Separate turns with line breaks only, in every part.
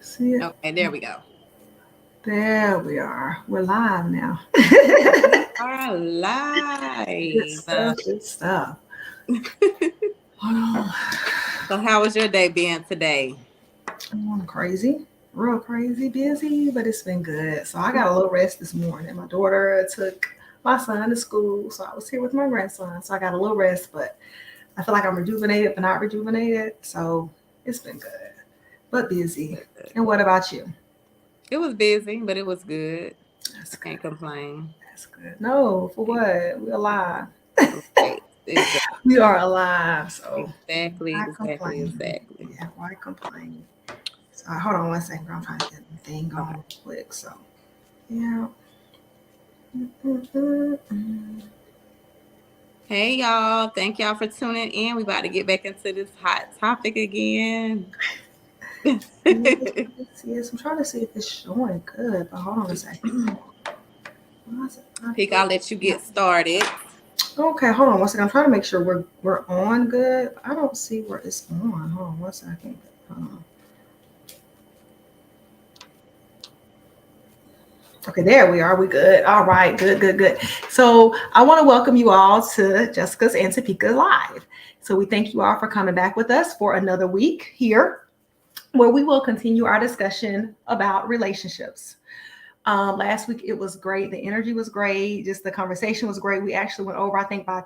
See it?
Okay, there we go.
There we are. We're live now.
We are
Good
live.
stuff. Good stuff. Hold on.
So how was your day being today?
I'm crazy. Real crazy, busy, but it's been good. So I got a little rest this morning. My daughter took my son to school, so I was here with my grandson. So I got a little rest, but I feel like I'm rejuvenated, but not rejuvenated. So it's been good, but busy. And what about you?
It was busy, but it was good.
That's
I
good.
can't complain.
That's good. No, for what? We're alive.
Right. Exactly.
We are alive. So
Exactly.
why
Exactly.
complain?
Exactly.
Yeah, why complain? So hold on one second. I'm trying to get the thing going
Okay.
real quick. So yeah. Mm-mm-mm-mm.
Hey y'all. Thank y'all for tuning in. We about to get back into this hot topic again.
Yes, yes, yes. I'm trying to see if it's showing good, but hold on a second. Why is it not
Pick,
doing
I'll let you get started.
Okay, hold on one second. I'm trying to make sure we're on good. I don't see where it's on. Hold on one second. Hold Okay, there we are. We good. All right, good, good, good. So I want to welcome you all to Jessica's and Topeka Live. So we thank you all for coming back with us for another week here, where we will continue our discussion about relationships. Last week it was great. The energy was great. Just the conversation was great. We actually went over, I think, by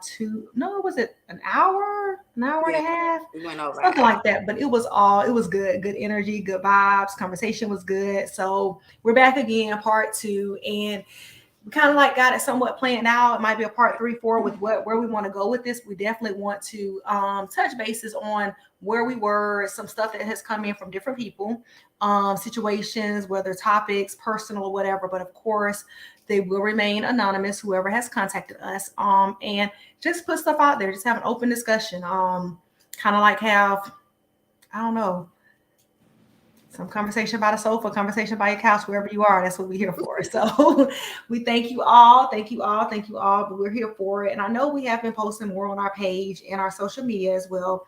no, was it an hour and
Yeah,
a half,
we went over
something
it.
like that. But it was good. Good energy, good vibes. Conversation was good. So we're back again, part two, and we kind of like got it somewhat planned out. It might be a part 3, 4 with where we want to go with this. We definitely want to touch bases on where we were, some stuff that has come in from different people, situations, whether topics, personal, or whatever. But of course, they will remain anonymous. Whoever has contacted us, and just put stuff out there. Just have an open discussion. Kind of like have, I don't know, some conversation by the sofa, conversation by your couch, wherever you are. That's what we're here for. So we thank you all. Thank you all. Thank you all. But we're here for it. And I know we have been posting more on our page and our social media as well,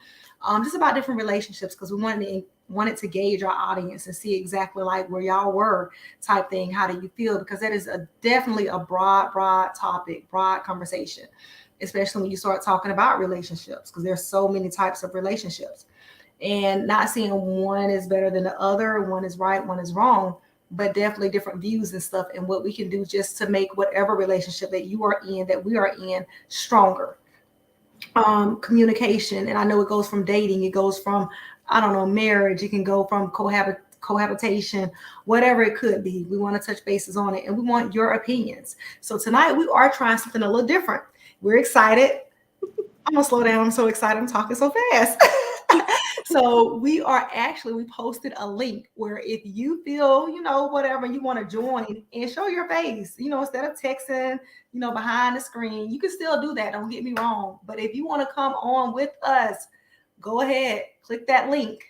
just about different relationships because we wanted to gauge our audience and see exactly like where y'all were type thing. How do you feel? Because that is definitely a broad topic, broad conversation, especially when you start talking about relationships because there's so many types of relationships and not seeing one is better than the other, one is right, one is wrong, but definitely different views and stuff, and what we can do just to make whatever relationship that you are in, that we are in, stronger. Communication, and I know it goes from dating, it goes from, I don't know, marriage, it can go from cohabitation, whatever it could be. We want to touch bases on it, and we want your opinions. So tonight we are trying something a little different. We're excited. I'm gonna slow down. I'm so excited. I'm talking so fast. So we posted a link where if you feel, whatever you want to join and show your face, instead of texting, behind the screen, you can still do that. Don't get me wrong. But if you want to come on with us, go ahead, click that link.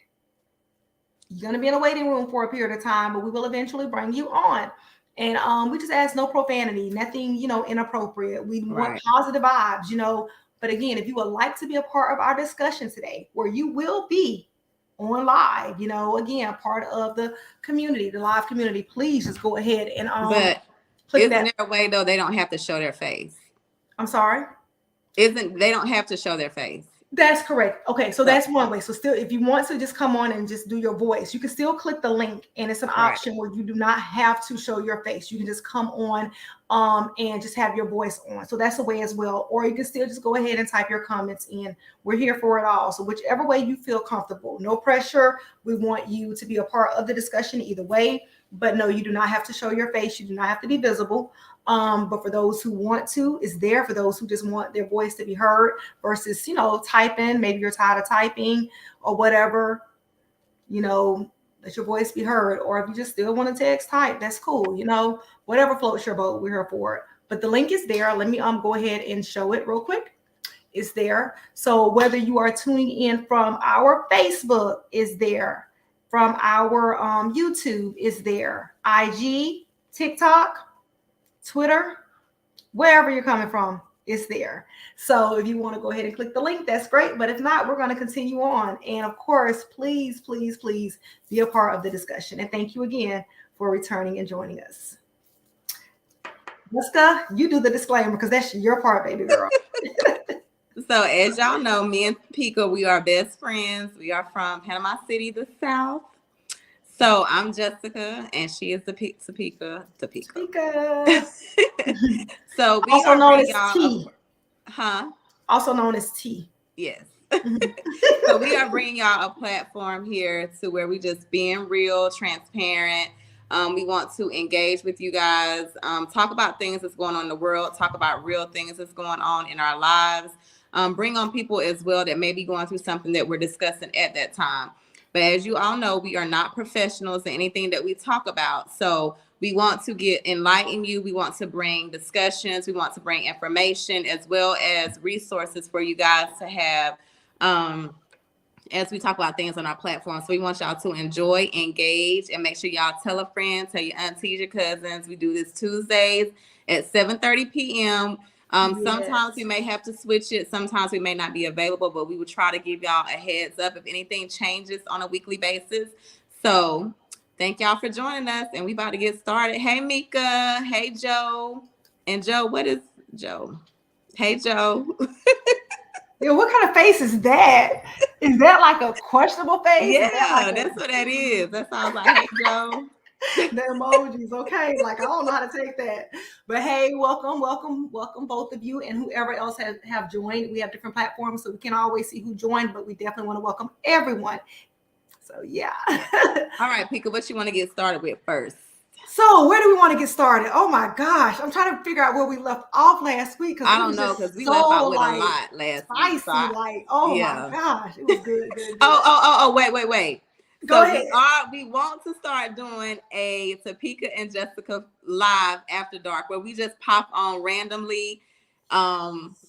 You're going to be in a waiting room for a period of time, but we will eventually bring you on. And we just ask no profanity, nothing, inappropriate. We want
Right.
positive vibes. But again, if you would like to be a part of our discussion today, where you will be on live, again, part of the community, the live community, please just go ahead and
But
click
isn't
that.
there a way though they don't have to show their face?
I'm sorry.
Isn't they don't have to show their face?
That's correct. Okay, so
So
that's one way. So still, if you want to just come on and just do your voice, you can still click the link, and it's an
right.
option where you do not have to show your face. You can just come on, and just have your voice on. So that's a way as well. Or you can still just go ahead and type your comments in. We're here for it all. So whichever way you feel comfortable, no pressure. We want you to be a part of the discussion either way. But no, you do not have to show your face. You do not have to be visible. But for those who want to, it's there. For those who just want their voice to be heard versus, typing, maybe you're tired of typing or whatever, let your voice be heard. Or if you just still want to text, type, that's cool. Whatever floats your boat, we're here for it. But the link is there. Let me go ahead and show it real quick. It's there. So whether you are tuning in from our Facebook, is there. From our YouTube, is there. IG, TikTok, Twitter, wherever you're coming from, It's there. So if you want to go ahead and click the link, that's great. But if not, we're going to continue on. And of course, please, please, please be a part of the discussion. And thank you again for returning and joining us. Jessica, you do the disclaimer because that's your part, baby girl.
So as y'all know, me and Pika, we are best friends. We are from Panama City, the South. So I'm Jessica, and she is Topeka. So we
also
are
known as
y'all
T. Also known as T.
Yes. So we are bringing y'all a platform here to where we just being real, transparent. We want to engage with you guys, talk about things that's going on in the world, talk about real things that's going on in our lives, bring on people as well that may be going through something that we're discussing at that time. But as you all know, we are not professionals in anything that we talk about. So we want to enlighten you. We want to bring discussions. We want to bring information as well as resources for you guys to have as we talk about things on our platform. So we want y'all to enjoy, engage, and make sure y'all tell a friend, tell your aunties, your cousins. We do this Tuesdays at 7:30 p.m. Yes. Sometimes we may have to switch it. Sometimes we may not be available, but we will try to give y'all a heads up if anything changes on a weekly basis. So thank y'all for joining us, and we about to get started. Hey, Mika. Hey, Joe. And Joe, what is Joe? Hey, Joe.
Yeah, what kind of face is that? Is that like a questionable face?
Yeah, that's what that is. That sounds like, hey, Joe.
The emojis, okay? Like, I don't know how to take that. But hey, welcome, both of you and whoever else have joined. We have different platforms, so we can't always see who joined, but we definitely want to welcome everyone. So, yeah.
All right, Pika, what you want to get started with first?
So where do we want to get started? Oh my gosh, I'm trying to figure out where we left off last week
because I don't know because we left out with a lot last week.
So like, oh my gosh, it was good.
Oh, wait.
Go ahead.
We want to start doing a Topeka and Jessica live after dark where we just pop on randomly,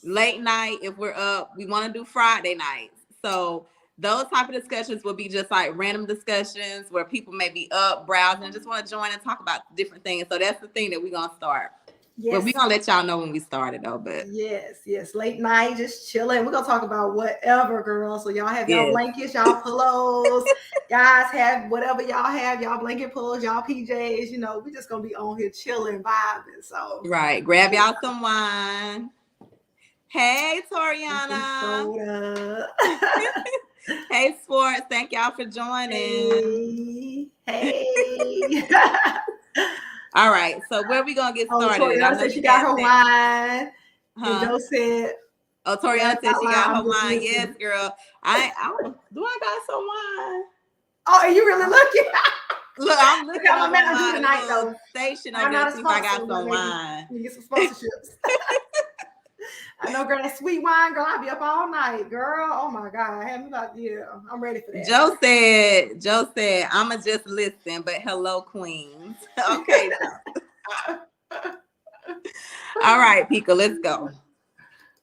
late night if we're up. We want to do Friday nights, so. Those type of discussions will be just like random discussions where people may be up, browsing, just want to join and talk about different things. So that's the thing that we're going to start. Yes. But we're going to let y'all know when we started though. But
yes. Late night, just chilling. We're going to talk about whatever, girl. So y'all have y'all blankets, y'all pillows. Guys have whatever y'all have, y'all blanket pillows, y'all PJs. You know, we're just going to be on here chilling, vibing. So
right. Grab y'all some wine. Hey, Toriana. Hey, Sports. Thank y'all for joining.
Hey.
All right. So where we going to get started?
Toriana said she got her wine. And Joe said.
Oh, Toriana said she got her wine. Yes, girl. Do I got some wine?
Oh, are you really looking?
Look, I'm looking at my
tonight, though.
Station over there to see if I got some wine.
We get some sponsorships. I know, girl, that sweet wine, girl, I'll be up all night, girl. Oh my God. I'm ready for that.
Joe said, I'ma just listen, but hello, queens. Okay. All right, Pika, let's go.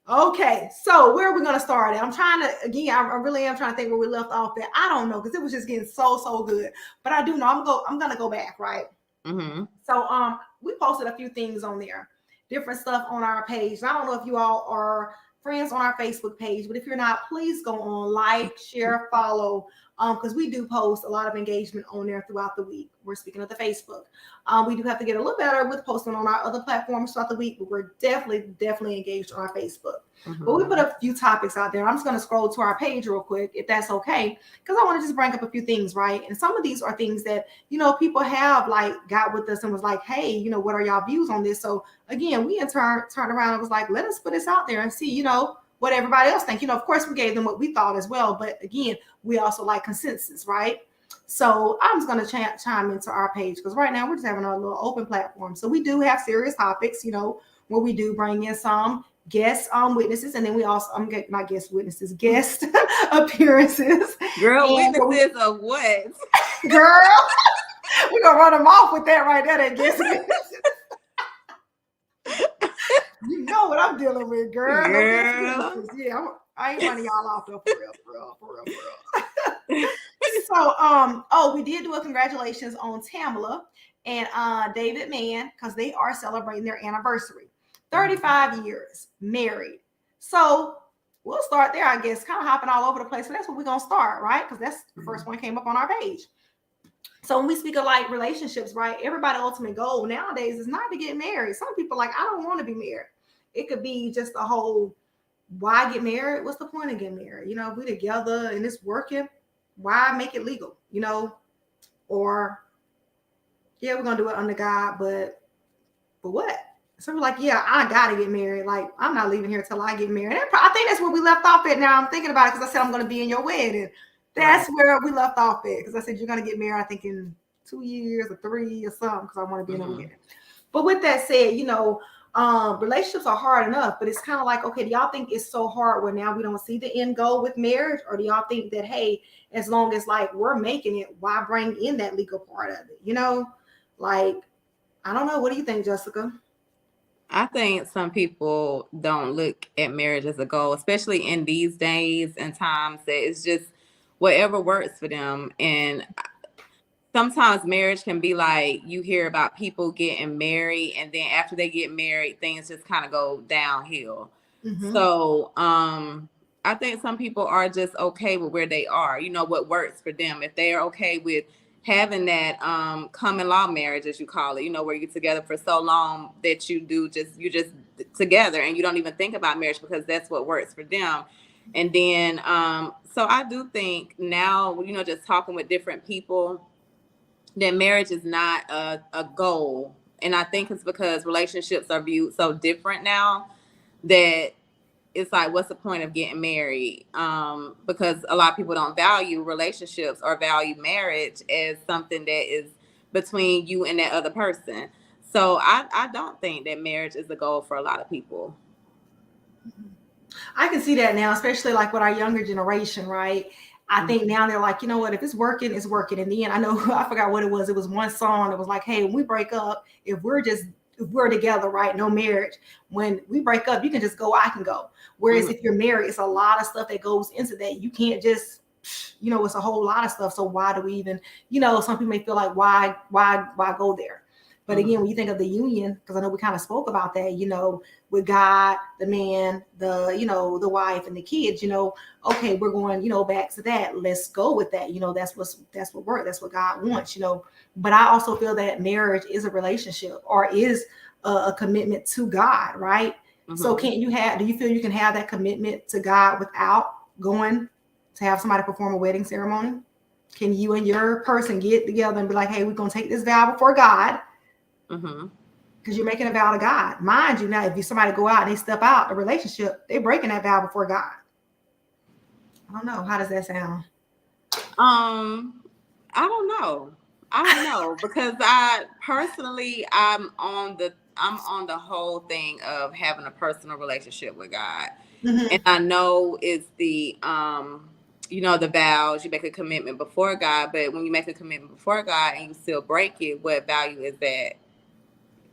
Okay, so where are we gonna start at? I'm trying to, again, I really am trying to think where we left off at. I don't know, because it was just getting so good. But I do know I'm gonna go back, right?
Mm-hmm.
So we posted a few things on there. Different stuff on our page. And I don't know if you all are friends on our Facebook page, but if you're not, please go on, like, share, follow, because we do post a lot of engagement on there throughout the week. We're speaking of the Facebook. We do have to get a little better with posting on our other platforms throughout the week, but we're definitely engaged on our Facebook. Mm-hmm. But we put a few topics out there. I'm just going to scroll to our page real quick, if that's okay, because I want to just bring up a few things, right? And some of these are things that, people have like got with us and was like, hey, what are y'all views on this? So again, we in turn turned around and was like, let us put this out there and see, what everybody else think. Of course we gave them what we thought as well, but again, we also like consensus, right? So I'm just going to chime into our page because right now we're just having a little open platform. So we do have serious topics, where we do bring in some guest witnesses, and then we also not guest witnesses, guest appearances.
Girl, witnesses of what?
Girl, we're gonna run them off with that right there. That guest witnesses. You know what I'm dealing with, girl. No, yeah, I ain't running y'all off though, for real. So, we did do a congratulations on Tamala and David Mann because they are celebrating their anniversary. 35 years married. So we'll start there, I guess, kind of hopping all over the place. So that's where we're going to start, right? Because that's the first one came up on our page. So when we speak of like relationships, right? Everybody's ultimate goal nowadays is not to get married. Some people like, I don't want to be married. It could be just a whole, why get married? What's the point of getting married? You know, if we together and it's working, why make it legal? You know, or yeah, we're gonna do it under God, but what? So we're like, yeah, I gotta get married. Like, I'm not leaving here till I get married. I think that's where we left off at. Now I'm thinking about it because I said I'm gonna be in your wedding. That's where we left off at, because I said you're gonna get married, I think in 2 years or 3 or something, because I want to be in a wedding. But with that said, you know, relationships are hard enough, but it's kind of like, okay, do y'all think it's so hard where now we don't see the end goal with marriage? Or do y'all think that, hey, as long as like we're making it, why bring in that legal part of it? You know, like, I don't know. What do you think, Jessica?
I think some people don't look at marriage as a goal, especially in these days and times, that it's just whatever works for them. And sometimes marriage can be like, you hear about people getting married, and then after they get married, things just kind of go downhill. So I think some people are just okay with where they are, you know, what works for them. If they are okay with having that common law marriage, as you call it, you know, where you're together for so long that you're just together and you don't even think about marriage because that's what works for them. And then so I do think now, you know, just talking with different people, that marriage is not a goal. And I think it's because relationships are viewed so different now that it's like, what's the point of getting married? Because a lot of people don't value relationships or value marriage as something that is between you and that other person. So I don't think that marriage is a goal for a lot of people.
I can see that now, especially like with our younger generation, right? I think now they're like, you know what, if it's working, it's working. In the end, I know, I forgot what it was. It was one song that was like, hey, when we break up, if we're together, right, no marriage, when we break up, you can just go, I can go. Whereas if you're married, it's a lot of stuff that goes into that. You can't just, you know, it's a whole lot of stuff. So why do we even, you know, some people may feel like, why go there? But again, when you think of the union, because I know we kind of spoke about that, you know, with God, the man, you know, the wife and the kids, you know, okay, we're going, you know, back to that. Let's go with that. You know, that's what works. That's what God wants, you know. But I also feel that marriage is a relationship, or is a commitment to God, right? So do you feel you can have that commitment to God without going to have somebody perform a wedding ceremony? Can you and your person get together and be like, hey, we're going to take this vow before God? Because you're making a vow to God. Mind you, now, if somebody go out and they step out the relationship, they're breaking that vow before God. I don't know. How does that sound?
I don't know. Because I personally, I'm on the whole thing of having a personal relationship with God. And I know it's the you know, the vows, you make a commitment before God, but when you make a commitment before God and you still break it, what value is that?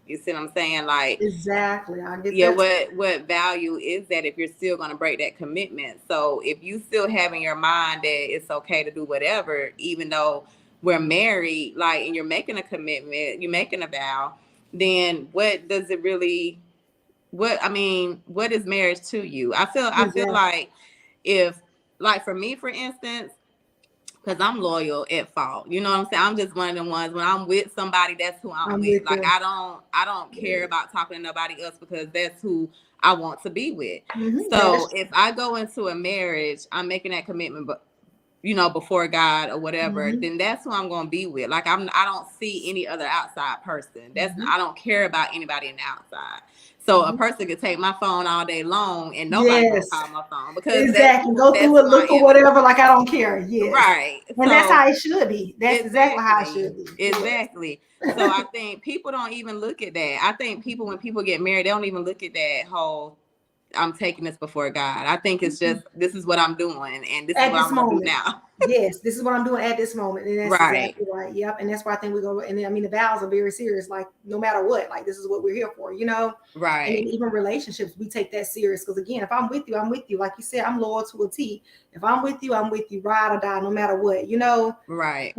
You see what I'm saying? Like,
exactly. I get that.
What value is that if you're still going to break that commitment? So if you still have in your mind that it's okay to do whatever, even though we're married, like, and you're making a commitment, you're making a vow, then what does it really? What is marriage to you? I feel like, if, like, for me, for instance, because I'm loyal at fault. You know what I'm saying? I'm just one of them ones, when I'm with somebody, that's who I'm with. Like, I don't care about talking to nobody else, because that's who I want to be with. So if I go into a marriage, I'm making that commitment, but, you know, before God or whatever, then that's who I'm going to be with. Like, I don't see any other outside person. I don't care about anybody in the outside. So a person could take my phone all day long and nobody will call my phone, because
go through it, look for whatever, like, I don't care.
Right.
And so, that's how it should be. That's exactly how it should be.
Exactly. So I think people don't even look at that. I think when people get married, they don't even look at that whole, I'm taking this before God. I think it's just, this is what I'm doing, and this is what I'm going to do now.
Yes, this is what I'm doing at this moment. And that's
Right.
exactly right. Yep. And that's why I think we go, and then, I mean, the vows are very serious. Like, no matter what, like, this is what we're here for, you know? And then
Right.
even relationships, we take that serious. Because again, if I'm with you, I'm with you. Like you said, I'm loyal to a T. If I'm with you, I'm with you, ride or die, no matter what, you know?
Right.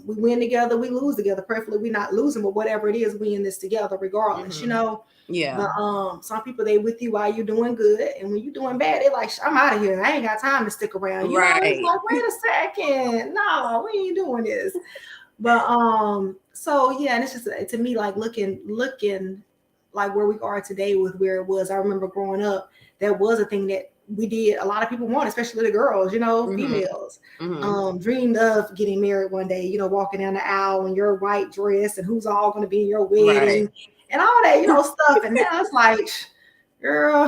We win together, we lose together. Preferably we're not losing, but whatever it is, we in this together regardless, you know.
Yeah.
But some people, they with you while you're doing good, and when you're doing bad, they're like, I'm out of here. I ain't got time to stick around. You know, it's
Right.
like, wait a second, no, we ain't doing this. But so yeah, and it's just to me like looking like where we are today with where it was. I remember growing up, that was a thing that we did. A lot of people want, especially the girls, you know, females, dreamed of getting married one day, you know, walking down the aisle in your white dress and who's all going to be in your wedding and all that, you know, stuff. And now it's like, girl,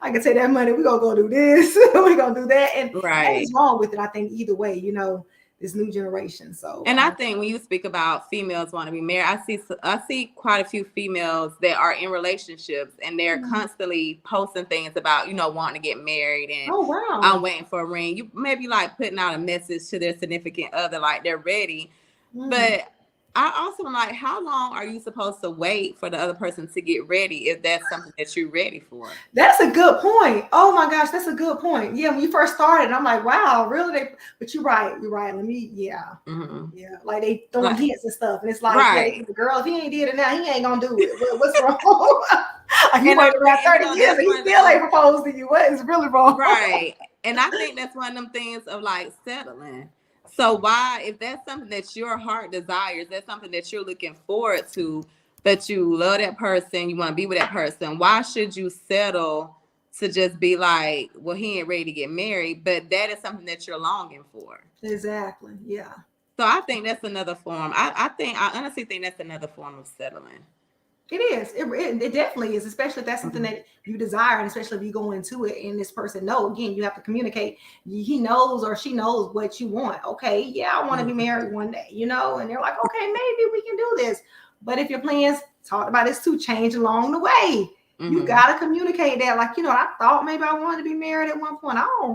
I can take that money. We're going to go do this. We're going to do that. And nothing's wrong with it. I think either way, you know, this new generation. So,
and I think when you speak about females want to be married, I see quite a few females that are in relationships and they're constantly posting things about, you know, wanting to get married and
oh wow,
I'm waiting for a ring. You maybe like putting out a message to their significant other, like they're ready. But I also am like, how long are you supposed to wait for the other person to get ready if that's something that you're ready for?
That's a good point. Oh my gosh, that's a good point. Yeah, when you first started, I'm like, wow, really? But you're right. Let me, yeah, like they throwing hints and stuff, and it's like, yeah, the girl, if he ain't did it now, he ain't gonna do it. What's wrong? Like you waited around 30 years and he still ain't proposed to you. What is really wrong?
Right. And I think that's one of them things of like settling. So why, if that's something that your heart desires, that's something that you're looking forward to, that you love that person, you want to be with that person, why should you settle to just be like, well, he ain't ready to get married, but that is something that you're longing for.
Exactly. Yeah.
So I think that's another form. I honestly think that's another form of settling.
It is. It definitely is, especially if that's something that you desire, and especially if you go into it and this person know. Again, you have to communicate. He knows or she knows what you want. Okay, yeah, I want to be married one day, you know, and they're like, okay, maybe we can do this. But if your plans, talked about this too, change along the way, you got to communicate that. Like, you know, I thought maybe I wanted to be married at one point. I don't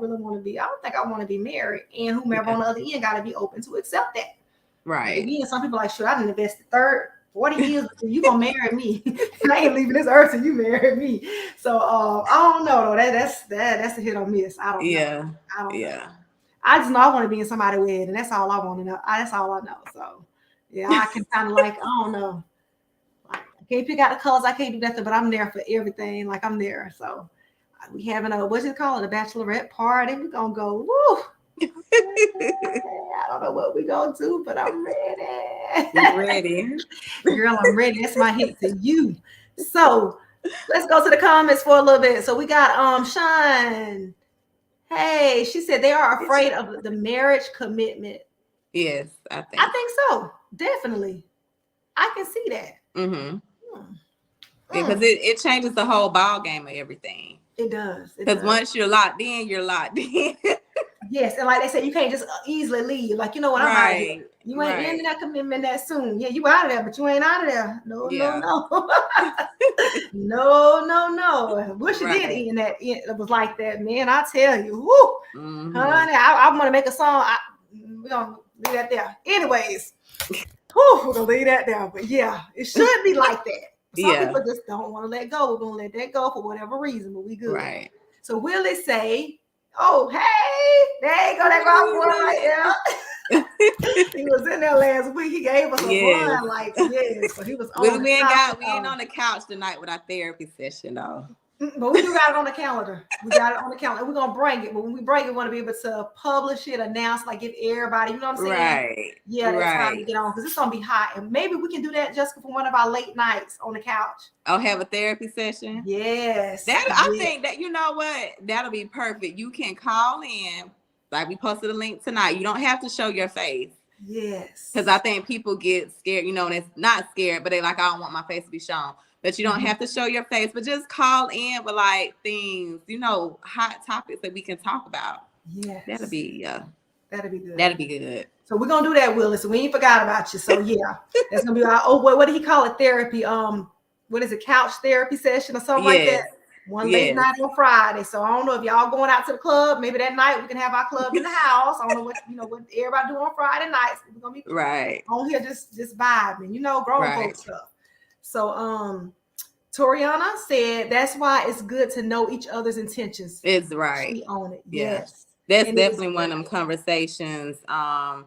think I want to be married. And whomever on the other end got to be open to accept that.
Right.
But again, some people are like, sure, I didn't invest 40 years, you gonna marry me. I ain't leaving this earth till you marry me. So I don't know though. That's a hit or miss. I don't know. I don't know. I just know I want to be in somebody's wedding. That's all I want to know. That's all I know. So yeah, I can kind of like, I don't know. Like, I can't pick out the colors. I can't do nothing, but I'm there for everything. Like I'm there. So we having what's it called? A bachelorette party. We're gonna go, woo. I don't know what we're gonna do, but I'm ready.
You're ready.
Girl, I'm ready. That's my hint to you. So let's go to the comments for a little bit. So we got Sean. Hey, she said they are afraid of the marriage commitment.
Yes, I think
so. Definitely. I can see that.
Because it changes the whole ball game of everything.
It does.
Because once you're locked in, you're locked in.
Yes, and like they said, you can't just easily leave. Like, you know what, I'm out of here. You ain't ending that commitment that soon. Yeah, you out of there, but you ain't out of there. No. No. Wish you did end that. It was like that, man. I tell you, whoo, honey, I want to make a song. We're gonna leave that there. Anyways, we're gonna leave that there. But yeah, it should be like that. Some people just don't want to let go. We're gonna let that go for whatever reason, but we good.
Right.
So will it say, oh, hey, there you go, that rock boy right there. He was in there last week. He gave us a run, like, so he was on
we ain't on the couch tonight with our therapy session, though.
But we do got it on the calendar. We're gonna bring it. But when we bring it, we want to be able to publish it, announce, like give everybody, you know what I'm saying? Right. Yeah, that's time to get on because it's gonna be hot. And maybe we can do that, Jessica, for one of our late nights on the couch.
Oh, have a therapy session?
Yes.
I think that, you know what? That'll be perfect. You can call in, like we posted a link tonight. You don't have to show your face.
Yes.
Because I think people get scared, you know, and it's not scared, but they like, I don't want my face to be shown. But you don't have to show your face, but just call in with like things, you know, hot topics that we can talk about.
Yes.
That'll be good.
That'll be good. So we're gonna do that, Willis. So we ain't forgot about you. So yeah, that's gonna be our what did he call it? Therapy. What is it? Couch therapy session or something like that? one late night on Friday. So I don't know if y'all going out to the club. Maybe that night we can have our club in the house. I don't know what everybody do on Friday nights. We're gonna be on here just vibing, grown folk stuff. So Toriana said that's why it's good to know each other's intentions.
It's right.
She own it.
Yeah.
Yes.
That's definitely one of them conversations to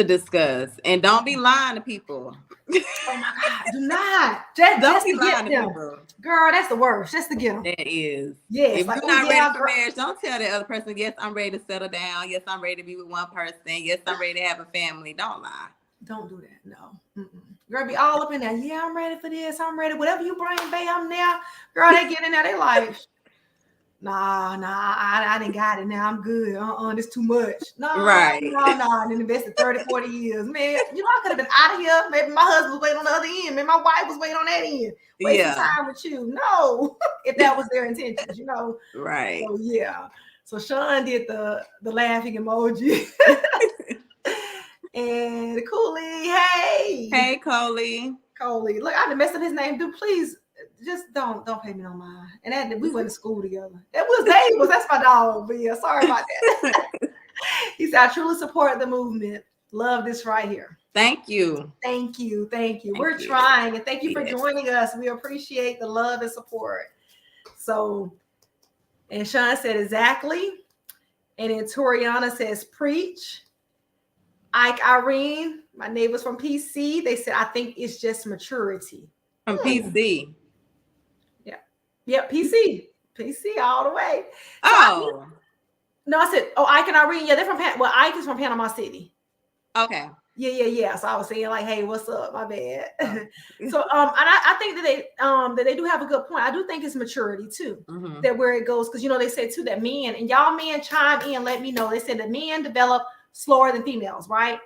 discuss. And don't be lying to people.
Oh my God, do not. Just
be
to
lying
get them.
to people.
Girl, that's the worst. Just to get them.
That is.
Yes.
If you're not ready for marriage, don't tell the other person, yes, I'm ready to settle down. Yes, I'm ready to be with one person. Yes, I'm ready to have a family. Don't lie.
Don't do that. No. Girl, be all up in there. Yeah, I'm ready for this. I'm ready. Whatever you bring, babe, I'm there. Girl, they get in there. They like, nah, I didn't got it now. I'm good. This too much. No. And then invested 30, 40 years. Man, I could have been out of here. Maybe my husband was waiting on the other end. Maybe my wife was waiting on that end. Wasting time with you. No, if that was their intentions,
Right.
So, yeah. So Sean did the laughing emoji. And Cooley, hey
Coley.
Look, I done messed up his name. Dude, please just don't pay me no mind. And we went to school together. That's my dog. But yeah, sorry about that. He said, I truly support the movement. Love this right here.
Thank you.
We're trying, and thank you for joining us. We appreciate the love and support. So, and Sean said exactly. And then Toriana says preach. Ike Irene, my neighbors from PC, they said, I think it's just maturity.
From PC.
Yeah. Yep, PC all the way. So I said, Ike and Irene, yeah, they're from Ike is from Panama City.
Okay.
Yeah. So I was saying like, hey, what's up? My bad. So and I think that they do have a good point. I do think it's maturity too. That where it goes, because they say too that men, and y'all men chime in, let me know. They said that men develop slower than females, right?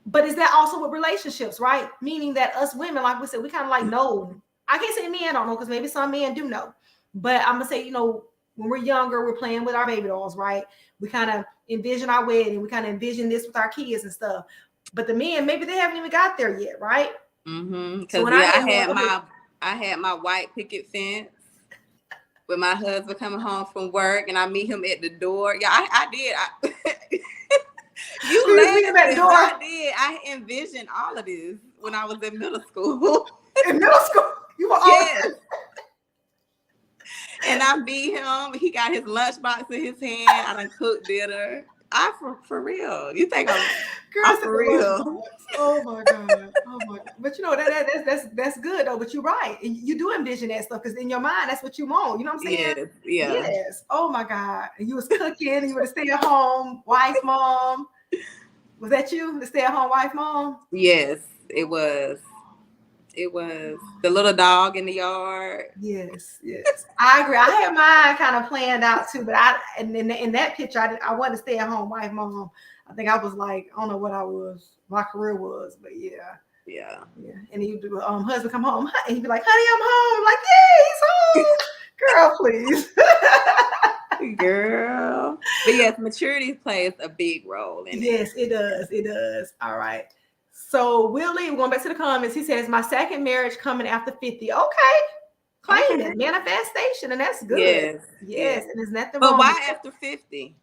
But is that also with relationships, right? Meaning that us women, like we said, we kind of like know. I can't say men don't know, because maybe some men do know. But I'm gonna say, when we're younger, we're playing with our baby dolls, right? We kind of envision our wedding. We kind of envision this with our kids and stuff. But the men, maybe they haven't even got there yet, right?
Because I had my white picket fence with my husband coming home from work, and I meet him at the door. Yeah, I did. You laughed at the door. I did. I envisioned all of this when I was in middle school.
In middle school? You were
yes. And I beat him. He got his lunchbox in his hand. I done cooked dinner. For real. You think I'm for real?
Oh my god. But that's good though. But you're right. You do envision that stuff, because in your mind that's what you want. You know what I'm saying? Yes. Oh my god. And you was cooking. And you were the stay-at-home wife, mom. Was that you, the stay-at-home wife, mom?
Yes, it was. It was the little dog in the yard.
Yes. I agree. I had mine kind of planned out too, but in that picture, I wasn't a stay-at-home wife, mom. I think I was like, I don't know what I was, my career was, but yeah. And you do husband come home, and he'd be like, honey, I'm home. Like, yeah, he's home. Girl, please.
Girl. But yes, maturity plays a big role in it.
Yes, it does. All right. So Willie, going back to the comments, he says, my second marriage coming after 50. Okay. Claim it. Manifestation. And that's good. Yes. And there's nothing wrong.
But why after 50?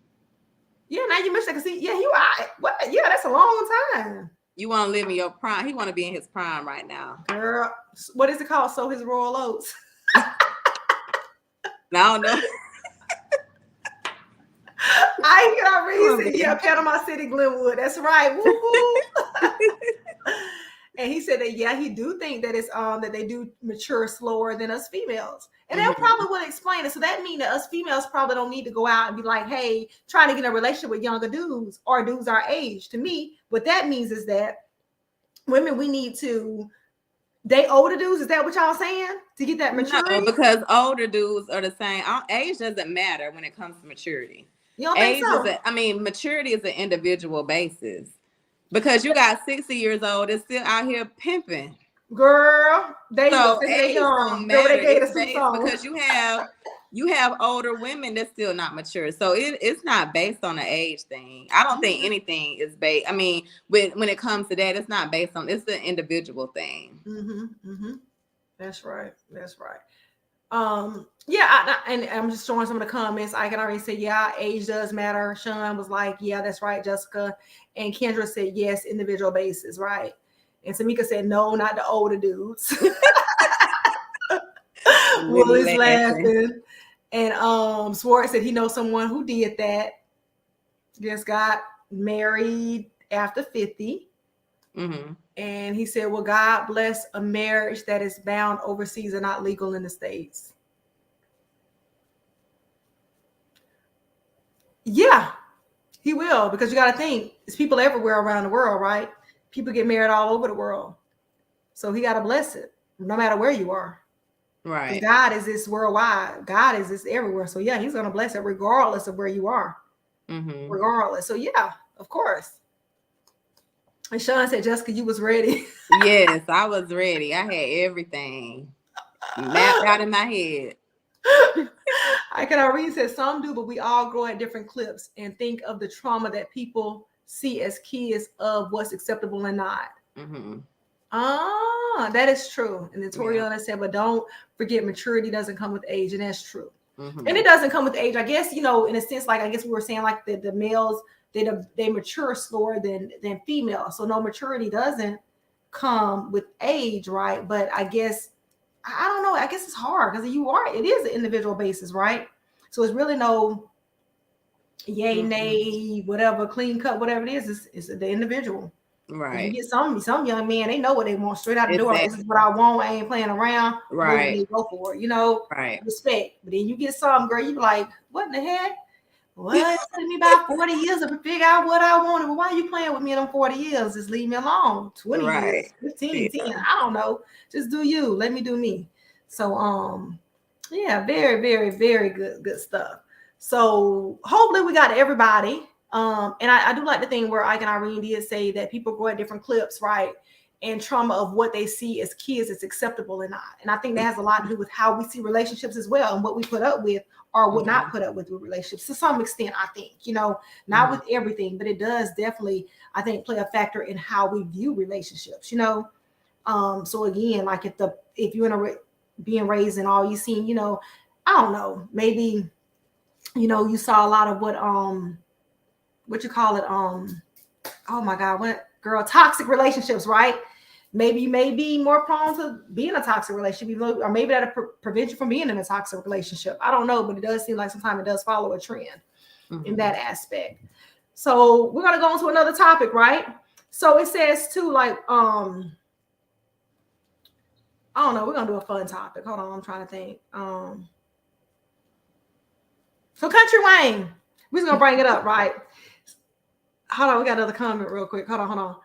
Yeah, now you missed that. See, yeah, you are. What? Yeah, that's a long time.
You want to live in your prime. He want to be in his prime right now.
Girl, what is it called? Sow his royal oats.
No.
I got reason. Yeah, Panama City, Glenwood. That's right. Woo-hoo. And he said that he do think that it's that they do mature slower than us females. And that probably would explain it. So that means that us females probably don't need to go out and be like, hey, trying to get in a relationship with younger dudes or dudes our age. To me, what that means is that women, we need to date older dudes. Is that what y'all saying? To get that maturity?
No, because older dudes are the same. Age doesn't matter when it comes to maturity.
You don't think so?
Maturity is an individual basis. Because you got 60 years old that's still out here pimping.
Girl, they young.
Because you have older women that's still not mature. So it's not based on an age thing. I don't think anything is based. I mean, when it comes to that, it's not based on, it's an individual thing.
That's right. Yeah, and I'm just showing some of the comments. I can already say, yeah, age does matter. Sean was like, yeah, that's right, Jessica. And Kendra said, yes, individual basis, right? And Tamika said, no, not the older dudes.
Really
Willie's
laughing.
laughing. And Swartz said he knows someone who did that. Just got married after 50.
Mm-hmm.
And he said, well, God bless a marriage that is bound overseas and not legal in the States. Yeah, he will, because you got to think, it's people everywhere around the world, right? People get married all over the world. So he got to bless it, no matter where you are. Because
Right.
God is this worldwide. God is this everywhere. So yeah, he's going to bless it regardless of where you are.
Mm-hmm.
Regardless. So yeah, of course. And Sean said, Jessica, you was ready.
Yes, I was ready. I had everything mapped out in my head.
I can already say some do, but we all grow at different clips and think of the trauma that people see as kids of what's acceptable and not.
Mm-hmm.
Ah, that is true. And then
Yeah.
Toriana said, but don't forget maturity doesn't come with age. And that's true.
Mm-hmm.
And it doesn't come with age. I guess, in a sense, like I guess we were saying like the males, they mature slower than females. So no, maturity doesn't come with age, right? But I guess I don't know. I guess it's hard because it is an individual basis, right? So it's really no yay, nay, whatever, clean cut, whatever it is. It's the individual. You
Right.
get some young men, they know what they want straight out the door. Like, this is
Exactly.
what I want. I ain't playing around.
Right.
Boom, they go for it.
Right.
Respect. But then you get some girl, you be like, what in the heck? What? It took me about 40 years to figure out what I wanted. But why are you playing with me in them 40 years? Just leave me alone. 20
Right.
years, 15,
Yeah.
10. I don't know. Just do you. Let me do me. So yeah, very, very, very good stuff. So hopefully we got everybody. And I do like the thing where Ike and Irene did say that people grow at different clips, right? And trauma of what they see as kids is acceptable or not. And I think that has a lot to do with how we see relationships as well and what we put up with or would not put up with relationships to some extent, I think, not with everything, but it does definitely, I think, play a factor in how we view relationships, So again, like if you're in being raised and all you seen, I don't know, maybe, you saw a lot of what you call it, oh my God, what girl, toxic relationships, right? Maybe you may be more prone to being in a toxic relationship, or maybe that'll prevent you from being in a toxic relationship. I don't know, but it does seem like sometimes it does follow a trend in that aspect. So we're gonna go on to another topic, right? So it says too, like, I don't know, we're gonna do a fun topic. Hold on, I'm trying to think. So Country Wayne, we're just gonna bring it up, right? Hold on, we got another comment real quick. Hold on.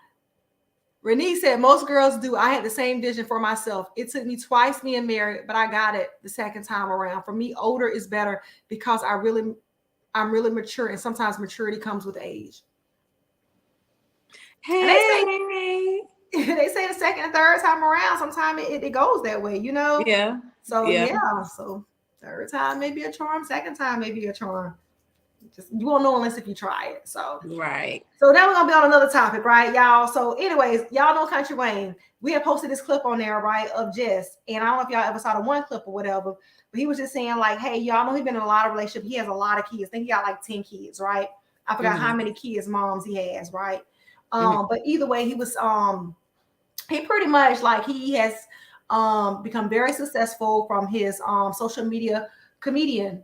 Renee said, most girls do. I had the same vision for myself. It took me twice being married, but I got it the second time around. For me, older is better because I'm really mature, and sometimes maturity comes with age.
Hey.
They say the second and third time around, sometimes it goes that way,
Yeah.
So yeah. So third time may be a charm, second time may be a charm. Just you won't know unless if you try it. So
Right.
So now we're gonna be on another topic, right, y'all? So, anyways, y'all know Country Wayne. We had posted this clip on there, right, of Jess, and I don't know if y'all ever saw the one clip or whatever, but he was just saying like, hey, y'all know he's been in a lot of relationships. He has a lot of kids. I think he got like 10 kids, right? I forgot how many kids moms he has, right? But either way, he was he pretty much like he has become very successful from his social media comedian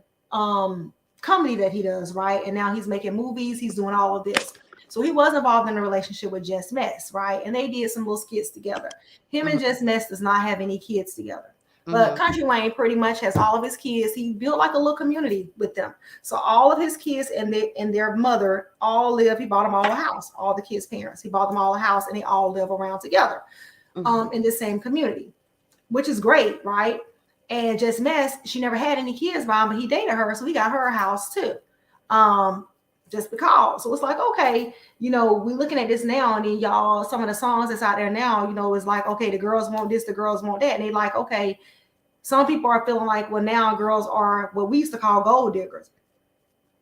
comedy that he does, right? And now he's making movies, he's doing all of this. So he was involved in a relationship with Jess Mess, right? And they did some little skits together. Him and Jess Mess does not have any kids together. But Country Wayne pretty much has all of his kids. He built like a little community with them. So all of his kids and their mother all live. He bought them all a house. All the kids' parents. He bought them all a house, and they all live around together in the same community, which is great, right? And Jess Mess, she never had any kids by him, but he dated her, so he got her a house too. Just because. So it's like, okay, we're looking at this now, and then y'all, some of the songs that's out there now, is like, okay, the girls want this, the girls want that. And they like, okay, some people are feeling like, well, now girls are what we used to call gold diggers.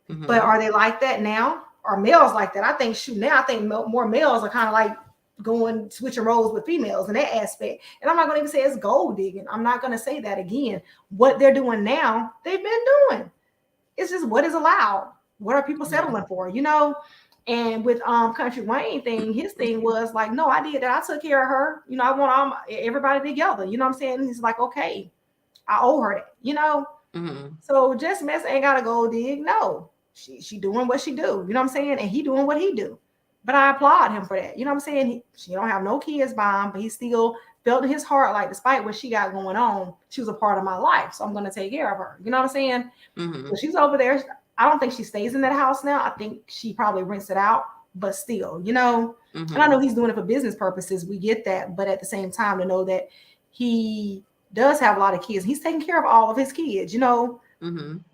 But are they like that now? Are males like that? I think, now I think more males are kind of like going switching roles with females in that aspect. And I'm not going to even say it's gold digging. I'm not going to say that again. What they're doing now, they've been doing. It's just what is allowed. What are people settling for? And with Country Wayne thing, his thing was like, no, I did that. I took care of her. I want everybody together. You know what I'm saying? And he's like, okay, I owe her that. So Jess Mess ain't got to go dig. No, she doing what she do. You know what I'm saying? And he doing what he do. But I applaud him for that. You know what I'm saying? She don't have no kids by him, but he still felt in his heart, like, despite what she got going on, she was a part of my life. So I'm going to take care of her. You know what I'm saying? So she's over there. I don't think she stays in that house now. I think she probably rents it out, but still, and I know he's doing it for business purposes. We get that. But at the same time, to know that he does have a lot of kids, he's taking care of all of his kids,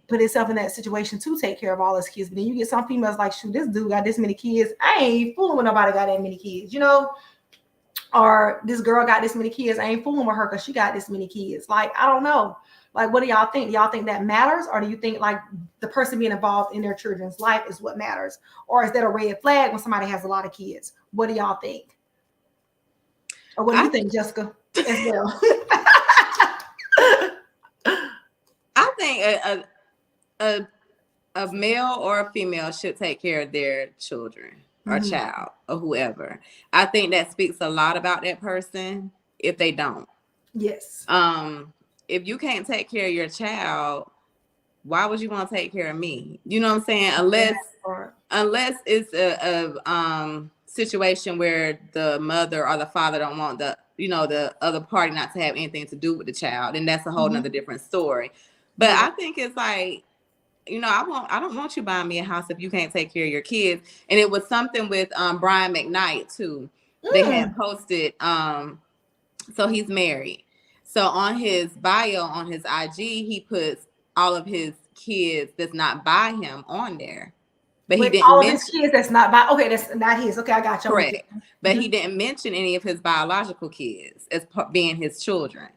put himself in that situation to take care of all his kids. But then you get some females like, shoot, this dude got this many kids. I ain't fooling with nobody got that many kids, or this girl got this many kids. I ain't fooling with her because she got this many kids. Like, I don't know. Like, what do y'all think? Do y'all think that matters? Or do you think like the person being involved in their children's life is what matters? Or is that a red flag when somebody has a lot of kids? What do y'all think? Or what do you think, Jessica, as well?
I think a male or a female should take care of their children or child or whoever. I think that speaks a lot about that person if they don't.
Yes.
If you can't take care of your child, why would you want to take care of me? You know what I'm saying? Unless it's a situation where the mother or the father don't want the other party not to have anything to do with the child, and that's a whole nother different story. But I think it's like, I don't want you buying me a house if you can't take care of your kids. And it was something with Brian McKnight too. They had posted, so he's married. So on his bio on his IG, he puts all of his kids that's not by him on there. But he didn't
all his kids that's not by. Okay, that's not his. Okay, I got you.
Correct. But he didn't mention any of his biological kids as being his children.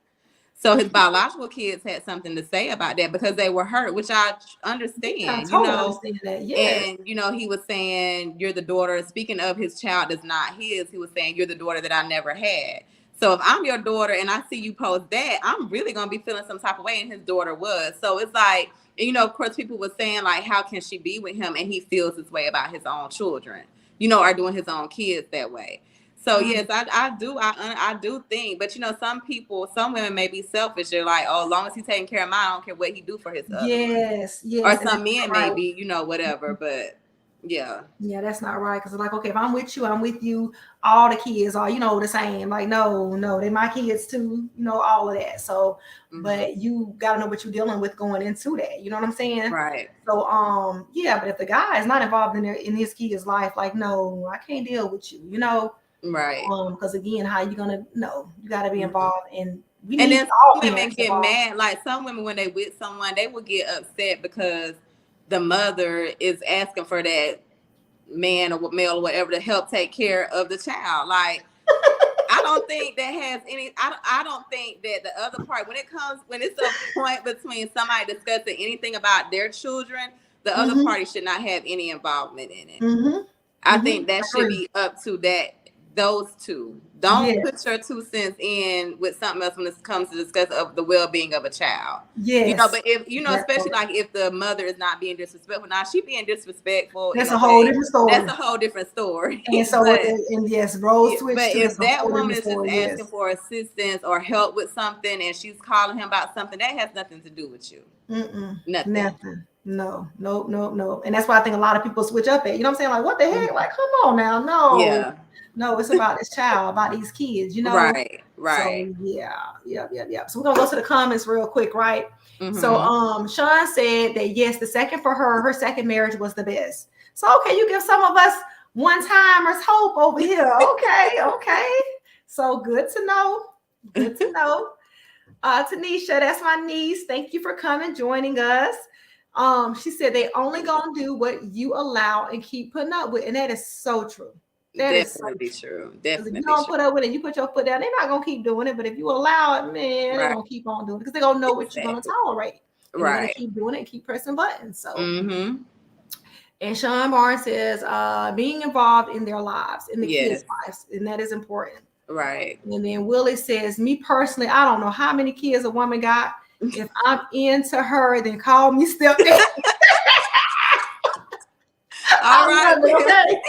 So his biological kids had something to say about that because they were hurt, which I understand.
Yeah, I totally understand that. Yes.
And he was saying, you're the daughter. Speaking of his child is not his, he was saying, you're the daughter that I never had. So if I'm your daughter and I see you post that, I'm really going to be feeling some type of way. And his daughter was. So it's like, of course, people were saying, like, how can she be with him? And he feels this way about his own children, or doing his own kids that way. So, yes, I do think. But, some women may be selfish. They're like, oh, as long as he's taking care of mine, I don't care what he do for his other.
Yes.
Or some men may be, whatever. But. Yeah,
that's not right. Because it's like, okay, if I'm with you, all the kids are, the same. Like, no, they my kids too, all of that. So, but you gotta know what you're dealing with going into that. You know what I'm saying?
Right.
So, but if the guy is not involved in his kid's life, like, no, I can't deal with you.
Right.
Because again, how you gonna know? You gotta be involved in.
And then some women get mad. Like some women, when they with someone, they will get upset because the mother is asking for that man or male or whatever to help take care of the child. Like, I don't think that has any. I don't think that the other part, when it's a point between somebody discussing anything about their children, the other party should not have any involvement in it. I think that should be up to those two. Don't put your 2 cents in with something else when it comes to discuss of the well-being of a child.
Yes.
But if especially like if the mother is not being disrespectful, now she being disrespectful.
That's a whole different story.
That's a whole different story.
And so, roles switch.
But if that woman is just asking for assistance or help with something, and she's calling him about something, that has nothing to do with you. Nothing.
No. And that's why I think a lot of people switch up at. You know what I'm saying? Like, what the heck? Like, come on now, no.
Yeah.
No, it's about this child, about these kids,
Right.
So, yeah. So we're gonna go to the comments real quick, right? So Sean said that yes, the second for her second marriage was the best. So okay, you give some of us one-timers hope over here. Okay. So good to know. Tanisha, that's my niece. Thank you for coming, joining us. She said they only gonna do what you allow and keep putting up with, and that is so true.
Definitely true. Definitely.
If you don't put up with it, you put your foot down, they're not gonna keep doing it. But if you allow it, man, they're gonna keep on doing it because they're gonna know what you're gonna tolerate. They're gonna keep doing it and keep pressing buttons. So And Sean Barnes says, being involved in their lives, in the
Yes.
kids' lives, and that is important.
Right.
And then Willie says, me personally, I don't know how many kids a woman got. If I'm into her, then call me stepdad.
All right.
Okay.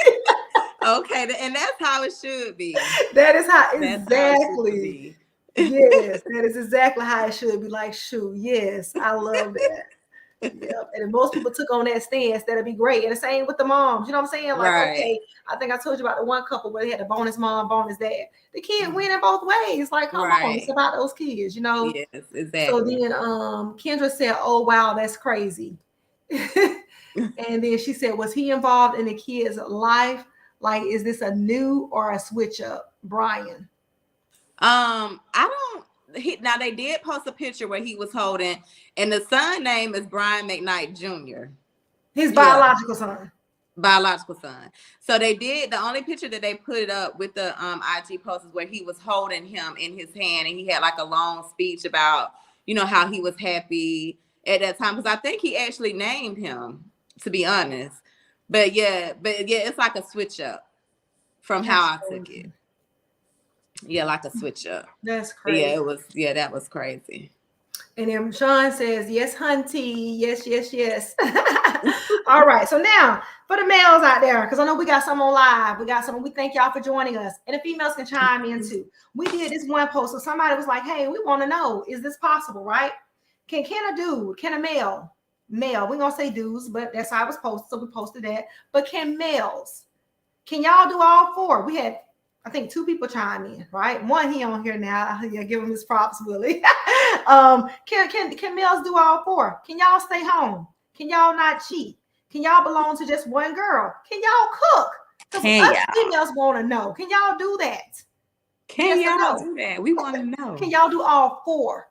Okay, and that's how it should be.
That is how
That's
exactly.
how it should be.
Yes, that is exactly how it should be. Like, shoot, yes, I love that. Yep. And if most people took on that stance, that'd be great. And the same with the moms. You know what I'm saying? Like,
Right.
okay, I think I told you about the one couple where they had a bonus mom, bonus dad. The kid win in both ways. Like, come on, it's about those kids, you know?
Yes, exactly.
So then Kendra said, oh wow, that's crazy. And then she said, was he involved in the kid's life? Like, is this a new or a switch up, Brian?
I don't. Now they did post a picture where he was holding, and the son name is Brian McKnight Jr.
His biological son.
Biological son. So they did. The only picture that they put up with the IG post is where he was holding him in his hand, and he had like a long speech about, you know, how he was happy at that time, because I think he actually named him, to be honest. But yeah, it's like a switch up from how I took it. Yeah, like a switch up.
That's crazy.
Yeah, it was. Yeah, that was crazy.
And then Sean says, yes, hunty. Yes, yes, yes. All right. So now for the males out there, because I know we got some on live. We got some. We thank y'all for joining us. And the females can chime in too. We did this one post. So somebody was like, hey, we want to know, is this possible, right? Can a dude, can a male, we're going to say dudes, but that's how it was posted. So we posted that. But can males, can y'all do all four? We had, I think, 2 people chime in, right? One, he on here now. Yeah, give him his props, Willie. Can males do all 4? Can y'all stay home? Can y'all not cheat? Can y'all belong to just one girl? Can y'all cook? Because us females want to know. Can y'all do that?
Can y'all do that? We want to know.
Can y'all do all 4?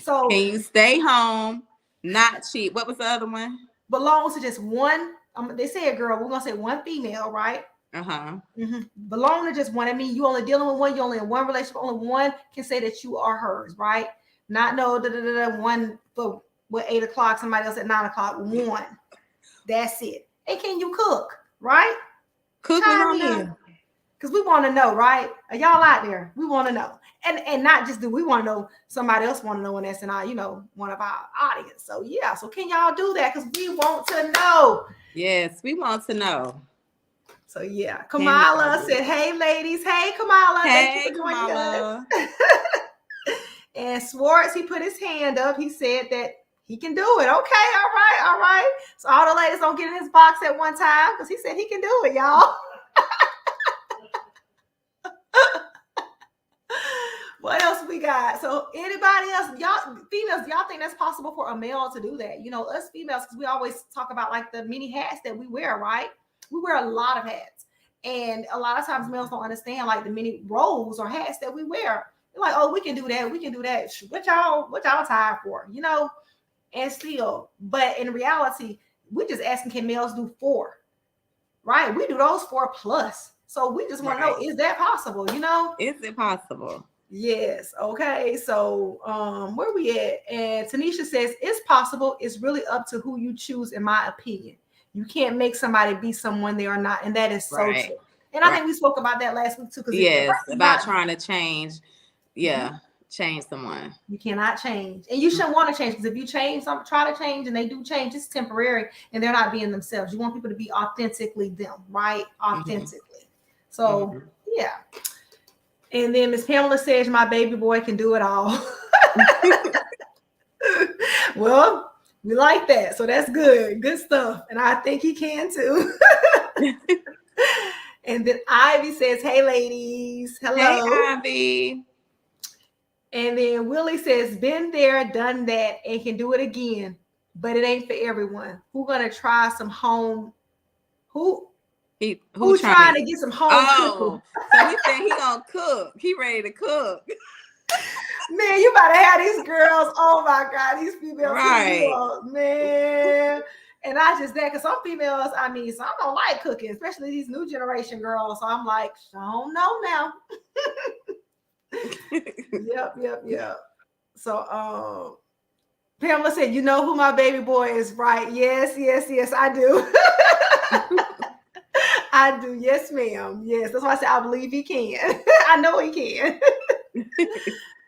So
can you stay home, not cheat? What was the other one?
Belongs to just one. They say a girl. We're gonna say one female, right? Mm-hmm. Belong to just one. I mean, you only dealing with one. You only in one relationship. Only one can say that you are hers, right? Not no one for 8 o'clock. Somebody else at 9 o'clock. One. That's it. And can you cook? Right?
Cook in.
Because we want to know, right? Are y'all out there? We want to know. And not just do we want to know, somebody else want to know, and that's in our, one of our audience. So yeah, so can y'all do that? Because we want to know.
Yes, we want to know.
So yeah, Kamala said, hey ladies. Hey Kamala.
Hey, thank you for joining us.
And Swartz, he put his hand up. He said that he can do it. Okay, all right. So all the ladies don't get in his box at one time, because he said he can do it, y'all. What else we got? So anybody else, y'all females, y'all think that's possible for a male to do that? Us females, because we always talk about like the many hats that we wear, right? We wear a lot of hats. And a lot of times males don't understand like the many roles or hats that we wear. They're like, oh, we can do that. We can do that. What y'all tired for? And still, but in reality, we're just asking, can males do 4? Right? We do those 4 plus. So we just want to know, is that possible?
Is it possible?
Yes. Okay. So where we at? And Tanisha says it's possible. It's really up to who you choose, in my opinion. You can't make somebody be someone they are not, and that is so true. And I think we spoke about that last week too.
Yes, about trying to change. Yeah, change someone.
You cannot change, and you shouldn't want to change, because if you change, try to change, and they do change, it's temporary, and they're not being themselves. You want people to be authentically them, right? Authentically. So yeah. And then Miss Pamela says, my baby boy can do it all. Well, we like that. So that's good. Good stuff. And I think he can too. And then Ivy says, hey, ladies. Hello.
Hey, Ivy.
And then Willie says, been there, done that, and can do it again. But it ain't for everyone. Who going to try some home? Who trying to get some home cooking?
So he said he gonna cook. He ready to cook.
Man, you better have these girls. Oh my God, these females.
Right.
Man. And not just that, because some females, some don't like cooking, especially these new generation girls. So I'm like, I don't know now. Yep. So Pamela said, you know who my baby boy is, right? Yes, I do. I do. Yes, ma'am. Yes. That's why I said I believe he can. I know he can.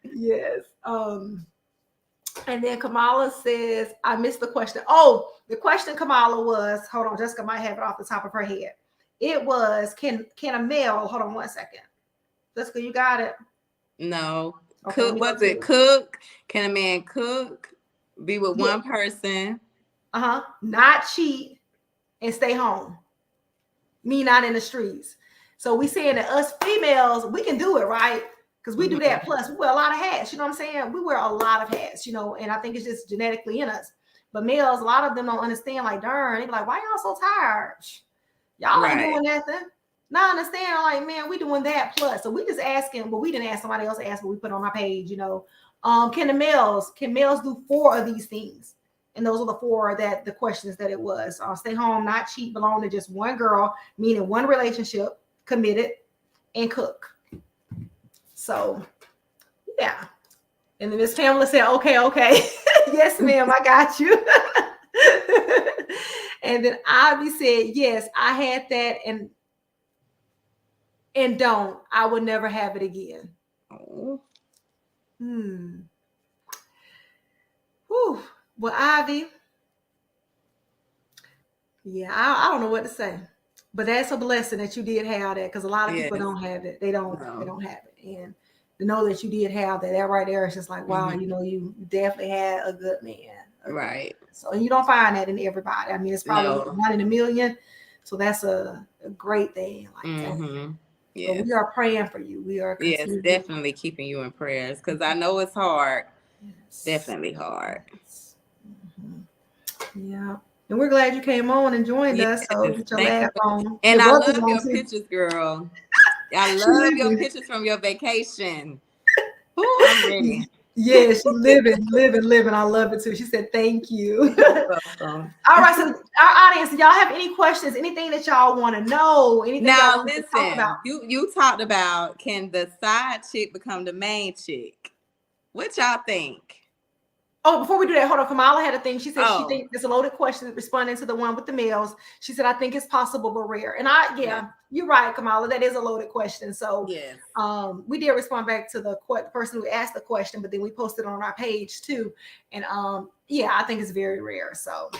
Yes. And then Kamala says, I missed the question. Oh, the question, Kamala, was, hold on, Jessica might have it off the top of her head. It was, can a male, hold on one second. Jessica, you got it?
No.
Okay,
Cook, what's it? Cook? Can a man cook? Be with one person?
Not cheat and stay home. Me not in the streets. So we saying that us females, we can do it, right? Because we do that. Plus, we wear a lot of hats. You know what I'm saying? We wear a lot of hats, you know, and I think it's just genetically in us. But males, a lot of them don't understand, like, darn, they be like, why y'all so tired? Y'all ain't doing nothing. Now I understand. I'm like, man, we doing that plus. So we just asking, but we didn't ask somebody else to ask, but we put on our page, you know. Can males do 4 of these things? And those are the 4 that the questions that it was. Stay home, not cheat, belong to just one girl, meaning one relationship, committed, and cook. So, yeah. And then Miss Pamela said, okay. Yes, ma'am, I got you. And then Ivy said, yes, I had that and don't. I would never have it again. Oh. Whew. Well, Ivy, yeah, I don't know what to say, but that's a blessing that you did have that, because a lot of people don't have it. They don't have it. And to know that you did have that right there, it's just like, wow, you know, you definitely had a good man.
Right.
So, and you don't find that in everybody. I mean, it's probably 1 in a million. So that's a great thing. Like that. Yeah. But we are praying for you. We are
definitely keeping you in prayers, because I know it's hard. Yes. Definitely hard.
Yes. Yeah. And we're glad you came on and joined us. So with your laugh on.
And I love your pictures, girl. I love your pictures from your vacation. Ooh, I'm ready.
Yeah, she's living. I love it too. She said, thank you. All right. So our audience, do y'all have any questions? Anything that y'all want to know? Anything
now,
y'all want to talk about?
You talked about, can the side chick become the main chick? What y'all think?
Oh, before we do that, hold on. Kamala had a thing. She said she thinks it's a loaded question responding to the one with the males. She said, I think it's possible but rare. And you're right, Kamala. That is a loaded question. So we did respond back to the person who asked the question, but then we posted on our page too. And I think it's very rare. So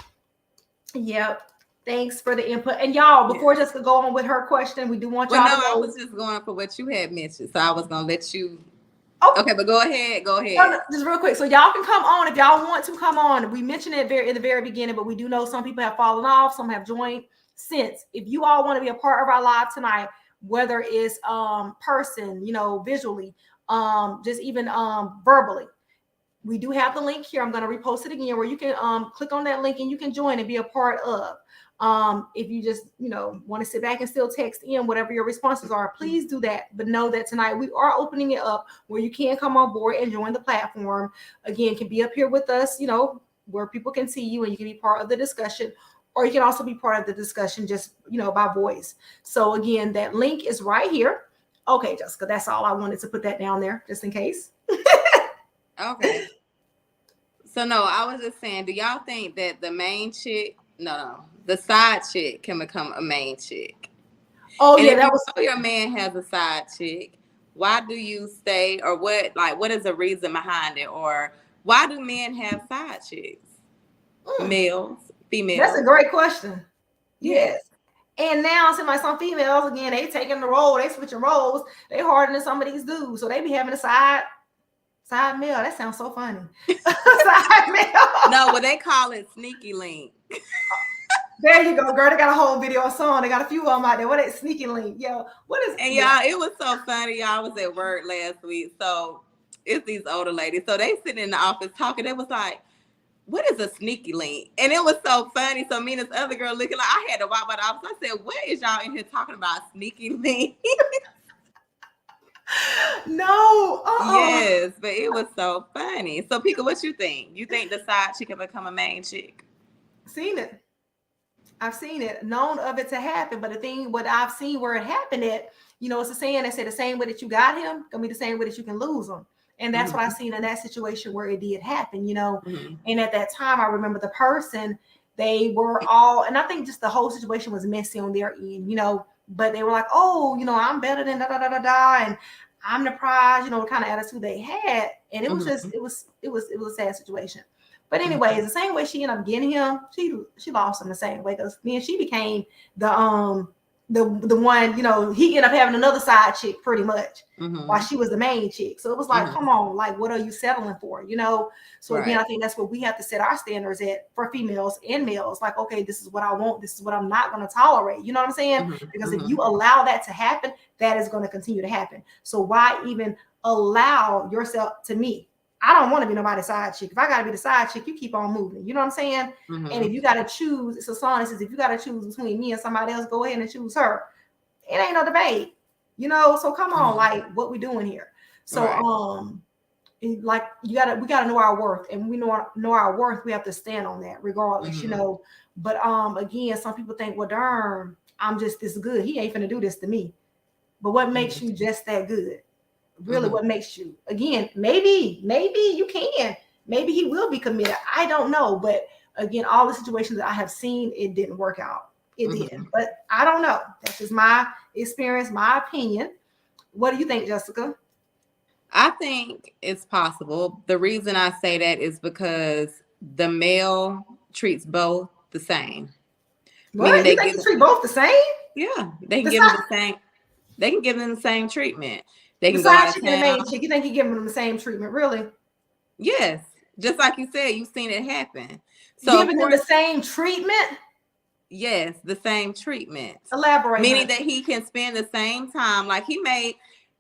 thanks for the input. And y'all, before Jessica go on with her question, we do want y'all to know.
I was just going for what you had mentioned. So I was going to let you. Okay, but go ahead. No,
just real quick. So y'all can come on if y'all want to come on. We mentioned it in the very beginning, but we do know some people have fallen off. Some have joined since. If you all want to be a part of our live tonight, whether it's person, you know, visually, just even verbally, we do have the link here. I'm going to repost it again where you can click on that link and you can join and be a part of. If you just, you know, want to sit back and still text in whatever your responses are, please do that. But know that tonight we are opening it up where you can come on board and join the platform. Again, can be up here with us, you know, where people can see you and you can be part of the discussion, or you can also be part of the discussion just, you know, by voice. So again, that link is right here. Okay, Jessica, that's all. I wanted to put that down there just in case.
Okay. So no, I was just saying, do y'all think that the main chick, the side chick can become a main chick?
Oh,
and
yeah,
that was. Your man has a side chick. Why do you stay, or what is the reason behind it, or why do men have side chicks? Males, females.
That's a great question. Yes. And now, some females, again, they taking the role, they switching roles, they harder than some of these dudes, so they be having a side male. That sounds so funny. Side male.
No, but they call it sneaky link.
There you go, girl. They got a whole video song. They got a few of them out there. What is sneaky link? Yo, what is?
And y'all, it was so funny. Y'all was at work last week, so it's these older ladies. So they sitting in the office talking. They was like, "What is a sneaky link?" And it was so funny. So me and this other girl looking like, I had to walk by the office. I said, "What is y'all in here talking about sneaky link?"
No.
Yes, but it was so funny. So, Pika, what you think? You think the side chick can become a main chick?
I've seen it, known of it to happen. But the thing, what I've seen where it happened at, you know, it's a saying that said the same way that you got him, gonna be the same way that you can lose him. And that's what I seen in that situation where it did happen, And at that time, I remember the person, they were all, and I think just the whole situation was messy on their end, but they were like, oh, I'm better than da da da da da, and I'm the prize, the kind of attitude they had. And it was just, it was a sad situation. But anyways, the same way she ended up getting him, she lost him the same way, because then she became the one, he ended up having another side chick pretty much while she was the main chick. So it was like, come on, like, what are you settling for? So again, I think that's what we have to set our standards at for females and males. Like, okay, this is what I want. This is what I'm not going to tolerate. You know what I'm saying? Because if you allow that to happen, that is going to continue to happen. So why even allow yourself to me? I don't want to be nobody's side chick. If I got to be the side chick, you keep on moving. You know what I'm saying? And if you got to choose, it's a song that says, if you got to choose between me and somebody else, go ahead and choose her. It ain't no debate, so come on, like, what we doing here? So, like, we got to know our worth, and we know our worth. We have to stand on that regardless, but, again, some people think, well, darn, I'm just this good. He ain't finna do this to me. But what makes you just that good? Really, what makes you, again, maybe you can, maybe he will be committed. I don't know. But again, all the situations that I have seen, it didn't work out. It did, but I don't know. That's just my experience, my opinion. What do you think, Jessica?
I think it's possible. The reason I say that is because the male treats both the same.
What? You think they treat both the same?
Yeah, they can give them the same. They can give them the same treatment. They can go
out
of town.
Chick, you think he giving them the same treatment? Really?
Yes. Just like you said, you've seen it happen. So
giving them the same treatment?
Yes, the same treatment.
Elaborate.
Meaning that he can spend the same time, like he may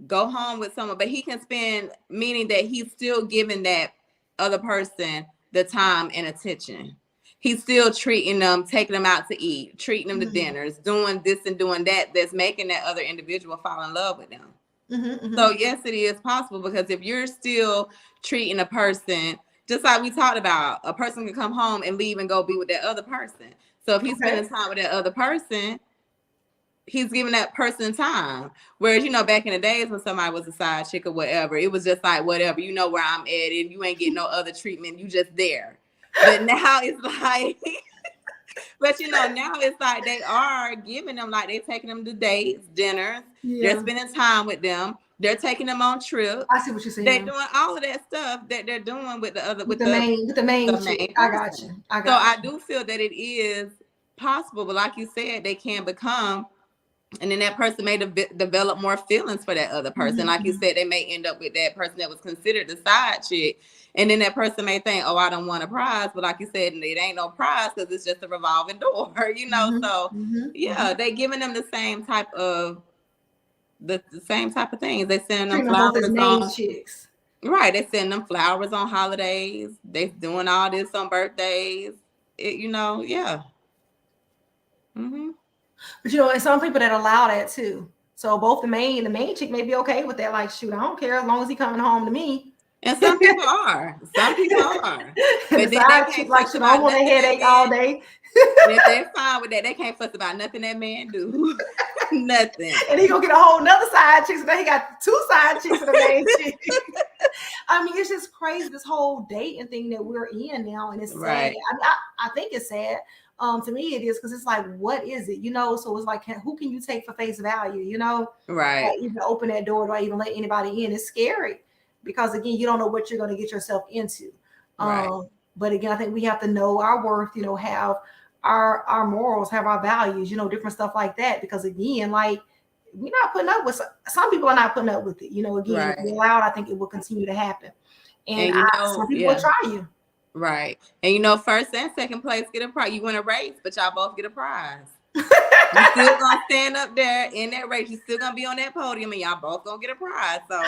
go home with someone, but he can spend, meaning that he's still giving that other person the time and attention. He's still treating them, taking them out to eat, treating them to dinners, doing this and doing that, that's making that other individual fall in love with them. So yes, it is possible, because if you're still treating a person, just like we talked about, a person can come home and leave and go be with that other person. So if he's spending time with that other person, he's giving that person time. Whereas, back in the days when somebody was a side chick or whatever, it was just like, whatever, where I'm at, and you ain't getting no other treatment. You just there. But now it's like, now it's like they are giving them, like, they're taking them to dates, dinners. Yeah. They're spending time with them. They're taking them on trips.
I see what you're saying.
They're doing all of that stuff that they're doing with the other, with the
main chick. I got you.
I do feel that it is possible, but like you said, they can become, and then that person may develop more feelings for that other person. Like you said, they may end up with that person that was considered the side chick. And then that person may think, oh, I don't want a prize. But like you said, it ain't no prize, because it's just a revolving door, So yeah, they giving them the same type of things. They send them flowers on chicks. Right. They send them flowers on holidays. They doing all this on birthdays. Yeah.
But and some people that allow that too. So both the main chick may be okay with that. Like, shoot, I don't care as long as he coming home to me.
And some people are. Some people are. But
then they can't like, should I want a headache all day?
If they're fine with that, they can't fuss about nothing that man do. Nothing.
And he gonna get a whole nother side chick. So now he got two side chicks and a main chick. I mean, it's just crazy, this whole dating thing that we're in now, and it's sad.
Right.
I think it's sad. To me it is, because it's like, what is it? So it's like, who can you take for face value?
Right.
Even open that door, do I even let anybody in? It's scary, because again, you don't know what you're going to get yourself into.
Right.
But again, I think we have to know our worth, have our morals, have our values, different stuff like that. Because again, like, we're not putting up with, some people are not putting up with it. Again, right. If we're allowed, I think it will continue to happen. And some people will try you.
Right. And first and second place get a prize. You win a race, but y'all both get a prize. You're still gonna stand up there in that race. You're still gonna be on that podium, and y'all both gonna get a prize. So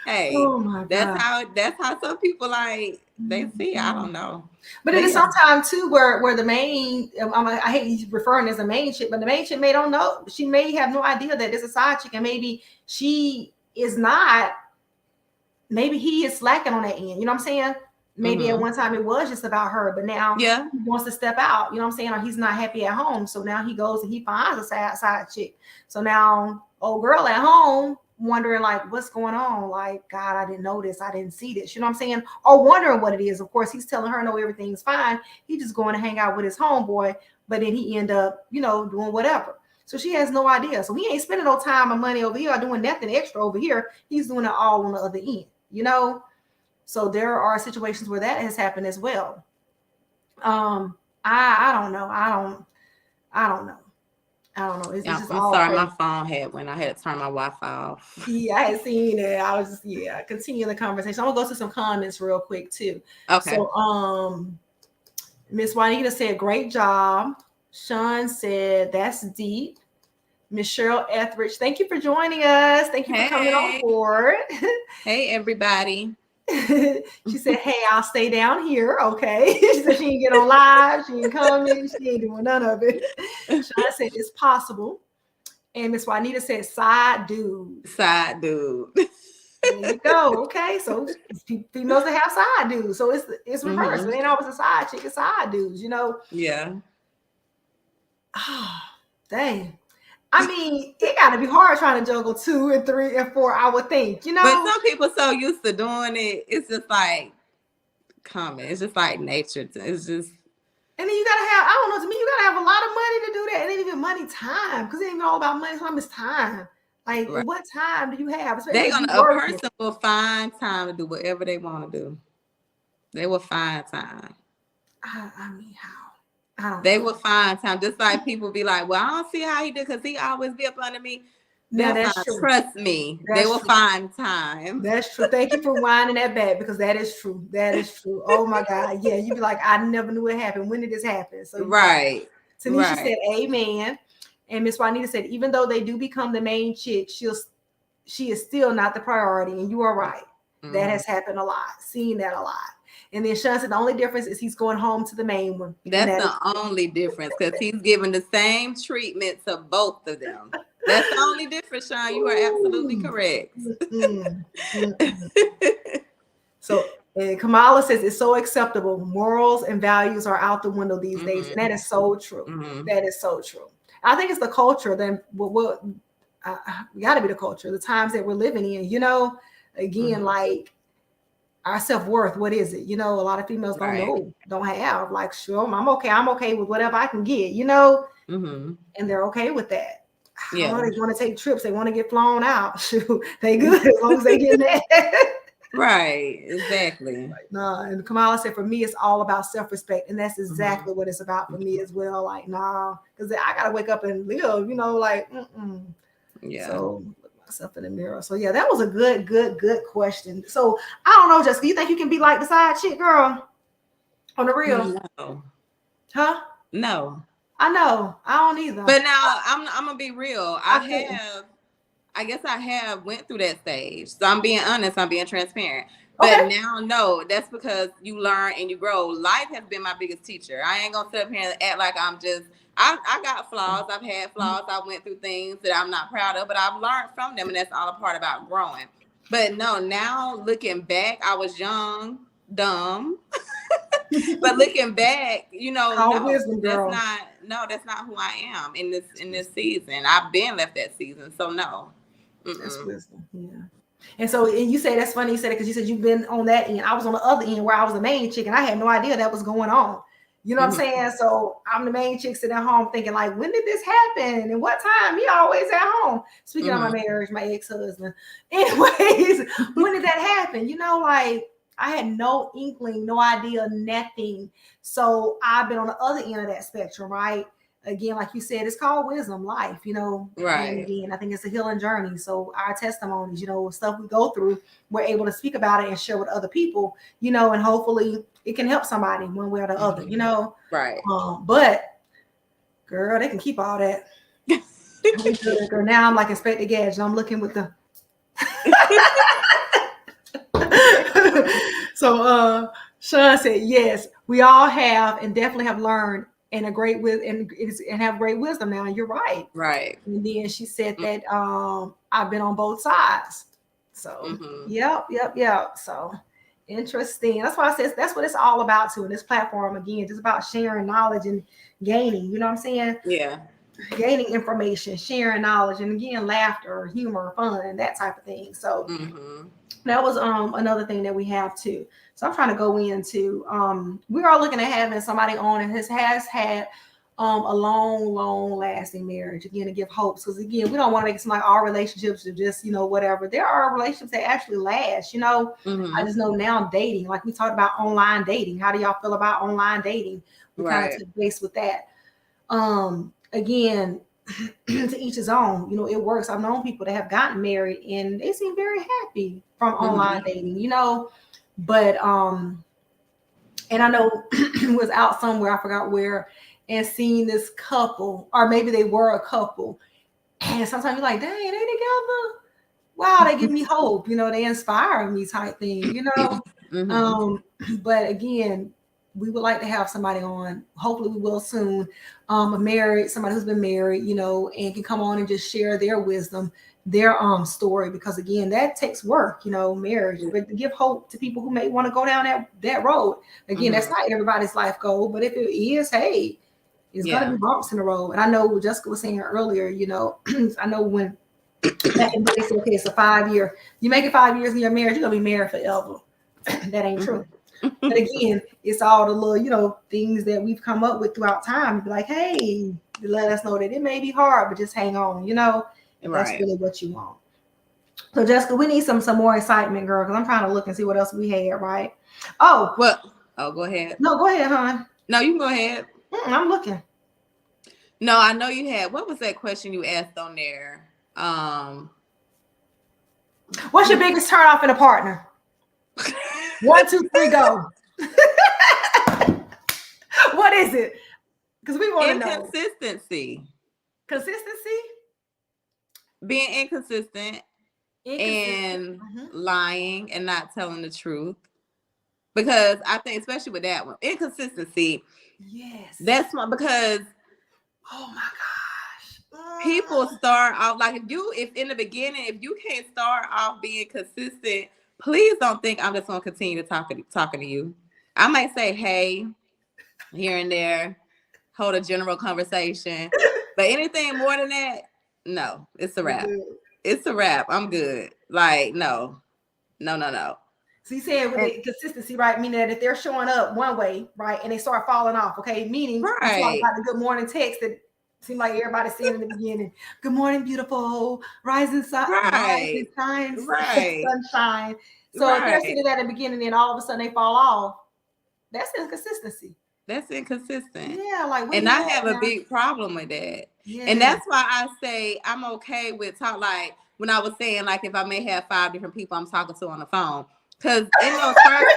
hey, that's how some people, like, they see. I don't know.
But it is sometimes too where the main, I hate referring as a main chick, but the main chick don't know. She may have no idea that it's a side chick, and maybe she is not. Maybe he is slacking on that end. You know what I'm saying? Maybe at one time it was just about her, but now he wants to step out. You know what I'm saying? Or he's not happy at home. So now he goes and he finds a side chick. So now old girl at home wondering like what's going on, like, God, I didn't know this, I didn't see this, you know what I'm saying, or wondering what it is. Of course, he's telling her no, everything's fine, he's just going to hang out with his homeboy, but then he end up, you know, doing whatever. So she has no idea. So he ain't spending no time or money over here or doing nothing extra over here. He's doing it all on the other end, you know. So there are situations where that has happened as well. I don't know. I don't know. It's just
I'm
all
sorry,
crazy.
my phone had when I had to turn my Wi-Fi off.
Yeah, I had seen it. I was just continuing the conversation. I'm gonna go to some comments real quick too.
Okay.
So Miss Juanita said, great job. Sean said, that's deep. Miss Cheryl Etheridge, thank you for joining us. Thank you for coming on board.
Hey, everybody.
She said, hey, I'll stay down here. Okay. She said she didn't get on live. She ain't coming. She ain't doing none of it. Sean said, it's possible. And Miss Juanita said, side dude.
Side dude.
There you go. Okay. So females that have side dudes. So it's reversed. It ain't always a side chick, it's side dudes, you know?
Yeah.
Oh, dang. I mean, it got to be hard trying to juggle 2 and 3 and 4, I would think, you know.
But some people so used to doing it, it's just like common. It's just like nature. It's just.
And then you gotta have, I don't know, to me, you gotta have a lot of money to do that. And then even money, time, because it ain't even all about money. Time is time. Like, right. What time do you have?
A person will find time to do whatever they want to do. They will find time.
I mean, how?
They will find time. Just like people be like, well, I don't see how he did because he always be up under me. That's true. Trust me, they will find time.
That's true. Thank you for winding that back, because that is true. That is true. Oh my God. Yeah, you'd be like, I never knew it happened. When did this happen? So
right.
Tanisha said, amen. And Miss Juanita said, even though they do become the main chick, she is still not the priority. And you are right. Mm-hmm. That has happened a lot. Seen that a lot. And then Sean said the only difference is he's going home to the main one.
That's the only difference, because he's giving the same treatment to both of them. That's the only difference, Sean. You are absolutely correct.
So Kamala says it's so acceptable. Morals and values are out the window these days. And that is so true. That is so true. I think it's the culture. Then what got to be the culture, the times that we're living in, you know, again, like, our self-worth, what is it? You know, a lot of females don't know, don't have, like, sure, I'm okay with whatever I can get, you know, and they're okay with that. Yeah. I know they want to take trips, they want to get flown out. Shoot, they good as long as they get that.
Right, exactly.
Nah, and Kamala said, for me, it's all about self-respect, and that's exactly what it's about for me as well. Like, nah, because I gotta wake up and live, you know, like, yeah. So myself in the mirror. So yeah, that was a good question. So I don't know, Jessica, you think you can be like the side chick girl on the real?
No.
Huh?
No.
I know. I don't either.
But now I'm gonna be real. I guess I have went through that stage. So I'm being honest, I'm being transparent. But now, no, that's because you learn and you grow. Life has been my biggest teacher. I ain't gonna sit up here and act like I'm just, I got flaws. I've had flaws. I went through things that I'm not proud of, but I've learned from them, and that's all a part about growing. But no, now looking back, I was young, dumb. But looking back, you know, that's not who I am in this season. I've been left that season, so no.
That's wisdom. Yeah. And so, and you say that's funny you said it, because you said you've been on that end. I was on the other end where I was the main chick, and I had no idea that was going on. You know what I'm saying? So I'm the main chick sitting at home thinking, like, when did this happen? And what time? He always at home. Speaking of my marriage, my ex-husband. Anyways, when did that happen? You know, like, I had no inkling, no idea, nothing. So I've been on the other end of that spectrum, right? Again, like you said, it's called wisdom, life, you know. Right. And again, I think it's a healing journey. So our testimonies, you know, stuff we go through, we're able to speak about it and share with other people, you know, and hopefully it can help somebody one way or the other, you know. Right. But girl, they can keep all that. Girl, now I'm like Inspector Gadget. I'm looking with the. So Sean said, yes, we all have and definitely have learned and have great wisdom now. And you're right. Right. And then she said that I've been on both sides. So yep. So interesting. That's why I said that's what it's all about too in this platform. Again, just about sharing knowledge and gaining. You know what I'm saying? Yeah. gaining information, sharing knowledge, and again, laughter, humor, fun, that type of thing. So that was another thing that we have too. So I'm trying to go into we are looking at having somebody on and has had a long lasting marriage, again, to give hopes, because again, we don't want to make it seem like our relationships are just, you know, whatever. There are relationships that actually last, you know. I just know now dating, like we talked about online dating. How do y'all feel about online dating? We kind of touch base with that. Again, to each his own, you know, it works. I've known people that have gotten married and they seem very happy from online dating, you know. But and I know was out somewhere, I forgot where, and seeing this couple, or maybe they were a couple, and sometimes you're like, dang, they together. Wow, they give me hope, you know, they inspire me type thing, you know. But again, we would like to have somebody on. Hopefully we will soon. Somebody who's been married, you know, and can come on and just share their wisdom, their story, because again, that takes work, you know, marriage. But to give hope to people who may want to go down that road. Again, that's not everybody's life goal, but if it is, hey, it's gonna be bumps in the road. And I know what Jessica was saying earlier, you know, I know when back in the day, okay, it's a 5 year, you make it 5 years in your marriage, you're gonna be married forever. That ain't true. But again, it's all the little, you know, things that we've come up with throughout time. Be like, hey, let us know that it may be hard, but just hang on, you know, if that's really what you want. So Jessica, we need some more excitement, girl, because I'm trying to look and see what else we had, right? Oh, well,
go ahead.
No, go ahead, hon.
No, you can go ahead.
I'm looking.
No, I know you had. What was that question you asked on there?
What's your biggest turn off in a partner? 1, 2, 3, go. What is it? Because we want to know.
Inconsistency.
Consistency?
Being inconsistent and lying and not telling the truth. Because I think, especially with that one, inconsistency.
Yes.
That's one, because
oh my gosh.
People start off like if in the beginning, if you can't start off being consistent, please don't think I'm just gonna continue to talking to you. I might say hey here and there, hold a general conversation, but anything more than that, no, it's a wrap. It's a wrap. I'm good. Like no.
So you said with the consistency, right? Meaning that if they're showing up one way, right, and they start falling off, okay, meaning you talk about the good morning text that seemed like everybody's saying in the beginning, good morning, beautiful, rising sun, rising shine, sunshine. So if they're sitting at the beginning and all of a sudden they fall off, that's inconsistency.
That's inconsistent.
Yeah, like
and I have a big problem with that. Yes. And that's why I say I'm okay with talk, like when I was saying, like if I may have 5 different people I'm talking to on the phone. Because in those first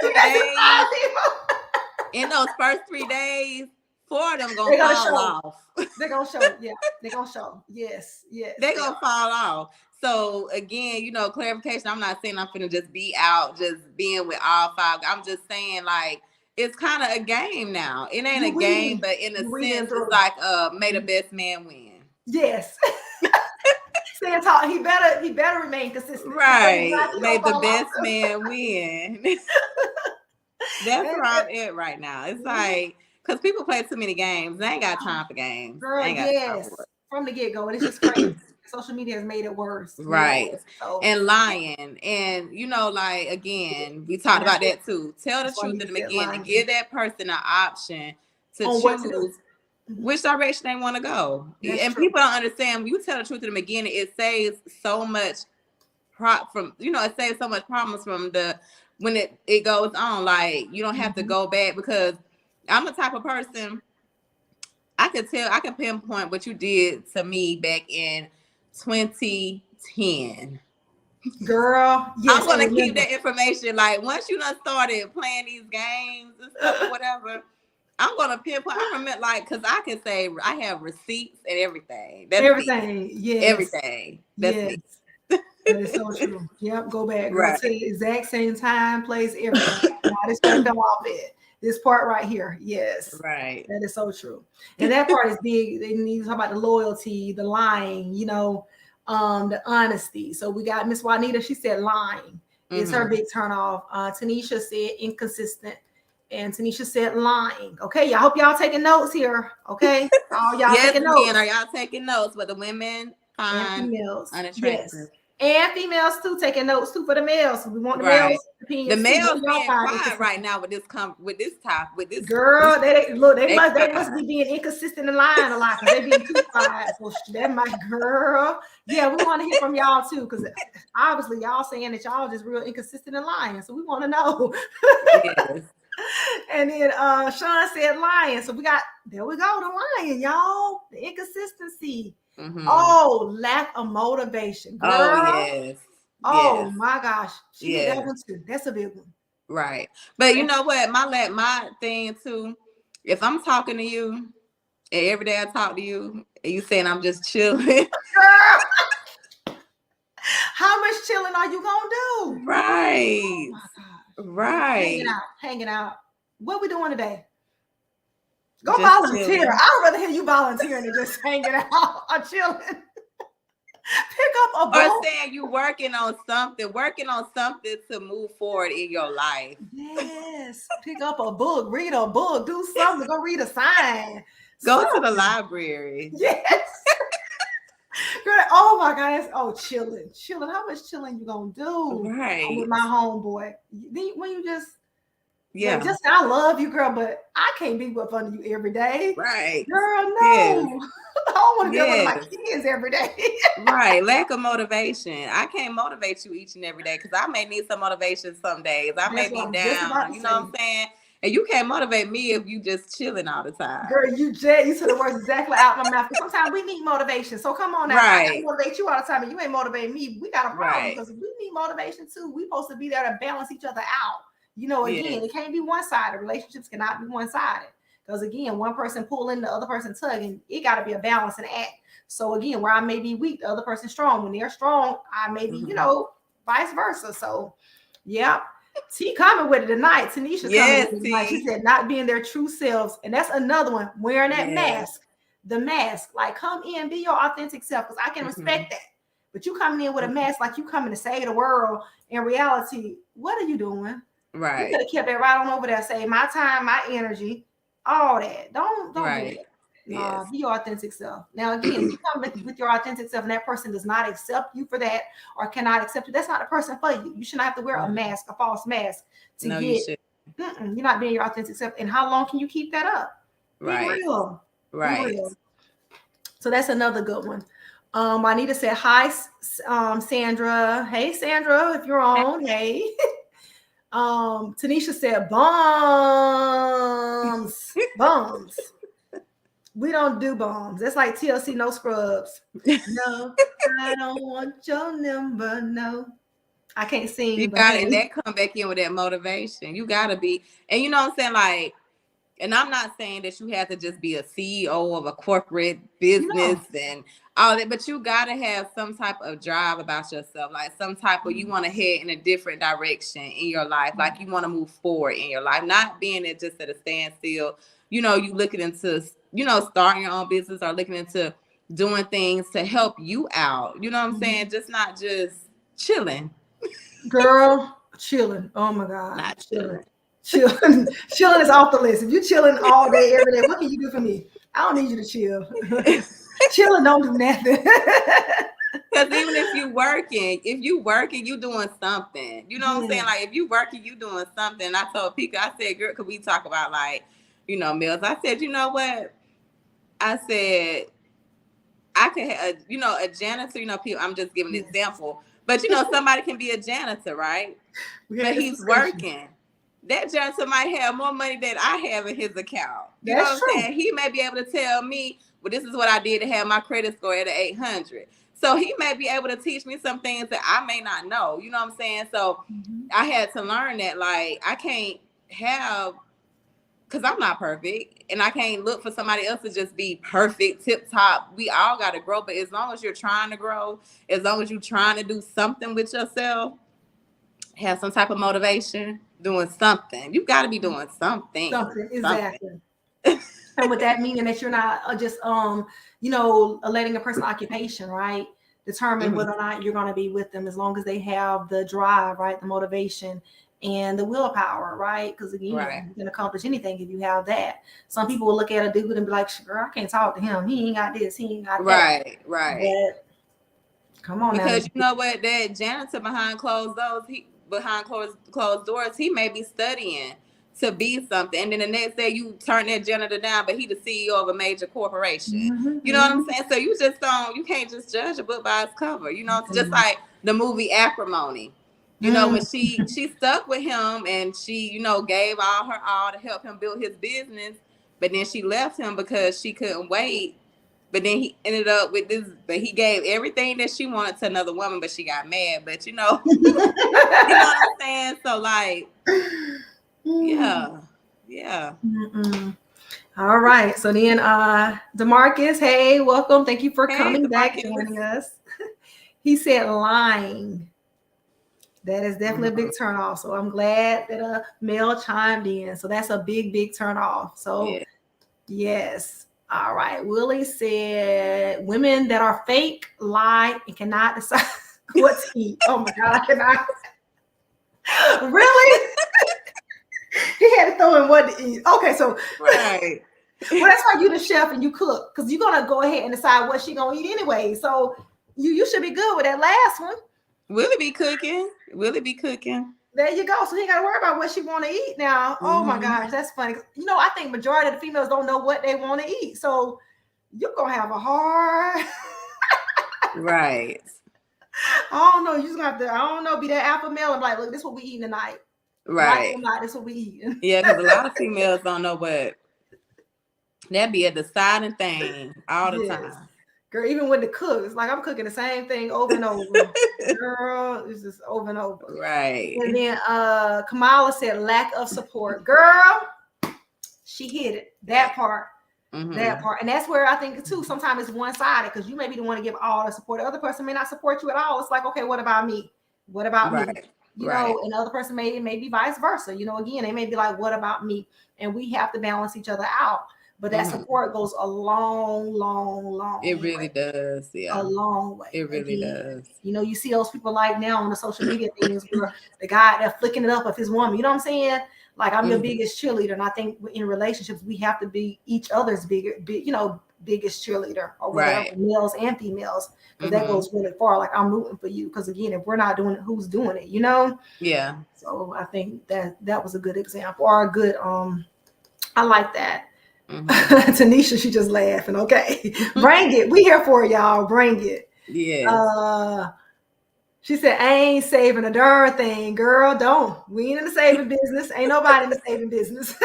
3 days, 4 of them gonna fall off.
They're gonna show. Yeah, they're gonna show. Yes.
They're gonna fall off. So again, you know, clarification. I'm not saying I'm finna just be out, just being with all 5. I'm just saying, like, it's kind of a game now. It ain't a game, but in a sense, it's like may the best man win.
Yes. He better remain consistent.
Right. May the best man win. That's where I'm at right now. It's like, because people play too many games. They ain't got time for games.
Girl, yes. From the get-go. And it's just crazy. Social media has made it worse.
Right. So. And lying. And, you know, like, again, we talked about that too. Tell the truth in the beginning. Give that person an option to choose which direction they want to go. And people don't understand. When you tell the truth in the beginning, it saves so much it saves so much problems from when it goes on. Like, you don't have to go back, because I'm the type of person, I can pinpoint what you did to me back in 2010.
Girl, yes,
I'm gonna keep that information. Like, once you done started playing these games and stuff or whatever, I'm gonna pinpoint. I remember, like, because I can say I have receipts and everything. That's
everything.
Me.
Yes.
Everything. That's me.
That is so true. Yep, go back. Girl, to the exact same time, place, everything. Now this gonna come off it. This part right here. Yes.
Right.
That is so true. And that part is big. They need to talk about the loyalty, the lying, you know, the honesty. So we got Miss Juanita. She said lying is her big turn off. Tanisha said inconsistent. And Tanisha said lying. Okay, I hope y'all taking notes here. Okay, all y'all
yes,
taking notes.
Men, are y'all taking notes? But the women
And females,
unattractive.
yes, and females too, taking notes too for the males. We want the
Right.
males' opinions.
The males
too.
being quiet right now with this
Girl, they must be being inconsistent and lying a lot because they being too quiet. So that my girl. Yeah, we want to hear from y'all too, because obviously y'all saying that y'all just real inconsistent and lying. So we want to know.
Yes.
And then Sean said lying. So there we go, the lying, y'all. The inconsistency.
Mm-hmm.
Oh, lack of motivation. Girl.
Oh, yes.
Oh
yes.
my gosh. She did
yes.
that one too. That's a big one.
Right. But you know what? My thing too, if I'm talking to you and every day I talk to you and you saying I'm just chilling.
Girl, how much chilling are you gonna do?
Right.
Oh my gosh.
Right.
Hanging out. What we doing today? Go
just
volunteer.
chilling.
I'd rather hear you volunteering than just hanging out or chilling. Pick up a book.
Or saying you working on something to move forward in your life.
Yes. Pick up a book, read a book, do something, go read a sign.
Go to the library.
Yes. Girl, oh my God, chilling. How much chilling you gonna do?
Right.
With my homeboy. When you just
just
I love you, girl, but I can't be up under you every day.
Right.
Girl, no.
Yes.
I don't want to be with my kids every day.
Right. Lack of motivation. I can't motivate you each and every day because I may need some motivation some days. I may be down. You know what I'm saying? And you can't motivate me if you just chilling all the time.
Girl, you said the words exactly out my mouth. Sometimes we need motivation. So come on now.
Right.
I can motivate you all the time and you ain't motivating me. We got a problem because we need motivation too. We're supposed to be there to balance each other out. You know, again, it can't be one-sided. Relationships cannot be one-sided. Because again, one person pulling, the other person tugging. It got to be a balancing act. So again, where I may be weak, the other person's strong. When they're strong, I may be, vice versa. So, yeah. T coming with it tonight. Tanisha coming with it tonight. She said not being their true selves. And that's another one. Wearing that mask. The mask. Like, come in, be your authentic self. Because I can respect that. But you coming in with a mask like you coming to save the world. In reality, what are you doing?
Right.
You could have kept that right on over there. Say my time, my energy, all that. Don't do that. Be your authentic self. Now, again, if you come with your authentic self and that person does not accept you for that or cannot accept you, that's not the person for you. You should not have to wear a mask, a false mask to get. You're not being your authentic self. And how long can you keep that up? Be real.
Right.
Be real. So that's another good one. Juanita said, hi, Sandra. Hey, Sandra, if you're on. Hey. Tanisha said, bums. We don't do bombs. That's like TLC, no scrubs. No, I don't want your number. No, I can't sing.
You got it. And that come back in with that motivation. You gotta be, and you know what I'm saying? Like, and I'm not saying that you have to just be a CEO of a corporate business and all that, but you gotta have some type of drive about yourself, like some type of you want to head in a different direction in your life, like you want to move forward in your life, not being it just at a standstill. You looking into, starting your own business or looking into doing things to help you out. You know what I'm saying? Just not just chilling.
Girl, chilling. Oh my God.
Not chilling.
Chilling is off the list. If you chilling all day, every day, what can you do for me? I don't need you to chill. Chilling don't do nothing.
Because even if you working, you doing something. You know what I'm saying? Like if you working, you doing something. I told Pika, I said, girl, could we talk about like, meals? I said, you know what? I said, I could have, a janitor, people, I'm just giving an example. But, somebody can be a janitor, right? But he's working. That janitor might have more money than I have in his account. You know what I'm saying? He may be able to tell me, well, this is what I did to have my credit score at 800. So he may be able to teach me some things that I may not know. You know what I'm saying? So I had to learn that, like, I can't have, because I'm not perfect, and I can't look for somebody else to just be perfect, tip top. We all got to grow, but as long as you're trying to grow, as long as you're trying to do something with yourself, have some type of motivation, doing something. You got to be doing something.
Exactly. And with that meaning that you're not just letting a person occupation, right, determine whether or not you're going to be with them, as long as they have the drive, right, the motivation and the willpower, right? Because again, you can accomplish anything if you have that. Some people will look at a dude and be like, girl, I can't talk to him. He ain't got this, he ain't got that.
Right.
But come on,
because
now.
You know what, that janitor behind closed doors, he may be studying to be something, and then the next day you turn that janitor down, but he the CEO of a major corporation. You know what I'm saying? So you can't just judge a book by its cover. You know, it's just like the movie Acrimony. You know, when she stuck with him and she, gave all her all to help him build his business, but then she left him because she couldn't wait. But then he ended up with this, but he gave everything that she wanted to another woman, but she got mad. But you know what I'm saying? So like, yeah.
All right. So then DeMarcus, hey, welcome. Thank you for coming back and joining us. He said lying. That is definitely a big turn off. So I'm glad that a male chimed in. So that's a big turn off. So yes. All right. Willie said women that are fake, lie, and cannot decide what to eat. Oh my God, I cannot. Really? He had to throw in what to eat. Okay, so
right.
Well, that's why you the chef and you cook, because you're gonna go ahead and decide what she gonna eat anyway. So you should be good with that last one.
Willie be cooking.
There you go. So he got to worry about what she want to eat now. Oh my gosh, that's funny. I think majority of the females don't know what they want to eat. So you're gonna have a hard.
Right.
I don't know. You just have to. Be that alpha male and be like, look, this is what we eating tonight.
Right.
Like, this is what we eating.
Yeah, because a lot of females don't know what. That be a deciding thing all the time.
Girl, even with the cook, it's like I'm cooking the same thing over and over. Girl, it's just over and over.
Right.
And then Kamala said lack of support. Girl, she hit it. That part. That part. And that's where I think too, sometimes it's one-sided, because you may be the one to give all the support. The other person may not support you at all. It's like, okay, what about me? What about me? And the other person may be vice versa. Again, they may be like, what about me? And we have to balance each other out. But that support goes a long way.
It really does. Yeah.
A long way.
It really does.
You see those people like now on the social media things where the guy, they're flicking it up of his woman. You know what I'm saying? Like, I'm your biggest cheerleader. And I think in relationships, we have to be each other's biggest cheerleader, or whatever, males and females. Because that goes really far. Like, I'm rooting for you. Because again, if we're not doing it, who's doing it?
Yeah.
So I think that was a good example, or a good, I like that. Tanisha, she just laughing. Okay, bring it. We here for it, y'all. Bring it.
Yeah.
She said, I ain't saving a darn thing, girl. Don't. We ain't in the saving business. Ain't nobody in the saving business.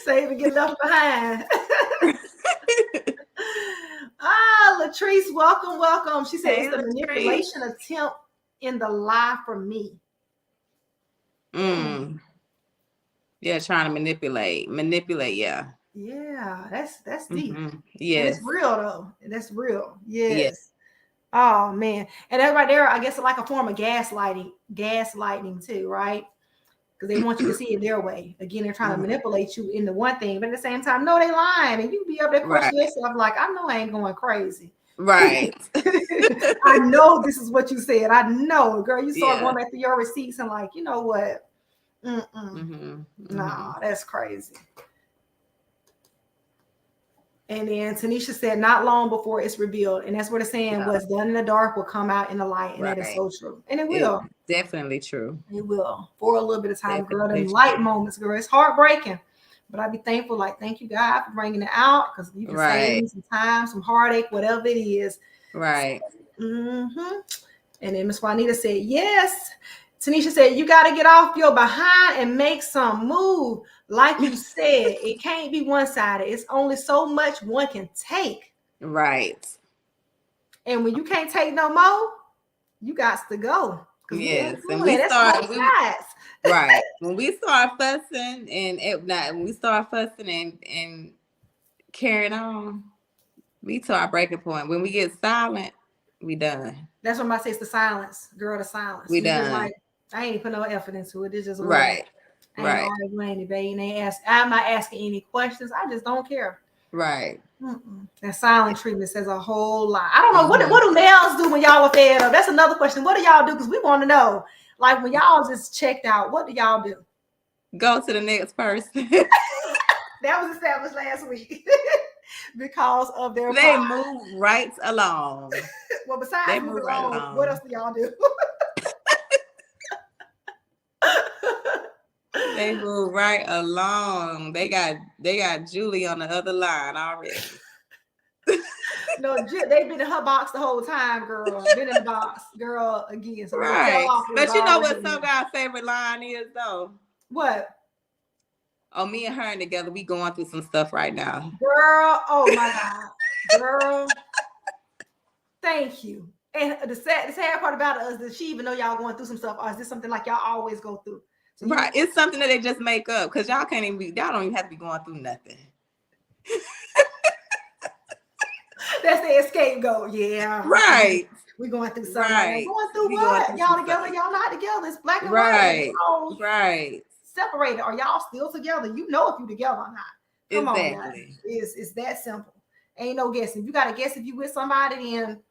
Save and get left behind. Latrice, welcome. She said, it's the manipulation attempt in the lie for me.
Yeah, trying to manipulate. Yeah.
Yeah, that's deep.
Yes.
And it's real though. That's real. Yes. Oh man. And that right there, I guess, it's like a form of gaslighting too, right? Because they want you to see it their way. Again, they're trying to manipulate you into one thing, but at the same time, no, they lying. And you be up there questioning yourself like, I know I ain't going crazy.
Right.
I know this is what you said. I know, girl. You start going back through your receipts and like, you know what? Nah, that's crazy. And then Tanisha said, not long before it's revealed. And that's what it's saying. What's done in the dark will come out in the light. And that is so true. And it will.
It's definitely true.
It will. For a little bit of time, girl. Them light moments, girl. It's heartbreaking. But I'd be thankful, like, thank you, God, for bringing it out. Because you can save me some time, some heartache, whatever it is.
Right.
And then Miss Juanita said, yes. Tanisha said, you got to get off your behind and make some move. Like you said, it can't be one-sided. It's only so much one can take.
Right.
And when you can't take no more, you got to go.
Yes. And
when we
start fussing and carrying on, we to our breaking point. When we get silent, we done.
That's what I say. It's the silence, girl. The silence.
We done.
Like, I ain't put no effort into it. It's just
right.
I'm not asking any questions. I just don't care.
Right.
That silent treatment says a whole lot. I don't know what do males do when y'all are fed up. That's another question. What do y'all do? Because we want to know. Like when y'all just checked out, what do y'all do?
Go to the next person.
That was established last week because of their
They
pride.
move right along.
Well, besides
They
moving
move right
along, what
along.
else do y'all do?
They move right along. They got Julie on the other line already.
No, they've been in her box the whole time, girl. Been in the box, girl, again. So what fell
Right.
off was
But you know
already
what
in
some
there.
guy's favorite line is though?
What?
Oh, me and her together, we going through some stuff right now.
Girl, oh my God. Girl, thank you. And the sad part about it is that she even know y'all going through some stuff, or is this something like y'all always go through? So
Right. It's something that they just make up because y'all can't even y'all don't even have to be going through nothing.
That's the scapegoat. Yeah.
Right.
We going through something.
Right.
Going through
We
what?
going through
Y'all
some
together,
stuff.
y'all not together. It's black and
Right.
white. Y'all
Right.
separated. Are y'all still together? You know if you together or not. Come
Exactly.
on, guys. It's that simple. Ain't no guessing. You gotta guess if you with somebody, then.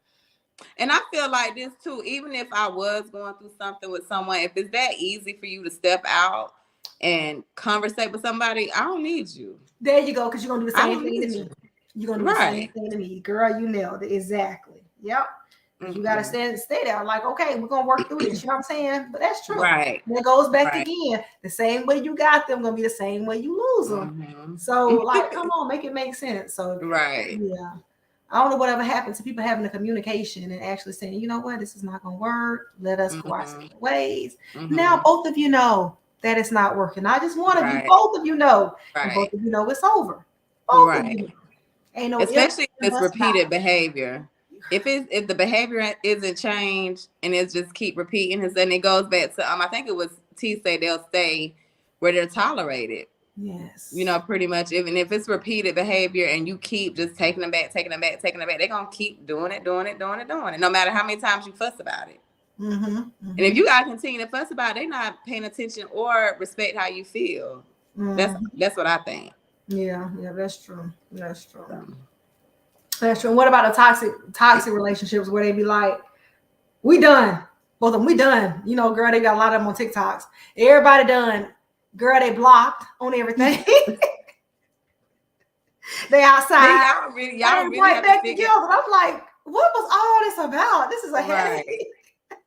And I feel like this too, even if I was going through something with someone, if it's that easy for you to step out and conversate with somebody, I don't need you.
There you go, because you're gonna do the
I
same
don't
thing to
need
me.
you.
You're gonna do the same thing to me. Girl, you nailed it. Exactly. Yep. You gotta stay there. Like, okay, we're gonna work through this. You know what I'm saying? But that's true.
Right.
And it goes back again. The same way you got them gonna be the same way you lose them. So, like, come on, make it make sense. So,
right.
Yeah. I don't know whatever happened to people having the communication and actually saying, you know what, this is not gonna work. Let us go our separate ways. Now both of you know that it's not working. Not just one of you, both of you know. And both of you know it's over. Both of you know. Ain't no
especially if it's repeated behavior. If the behavior isn't changed and it's just keep repeating, and then it goes back to I think it was T say they'll stay where they're tolerated.
Yes.
You know, pretty much. Even if it's repeated behavior and you keep just taking them back, they're gonna keep doing it. No matter how many times you fuss about it. And if you gotta continue to fuss about it, they're not paying attention or respect how you feel. That's what I think.
Yeah, that's true. That's true. And what about the toxic relationships where they be like, we done. Both of them, we done. You know, girl, they got a lot of them on TikToks. Everybody done. Girl, they blocked on everything. They outside.
Y'all really have
back
to figure.
together. I'm like, what was all this about? This is a headache.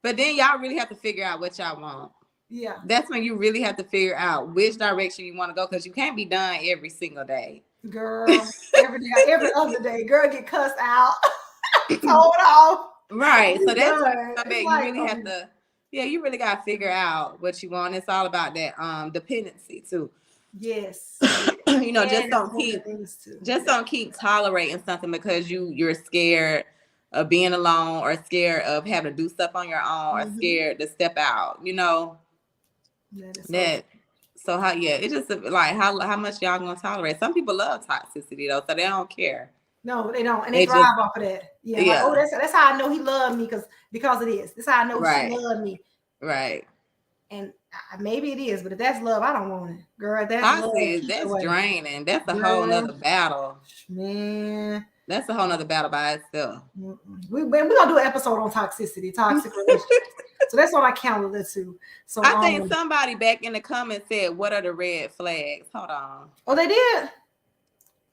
But then y'all really have to figure out what y'all want.
Yeah.
That's when you really have to figure out which direction you want to go, because you can't be done every single day.
Girl, every other day, girl get cussed out, told off.
Right. So that's when you really have to. Yeah, you really got to figure out what you want. It's all about that dependency too.
Yes.
You know, just don't keep tolerating something because you're scared of being alone or scared of having to do stuff on your own or scared to step out. You know. So how it's just like how much y'all gonna tolerate. Some people love toxicity though, so they don't care.
No, they don't, and they thrive off of that. Yeah. Like, oh, that's how I know he loved me because it is. That's how I know she loved me.
Right.
And maybe it is, but if that's love, I don't want it, girl. That's
toxic. That's draining. That's a whole nother battle,
man.
That's a whole nother battle by itself.
We're gonna do an episode on toxicity, toxic relationships. So that's on my calendar too. So
I think somebody back in the comments said, "What are the red flags?" Hold on.
Oh, they did.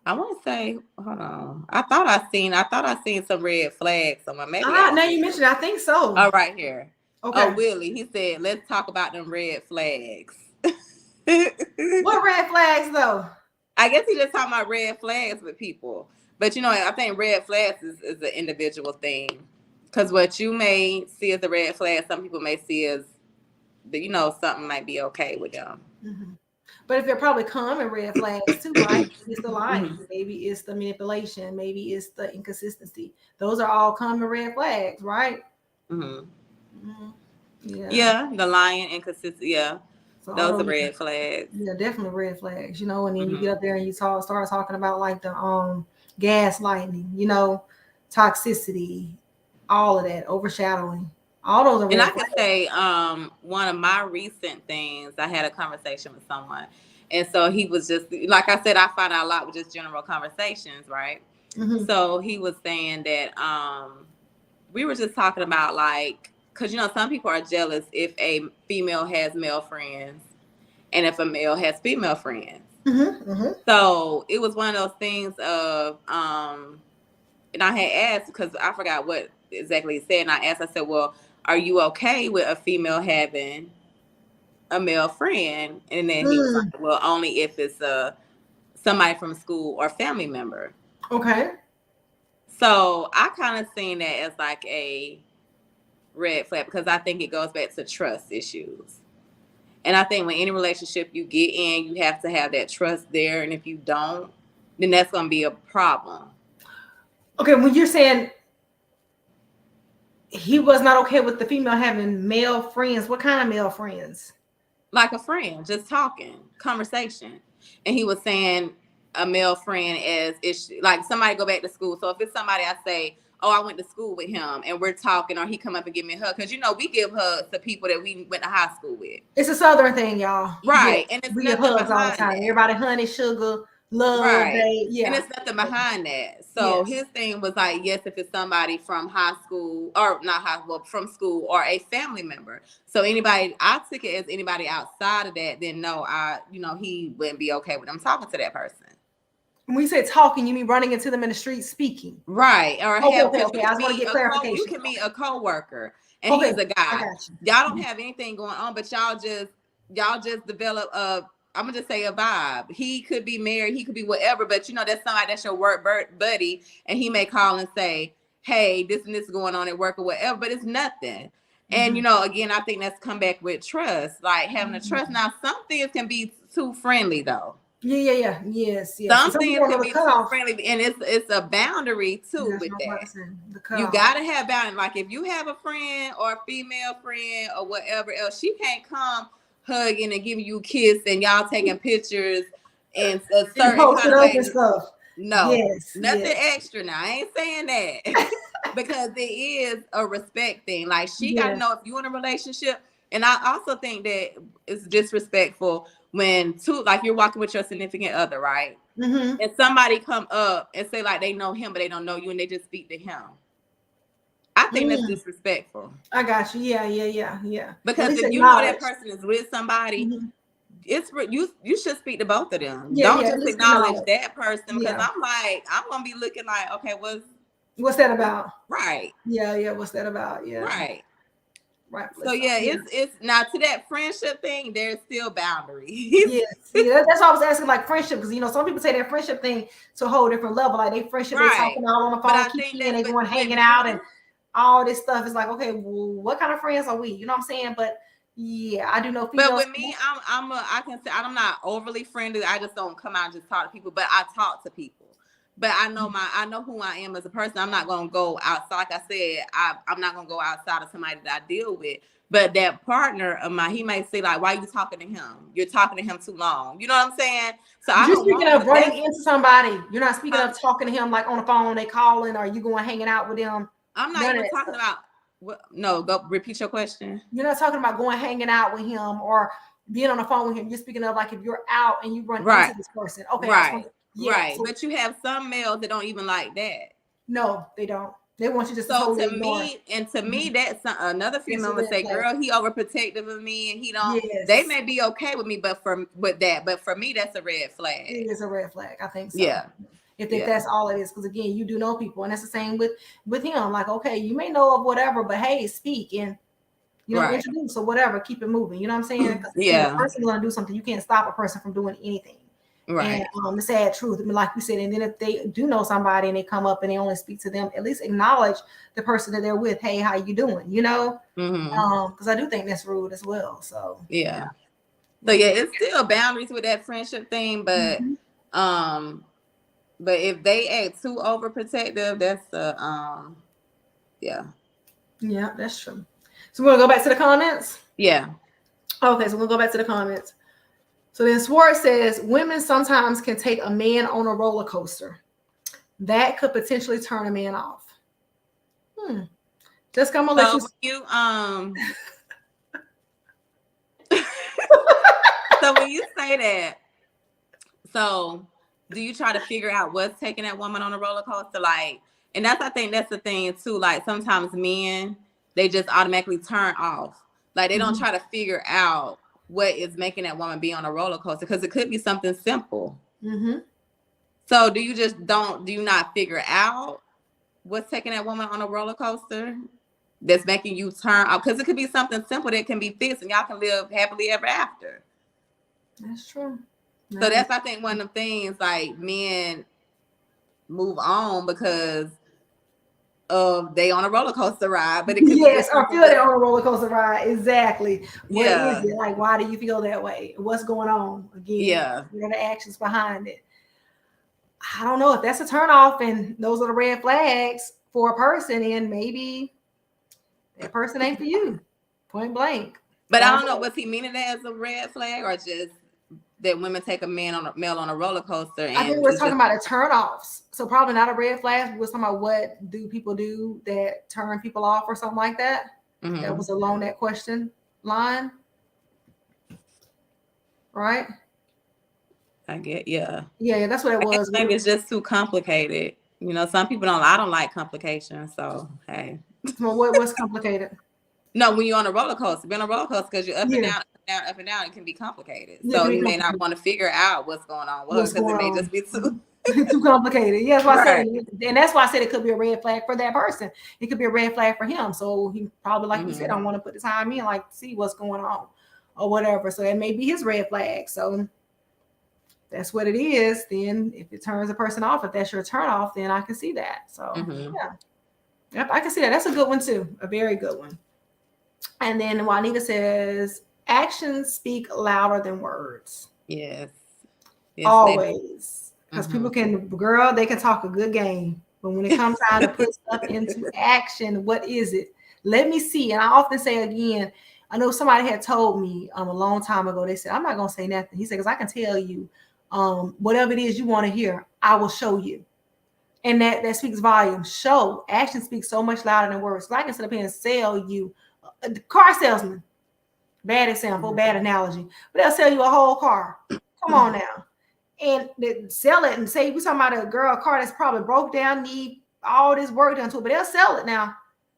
I want to say, hold on. I thought I seen some red flags somewhere. Maybe.
Now you mentioned it. I think so.
Oh, right here.
Okay.
Oh, Willie. He said, "Let's talk about them red flags."
What red flags though?
I guess he just talking about red flags with people. But you know, I think red flags is an individual thing. Because what you may see as a red flag, some people may see as, something might be okay with them.
But if they're probably common red flags too, right? It's the lying, maybe it's the manipulation, maybe it's the inconsistency. Those are all common red flags, right?
Yeah, the lying, inconsistency. Yeah, so those are red flags.
Yeah, definitely red flags. And then you get up there and you start talking about like the gaslighting, toxicity, all of that, overshadowing. All those are red flags.
And I can say one of my recent things, I had a conversation with someone. And so he was just, like I said, I find out a lot with just general conversations, right? So he was saying that we were just talking about like because some people are jealous if a female has male friends and if a male has female friends. So it was one of those things of and I had asked, because I forgot what exactly it said, and I asked, I said, well, are you okay with a female having a male friend? And then he was like, well, only if it's somebody from school or family member.
Okay.
So I kind of seen that as like a red flag, because I think it goes back to trust issues. And I think when any relationship you get in, you have to have that trust there. And if you don't, then that's going to be a problem.
Okay, when you're saying he was not okay with the female having male friends, what kind of male friends?
Like a friend, just talking, conversation. And he was saying a male friend is like somebody go back to school. So if it's somebody I say, oh, I went to school with him and we're talking, or he come up and give me a hug. Because, we give hugs to people that we went to high school with.
It's a Southern thing, y'all.
Right. And it's
we give hugs all the time. That. Everybody honey, sugar, love.
Right.
And
it's nothing behind that. So his thing was like, yes, if it's somebody from high school, or not high school, from school, or a family member. So anybody, I took it as anybody outside of that, then no, he wouldn't be okay with them talking to that person.
When you say talking, you mean running into them in the street speaking?
Right. Or
okay. I just want to get clarification.
You can meet a coworker and he's a guy. Y'all don't have anything going on, but y'all just develop I'm gonna just say a vibe. He could be married, he could be whatever, but that's somebody that's your work buddy, and he may call and say, hey, this and this is going on at work or whatever, but it's nothing. And again, I think that's come back with trust, like having a trust. Now, some things can be too friendly though.
Yes.
Some things can be too friendly, and it's a boundary too with that. You gotta have boundary. Like if you have a friend or a female friend or whatever else, she can't come hugging and giving you a kiss and y'all taking pictures and a certain kind of way.
Stuff.
No, nothing extra. Now I ain't saying that because it is a respect thing. Like she got to know if you in a relationship. And I also think that it's disrespectful when like you're walking with your significant other, right? And somebody come up and say like they know him, but they don't know you, and they just speak to him. I think that's disrespectful.
I got you. Yeah.
Because if you know that person is with somebody, it's you should speak to both of them. Don't just acknowledge that person, because I'm gonna be looking like, okay,
what's that about?
Right.
Yeah. What's that about? Yeah.
Right. So it's now to that friendship thing, there's still boundaries.
That's why I was asking, like friendship, because some people say their friendship thing to a whole different level. Like they friendship, they talking all on the phone, and they going hanging out and all this stuff. Is like, okay, well, what kind of friends are we? You know what I'm saying? But yeah, I do know.
But with me, I can say I'm not overly friendly. I just don't come out and just talk to people, but I talk to people. But I know who I am as a person. I'm not gonna go outside. Like I said, I'm not gonna go outside of somebody that I deal with. But that partner of mine, he may say like, "Why are you talking to him? You're talking to him too long." You know what I'm saying? So
you're speaking of running into somebody. You're not speaking of talking to him like on the phone. They calling, or you going hanging out with them.
I'm not even talking about. No, go repeat your question.
You're not talking about going hanging out with him or being on the phone with him. You're speaking of like if you're out and you run into this person. Okay,
right. Right, so, but you have some males that don't even like that.
No, they don't. They want you to.
So to me, that's another female would say, "Girl, he overprotective of me, and he don't." Yes. They may be okay with me, but for me, that's a red flag.
It is a red flag. I think so.
Yeah.
If that's all it is, because again, you do know people, and that's the same with him. Like, okay, you may know of whatever, but hey, speak and introduce or whatever. Keep it moving. You know what I'm saying?
Yeah.
If a person's gonna do something, you can't stop a person from doing anything.
Right.
And the sad truth, I mean, like we said, and then if they do know somebody and they come up and they only speak to them, at least acknowledge the person that they're with. Hey, how you doing? Because I do think that's rude as well. So
yeah. So yeah, it's still boundaries with that friendship thing, but but if they act too overprotective, that's
yeah, that's true. So we're gonna go back to the comments.
Yeah.
Okay, so we'll go back to the comments. So then Swartz says, women sometimes can take a man on a roller coaster. That could potentially turn a man off. Just come on, let
you So when you say that, so do you try to figure out what's taking that woman on a roller coaster? Like, and I think that's the thing too. Like sometimes men they just automatically turn off. Like they don't try to figure out what is making that woman be on a roller coaster, because it could be something simple. So do you not figure out what's taking that woman on a roller coaster that's making you turn off? Because it could be something simple that can be fixed and y'all can live happily ever after.
That's true.
So that's, I think, one of the things, like, men move on because of they on a roller coaster ride, but it could
yes, or feel they're on a roller coaster ride. Exactly. What
Yeah.
is it? Like, why do you feel that way? What's going on? Again,
Yeah.
what are the actions behind it? I don't know if that's a turnoff, and those are the red flags for a person, and maybe that person ain't for you, point blank.
But I don't know, was he meaning that as a red flag, or just that women take a male on a roller coaster? And
I think we're talking about a turnoffs, so probably not a red flag. We're talking about what do people do that turn people off or something like that. That was along that question line, right?
I get, yeah,
that's what it was.
Maybe it's just too complicated. You know, some people I don't like complications. So hey,
well, what's complicated?
No, when you're on a roller coaster, being on a roller coaster, because you're up and down, up and down, it can be complicated. So you may not want to figure out what's going on with her, because it may just be
too complicated. Yeah, that's why I said, and that's why I said it could be a red flag for that person. It could be a red flag for him. So he probably, like you said, don't want to put the time in, like see what's going on or whatever. So that may be his red flag. So that's what it is. Then if it turns a person off, if that's your turn off, then I can see that. So yep, I can see that. That's a good one too. A very good one. And then Juanita says, actions speak louder than words.
Yes.
Always. Because people they can talk a good game. But when it comes time to put stuff into action, what is it? Let me see. And I often say again, I know somebody had told me a long time ago, they said, I'm not going to say nothing. He said, because I can tell you whatever it is you want to hear, I will show you. And that speaks volume. Show. Action speaks so much louder than words. So I can sit up here and sell you. The car salesman, bad example, bad analogy, but they'll sell you a whole car. Come on now. And they sell it and say, we're talking about a car that's probably broke down, need all this work done to it, but they'll sell it now.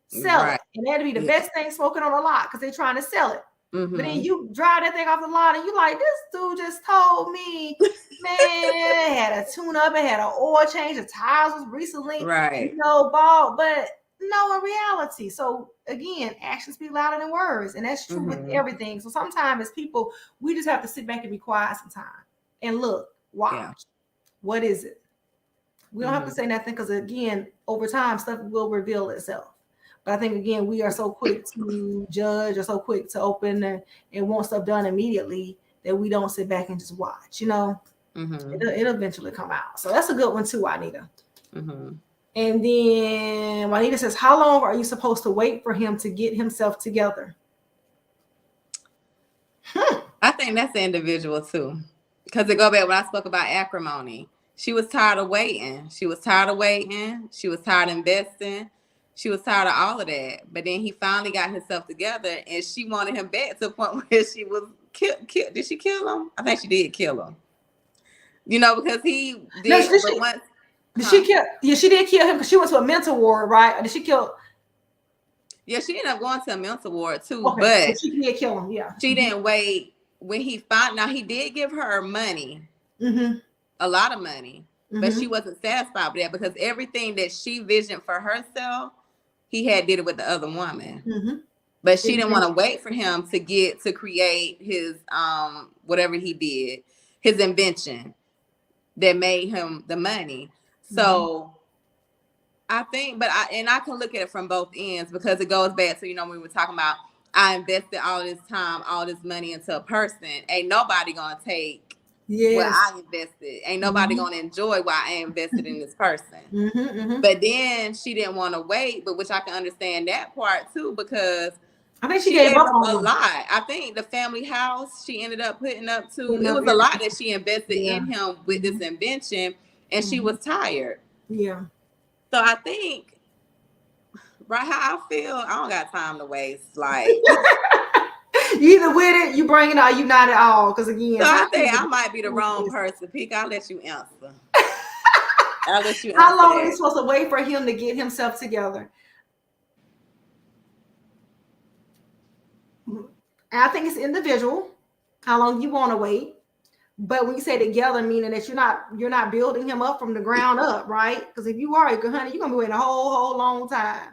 Sell it. And that'll be the best thing smoking on the lot because they're trying to sell it. But then you drive that thing off the lot and you like, this dude just told me, man, it had a tune up, it had an oil change, the tires was recently, bald, but no, in reality. So again, actions speak louder than words, and that's true with everything. So sometimes as people, we just have to sit back and be quiet sometimes and look, watch. What is it? We don't have to say nothing because again, over time, stuff will reveal itself. But I think again, we are so quick to judge or so quick to open and want stuff done immediately that we don't sit back and just watch. You know, it'll eventually come out. So that's a good one too, Juanita. And then Juanita says, how long are you supposed to wait for him to get himself together?
I think that's the individual too. Because it go back when I spoke about acrimony. She was tired of waiting. She was tired of investing. She was tired of all of that. But then he finally got himself together and she wanted him back to the point where she was killed. Did she kill him? I think she did kill him. You know, because he did.
No, did she kill? Yeah, she did kill him because she went to a mental ward, right? Or did she kill?
Yeah, she ended up going to a mental ward too.
Okay,
but
so she did kill him. Yeah,
she didn't wait when he found. Now he did give her money, a lot of money, but she wasn't satisfied with that because everything that she visioned for herself, he had did it with the other woman. But she didn't want to wait for him to create his whatever he did, his invention that made him the money. So I think, I can look at it from both ends because it goes back to, when we were talking about, I invested all this time, all this money into a person. Ain't nobody gonna take what I invested. Ain't nobody gonna enjoy what I invested in this person. But then she didn't want to wait, but which I can understand that part too, because
I think she gave up
a lot. I think the family house she ended up putting up to, it was a lot that she invested in him with this invention, and she was tired. So I think, right how I feel, I don't got time to waste. Like,
you either with it, you bring it, or you not at all. Because again,
so I think I might be the wrong person. Peek, I'll let you answer.
How long are you supposed to wait for him to get himself together? And I think it's individual, how long you want to wait. But when you say together, meaning that you're not building him up from the ground up, right? Because if you are, honey, you're gonna be waiting a whole long time.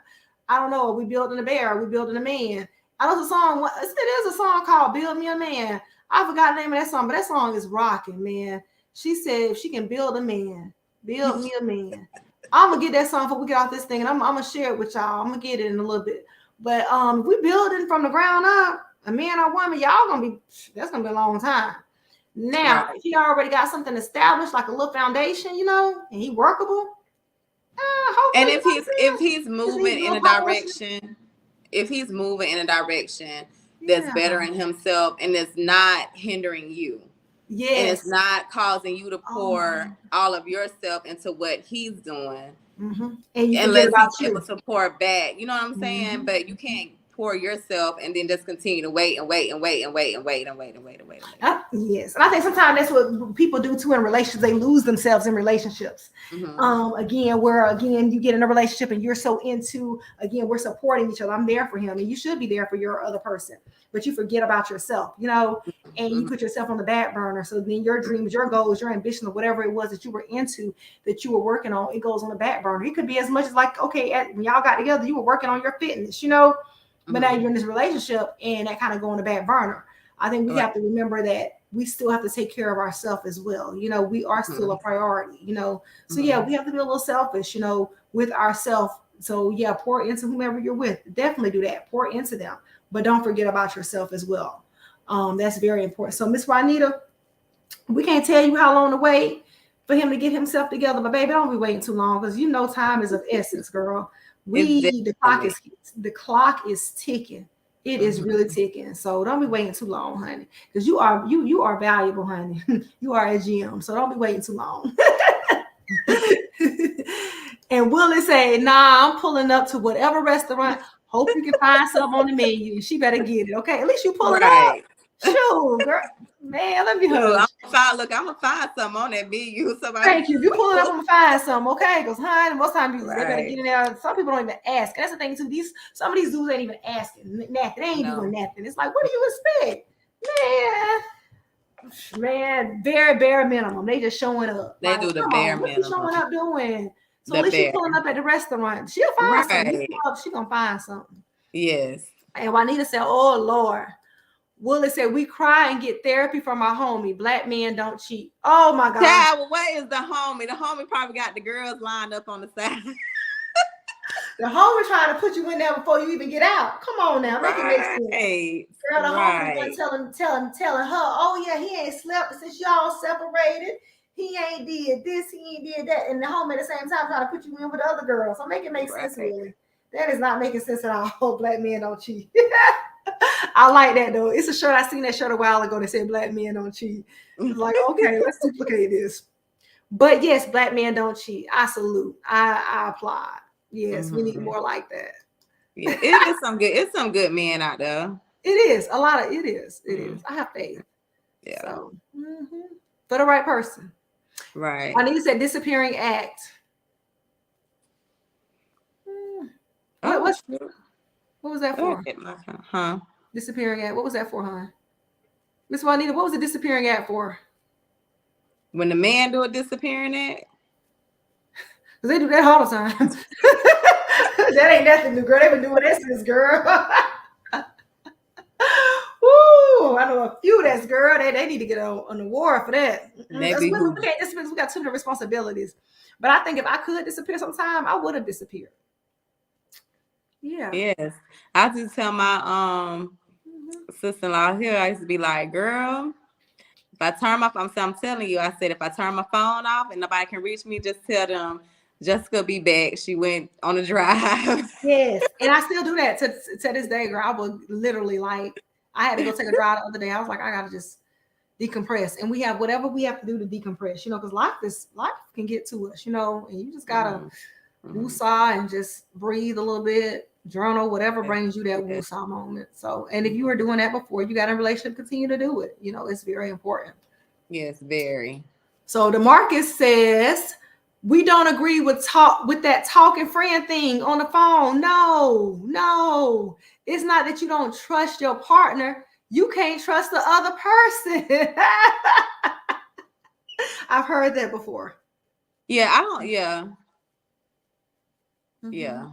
I don't know. Are we building a bear? Are we building a man? I know the song. It is a song called "Build Me a Man." I forgot the name of that song, but that song is rocking, man. She said if she can build a man, build me a man. I'm gonna get that song before we get off this thing, and I'm gonna share it with y'all. I'm gonna get it in a little bit. But if we building from the ground up, a man or woman, y'all gonna be. That's gonna be a long time. Now, if he already got something established, like a little foundation, and he workable,
and if he's moving in a direction, that's bettering himself and it's not hindering you. Yes. And it's not causing you to pour all of yourself into what he's doing.
Mm-hmm. And
unless he's able to pour back. You know what I'm saying? Mm-hmm. But you can't pour yourself and then just continue to wait.
Yes. And I think sometimes that's what people do too in relationships. They lose themselves in relationships. Mm-hmm. Again, you get in a relationship and you're so into, we're supporting each other. I'm there for him and you should be there for your other person, but you forget about yourself, and you put yourself on the back burner. So then your dreams, your goals, your ambition, or whatever it was that you were into, that you were working on, it goes on the back burner. It could be as much as like, when y'all got together, you were working on your fitness, but now you're in this relationship and that kind of go on the back burner. I think we have to remember that we still have to take care of ourselves as well. We are still a priority, So we have to be a little selfish, with ourselves. So pour into whomever you're with. Definitely do that. Pour into them, but don't forget about yourself as well. That's very important. So Miss Juanita, we can't tell you how long to wait for him to get himself together, but baby, don't be waiting too long because time is of essence, girl. The clock is ticking. It is really ticking. So don't be waiting too long, honey, because you are valuable, honey. You are a gem. So don't be waiting too long. And Willie say, nah, I'm pulling up to whatever restaurant. Hope you can find something on the menu. She better get it. Okay. At least you pull it up. Sure, girl. Man, let me hug.
I'm gonna find something on that menu.
Thank you. If you pull it up, I'm gonna find something, okay? Because honey, most times they better get in there. Some people don't even ask. That's the thing too. Some of these dudes ain't even asking nothing. They ain't doing nothing. It's like, what do you expect, man? Very bare minimum. They just showing up.
They do the bare minimum.
What you showing up doing? So at least you pulling up at the restaurant. She'll find something. She gonna find something.
Yes.
And Juanita said, "Oh Lord." Willie said, we cry and get therapy from our homie. Black men don't cheat. Oh, my God.
Yeah, well, what is the homie? The homie probably got the girls lined up on the side.
The homie trying to put you in there before you even get out. Come on now. Make it make sense. Girl, the homie telling her, oh, yeah, he ain't slept since y'all separated. He ain't did this. He ain't did that. And the homie at the same time trying to put you in with the other girls. So make it make sense, Willie. That is not making sense at all. Black men don't cheat. I like that though. It's a shirt. I seen that shirt a while ago that said black men don't cheat. It's like, okay, let's duplicate this. But yes, black men don't cheat. I salute. I applaud. Yes, we need more like that.
Yeah, it is some good. It's some good men out there.
It is a lot of. It is. I have faith. Yeah. So for the right person.
Right.
I need to say disappearing act. What was that for? Disappearing act. What was that for, huh? Miss Juanita, what was the disappearing act for?
When the man do a disappearing act?
Because they do that all the time. That ain't nothing new, girl. They've been doing that since, girl. Woo! I know a few that's, girl. They need to get an award for that. We got too many responsibilities. But I think if I could disappear sometime, I would have disappeared. Yeah.
Yes. I just tell my sister-in-law here, I used to be like, girl, if I turn my phone, I'm telling you, I said, if I turn my phone off and nobody can reach me, just tell them Jessica be back. She went on a drive.
Yes. And I still do that to this day, girl. I would literally I had to go take a drive the other day. I was like, I got to just decompress. And we have whatever we have to do to decompress, because life can get to us, and you just got to woosah and just breathe a little bit. Journal, whatever brings you that woosah moment. So, and if you were doing that before you got in a relationship, continue to do it. It's very important.
Yes, very.
So DeMarcus says, we don't agree with that talking friend thing on the phone. No, it's not that you don't trust your partner. you can't trust the other person. I've heard that before.
Yeah, I don't. Yeah. Mm-hmm. Yeah.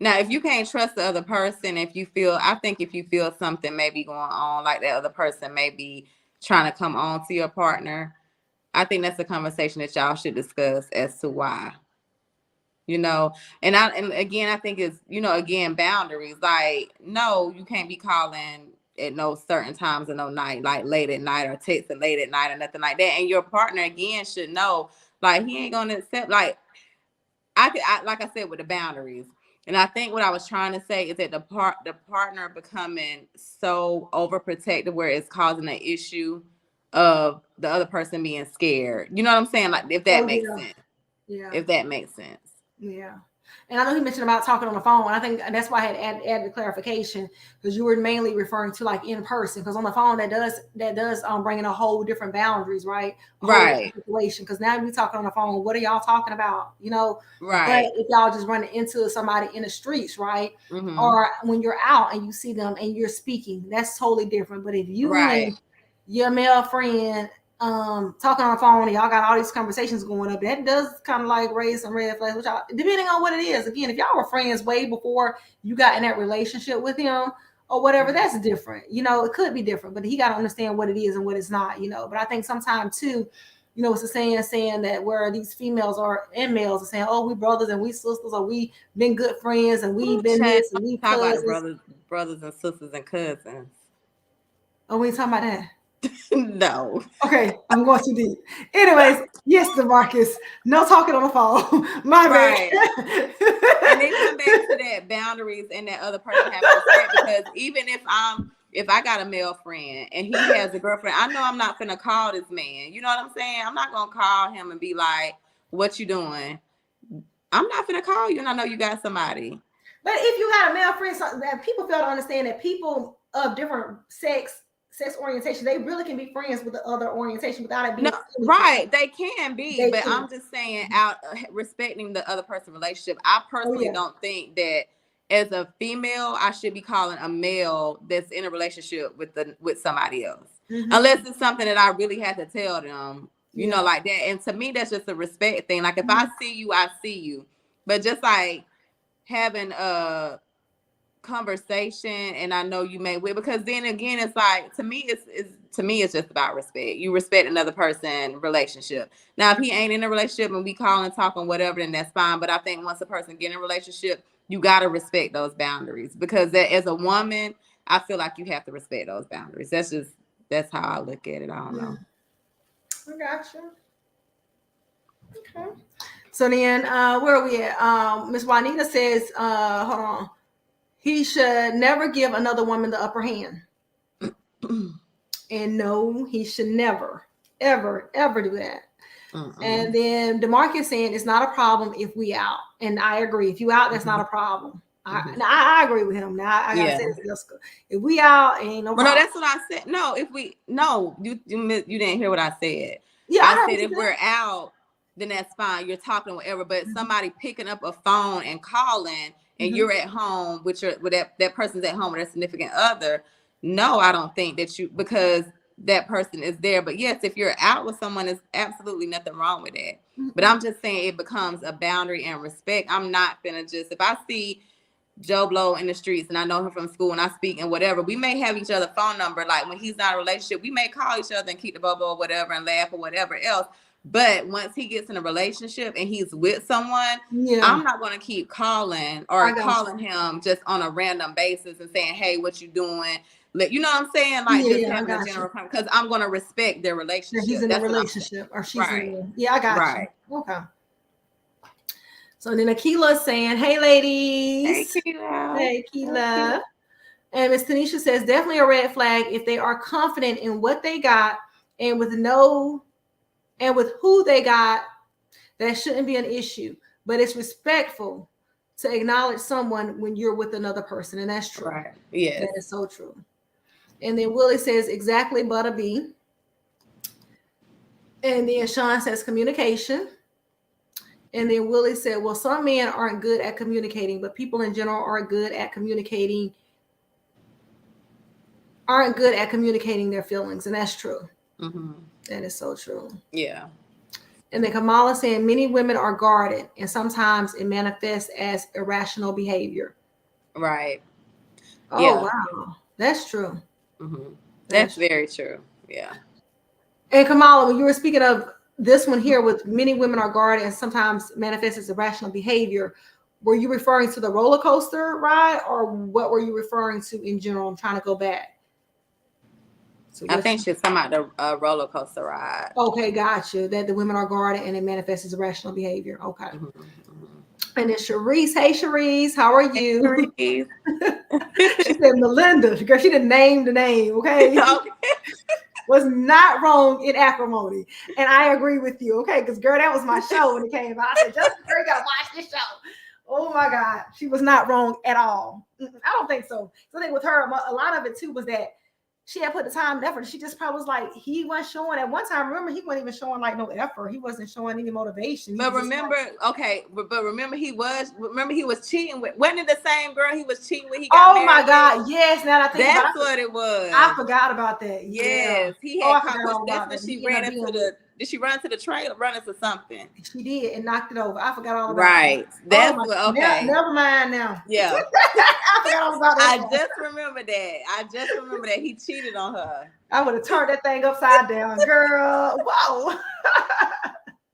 Now, if you can't trust the other person, I think if you feel something may be going on, like that other person may be trying to come on to your partner, I think that's a conversation that y'all should discuss as to why. And again, I think it's, again, boundaries. Like, no, you can't be calling at no certain times of no night, like late at night, or texting late at night or nothing like that. And your partner, again, should know, like, he ain't going to accept, like I said, with the boundaries. And I think what I was trying to say is that the partner becoming so overprotective where it's causing an issue of the other person being scared. You know what I'm saying? Like, if that makes sense.
Yeah.
If that makes sense.
Yeah. And I know he mentioned about talking on the phone. And I think that's why I had added the clarification, because you were mainly referring to like in person. Because on the phone, that does bring in a whole different boundaries, right?
Right.
Situation. Because now we talking on the phone. What are y'all talking about?
Right.
But if y'all just running into somebody in the streets, right?
Mm-hmm.
Or when you're out and you see them and you're speaking, that's totally different. But if you and your male friend talking on the phone and y'all got all these conversations going up, that does kind of like raise some red flags, which depending on what it is. Again, if y'all were friends way before you got in that relationship with him or whatever, that's different. It could be different, but he got to understand what it is and what it's not. But I think sometimes too, it's a saying that where these females and males are saying, oh, we brothers and we sisters, or we been good friends and we been this and we cousins.
Talk about brothers and sisters and cousins.
Oh, we ain't talking about that.
No.
Okay, I'm going too deep. Anyways, yes, DeMarcus, no talking on the phone. My bad.
And they come back to that boundaries and that other person having respect, because even if I got a male friend and he has a girlfriend, I know I'm not finna call this man. You know what I'm saying? I'm not gonna call him and be like, "What you doing?" I'm not finna call you, and I know you got somebody.
But if you got a male friend, people fail to understand that people of different sex orientation, they really can be friends with the other orientation without it being
right. They can be, but I'm just saying, out respecting the other person's relationship. I personally don't think that as a female I should be calling a male that's in a relationship with somebody else, unless it's something that I really had to tell them, like that. And to me, that's just a respect thing. Like, if I see you, I see you. But just like having a conversation and I know you may win, because then again, it's like, to me it's just about respect. You respect another person's relationship. Now, if he ain't in a relationship and we call and talk and whatever, then that's fine. But I think once a person get in a relationship, you got to respect those boundaries, because as a woman, I feel like you have to respect those boundaries. That's how I look at it. I don't know.
I gotcha. Okay. So then where are we at? Miss Juanita says, hold on. He should never give another woman the upper hand. And no, he should never, ever, ever do that. And then DeMarcus saying it's not a problem if we out. And I agree. If you out, that's not a problem. I agree with him. Now I gotta say this, Jessica. If we out, ain't no problem.
No, that's what I said. No, you didn't hear what I said.
Yeah,
I said if we're out, then that's fine. You're talking whatever, but somebody picking up a phone and calling, and you're at home with that person's at home with their significant other. No, I don't think that because that person is there. But yes, if you're out with someone, there's absolutely nothing wrong with that. But I'm just saying it becomes a boundary and respect. I'm not gonna just, if I see Joe Blow in the streets and I know him from school and I speak and whatever, we may have each other's phone number. Like, when he's not in a relationship, we may call each other and keep the bubble or whatever and laugh or whatever else. But once he gets in a relationship and he's with someone, I'm not going to keep calling him just on a random basis and saying, hey, what you doing? You know what I'm saying? Like, just having a general conversation, because I'm going to respect their relationship.
He's in a relationship or she's in a, I got you. Okay. So then Akila's saying, hey, ladies. Hey, Akila. And Miss Tanisha says, definitely a red flag if they are confident in what they got and with who they got. That shouldn't be an issue, but it's respectful to acknowledge someone when you're with another person. And that's true.
Right. Yes.
That is so true. And then Willie says, exactly, but a B. And then Sean says communication. And then Willie said, well, some men aren't good at communicating, but people in general are good at communicating aren't good at communicating their feelings, and that's true.
Mm-hmm.
That is so true.
Yeah.
And then Kamala saying many women are guarded, and sometimes it manifests as irrational behavior.
Right.
Oh
Yeah.
wow, that's true.
Mm-hmm. That's very true. Yeah.
And Kamala, when you were speaking of this one here, with many women are guarded and sometimes manifests as irrational behavior, were you referring to the roller coaster ride, or what were you referring to in general? I'm trying to go back. So
I think she's talking about the roller coaster ride.
Okay, gotcha. That the women are guarded and it manifests as irrational behavior. Okay.
Mm-hmm. Mm-hmm.
And then Sharice, hey Sharice, how are you?
Hey,
She said Melinda, because she didn't name the name. Okay. Was not wrong in acrimony. And I agree with you, okay? Because girl, that was my show when it came out. I said, Justin, girl, you gotta watch this show. Oh my God. She was not wrong at all. I don't think so. So I think with her, a lot of it too was that she had put the time and effort. She just probably was like, he wasn't showing at one time. Remember, he wasn't even showing like no effort. He wasn't showing any motivation.
But remember, remember he was cheating with, wasn't it the same girl he was cheating with? He got married.
My God, yes. Now that I think
that's what it was.
I forgot about that.
Yes, he had that's when she ran into the. Did she run to the trailer, run into something?
She did, and knocked it over. I forgot all about
right. That's okay.
Never mind now.
Yeah.
I forgot all about that.
I just remember that. He cheated on her.
I would have turned that thing upside down, girl. Whoa.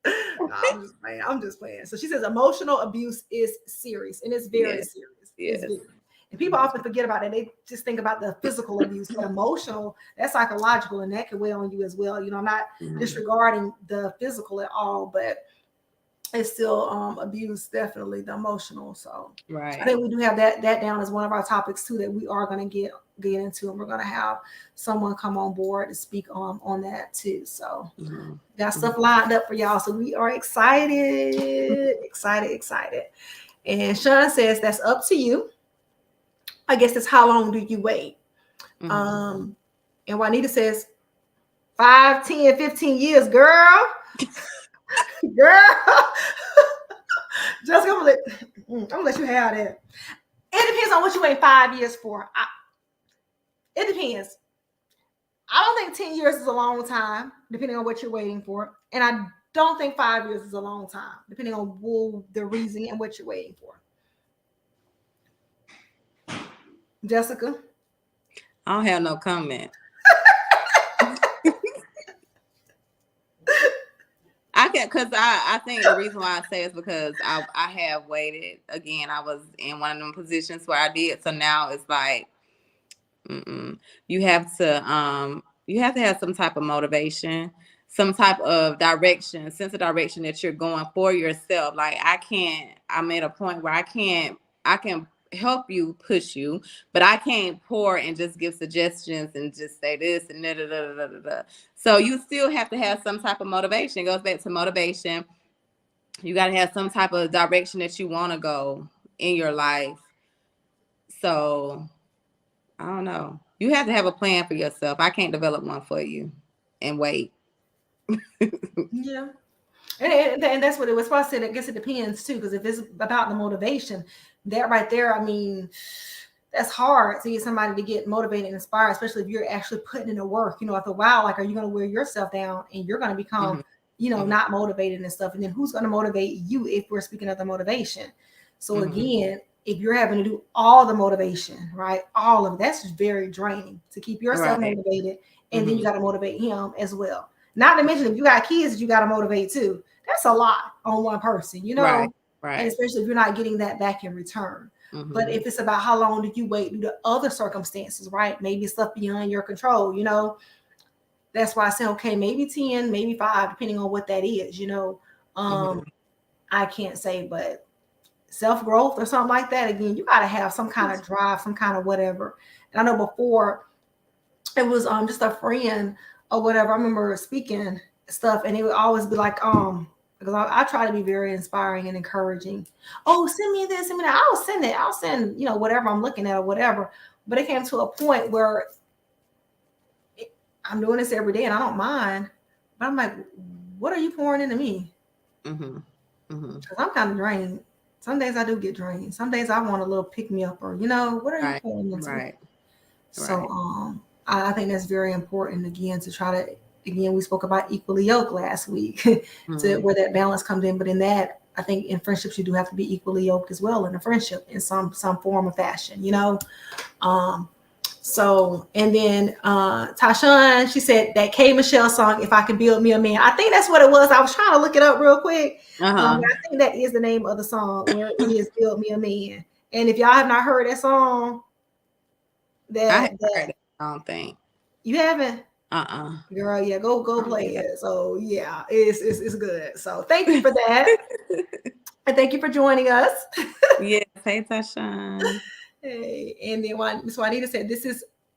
No, I'm just playing. So she says emotional abuse is serious, and it's very serious.
Yes.
And people often forget about it. They just think about the physical abuse, but emotional, that's psychological, and that can weigh on you as well. You know, I'm not disregarding the physical at all, but it's still abuse, definitely the emotional. So I think we do have that down as one of our topics too, that we are going to get into, and we're going to have someone come on board to speak on that too. So got stuff lined up for y'all. So we are excited. And Sean says that's up to you. I guess it's how long do you wait? And Juanita says 5, 10, 15 years, girl. Girl. Just I'm gonna let you have that. It depends on what you wait 5 years for. It depends. I don't think 10 years is a long time, depending on what you're waiting for. And I don't think 5 years is a long time, depending on the reason and what you're waiting for. Jessica?
I don't have no comment. I think the reason why I say is because I have waited. Again, I was in one of them positions where I did. So now it's like, you have to have some type of motivation, some type of direction, sense of direction that you're going for yourself. Like I'm at a point where I can help you, push you, but I can't pour and just give suggestions and just say this and da da da da da da. So you still have to have some type of motivation. It goes back to motivation. You got to have some type of direction that you want to go in your life. So I don't know. You have to have a plan for yourself. I can't develop one for you and wait.
Yeah. And that's what it was supposed to say. I guess it depends too, because if it's about the motivation, that right there, I mean, that's hard to get somebody to get motivated and inspired, especially if you're actually putting in the work. You know, after a while, like, are you going to wear yourself down and you're going to become, not motivated and stuff? And then who's going to motivate you if we're speaking of the motivation? So again, if you're having to do all the motivation, right, all of that's very draining to keep yourself motivated, and then you got to motivate him as well. Not to mention if you got kids, you got to motivate too. That's a lot on one person, you know,
right.
And especially if you're not getting that back in return. But if it's about how long did you wait due to other circumstances, right? Maybe stuff beyond your control, you know. That's why I say, okay, maybe 10, maybe 5, depending on what that is, you know. I can't say, but self-growth or something like that, again, you got to have some kind of drive, some kind of whatever. And I know before it was just a friend or whatever, I remember speaking stuff, and it would always be like, because I try to be very inspiring and encouraging. Oh, send me this, send me that. I'll send, whatever I'm looking at or whatever. But it came to a point where I'm doing this every day and I don't mind. But I'm like, what are you pouring into me? Because I'm kind of drained. Some days I do get drained. Some days I want a little pick me up, or, what are you pouring into me? So I think that's very important, again, to try to, again, we spoke about equally yoked last week, to where that balance comes in. But in that, I think in friendships, you do have to be equally yoked as well in a friendship in some form or fashion, you know? So, and then Tashawn, she said that K Michelle song, If I Can Build Me a Man. I think that's what it was. I was trying to look it up real quick. I think that is the name of the song, where it is Build Me a Man. And if y'all have not heard that song,
I don't think
you haven't. Girl, yeah, go play it. So yeah, it's good. So thank you for that. And thank you for joining us.
Yes, hey Tashawn.
Hey, and then Ms. Juanita said this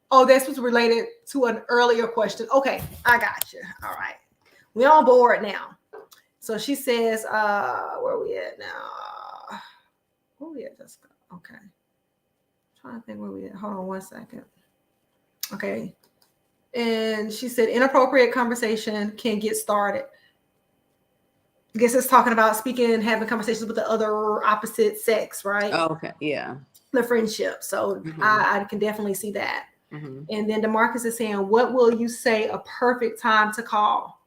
was related to an earlier question. Okay, I got you. All right. We're on board now. So she says, where are we at now? Where are we at, Jessica? Okay. I'm trying to think where we at. Hold on one second. Okay. And she said inappropriate conversation can get started. I guess it's talking about speaking and having conversations with the other opposite sex, right?
Oh, okay, yeah.
The friendship. So I can definitely see that. And then DeMarcus is saying, what will you say a perfect time to call?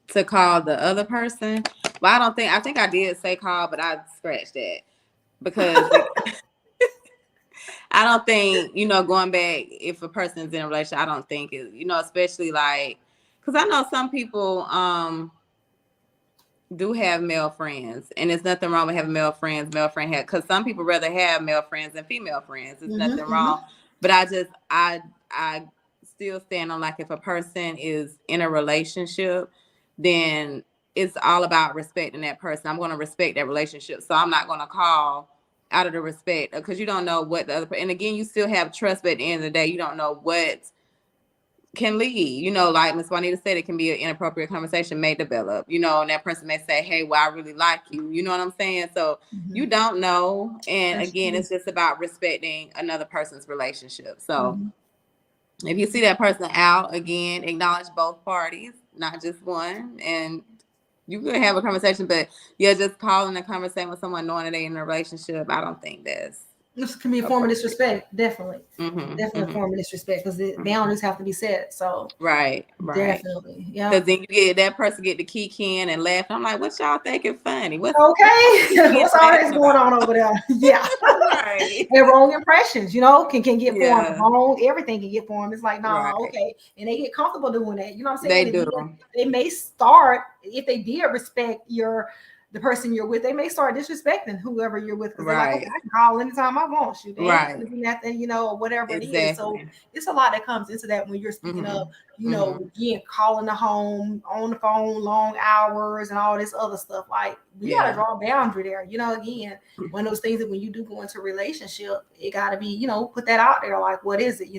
To call the other person? Well, I think I did say call, but I scratched that because I don't think, going back, if a person's in a relationship, I don't think it, especially like, because I know some people do have male friends, and there's nothing wrong with having male friends, because some people rather have male friends than female friends. There's nothing wrong. But I still stand on, like, if a person is in a relationship, then it's all about respecting that person. I'm going to respect that relationship. So I'm not going to call out of the respect, because you don't know what the other, and again, you still have trust, but at the end of the day, you don't know what can lead, like Ms. Juanita said, it can be an inappropriate conversation may develop, and that person may say, hey, well, I really like you. You know what I'm saying? So you don't know. And again, it's just about respecting another person's relationship. So if you see that person out, again, acknowledge both parties, not just one. And you could have a conversation, but just calling a conversation with someone knowing that they're in a relationship, I don't think this
can be a form of disrespect. Definitely. Definitely a form of disrespect, because the boundaries have to be set. So
right.
Definitely. Yeah.
Because then you get that person get the key in and laugh. I'm like, what y'all thinking funny?
What's all this going on over there? Yeah.
Right.
And wrong impressions, can get formed. Wrong, everything can get formed. It's like, okay. And they get comfortable doing that. You know what I'm saying?
They do.
They may start, if they did respect the person you're with, they may start disrespecting whoever you're with, because they're like, okay, I can call anytime I want you. They ain't gonna do nothing, or whatever it is. So it's a lot that comes into that when you're speaking of, again, calling the home, on the phone, long hours, and all this other stuff. Like, we gotta draw a boundary there. Again, one of those things that when you do go into a relationship, it gotta be, put that out there. Like, what is it?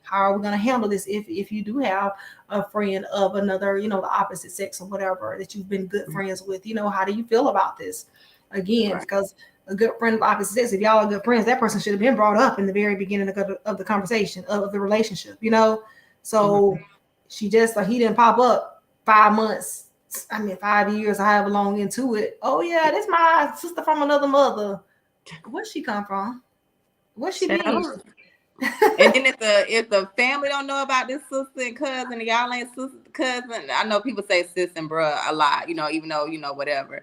How are we gonna handle this if you do have a friend of another, the opposite sex or whatever that you've been good friends with? How do you feel about this? Again, because a good friend of opposite sex, if y'all are good friends, that person should have been brought up in the very beginning of the conversation of the relationship, So he didn't pop up 5 months, 5 years, however long into it. Oh yeah, that's my sister from another mother. Where's she come from? Where's she been?
And then if the family don't know about this sister and cousin, and y'all ain't sister cousin, I know people say sis and bruh a lot, even though whatever.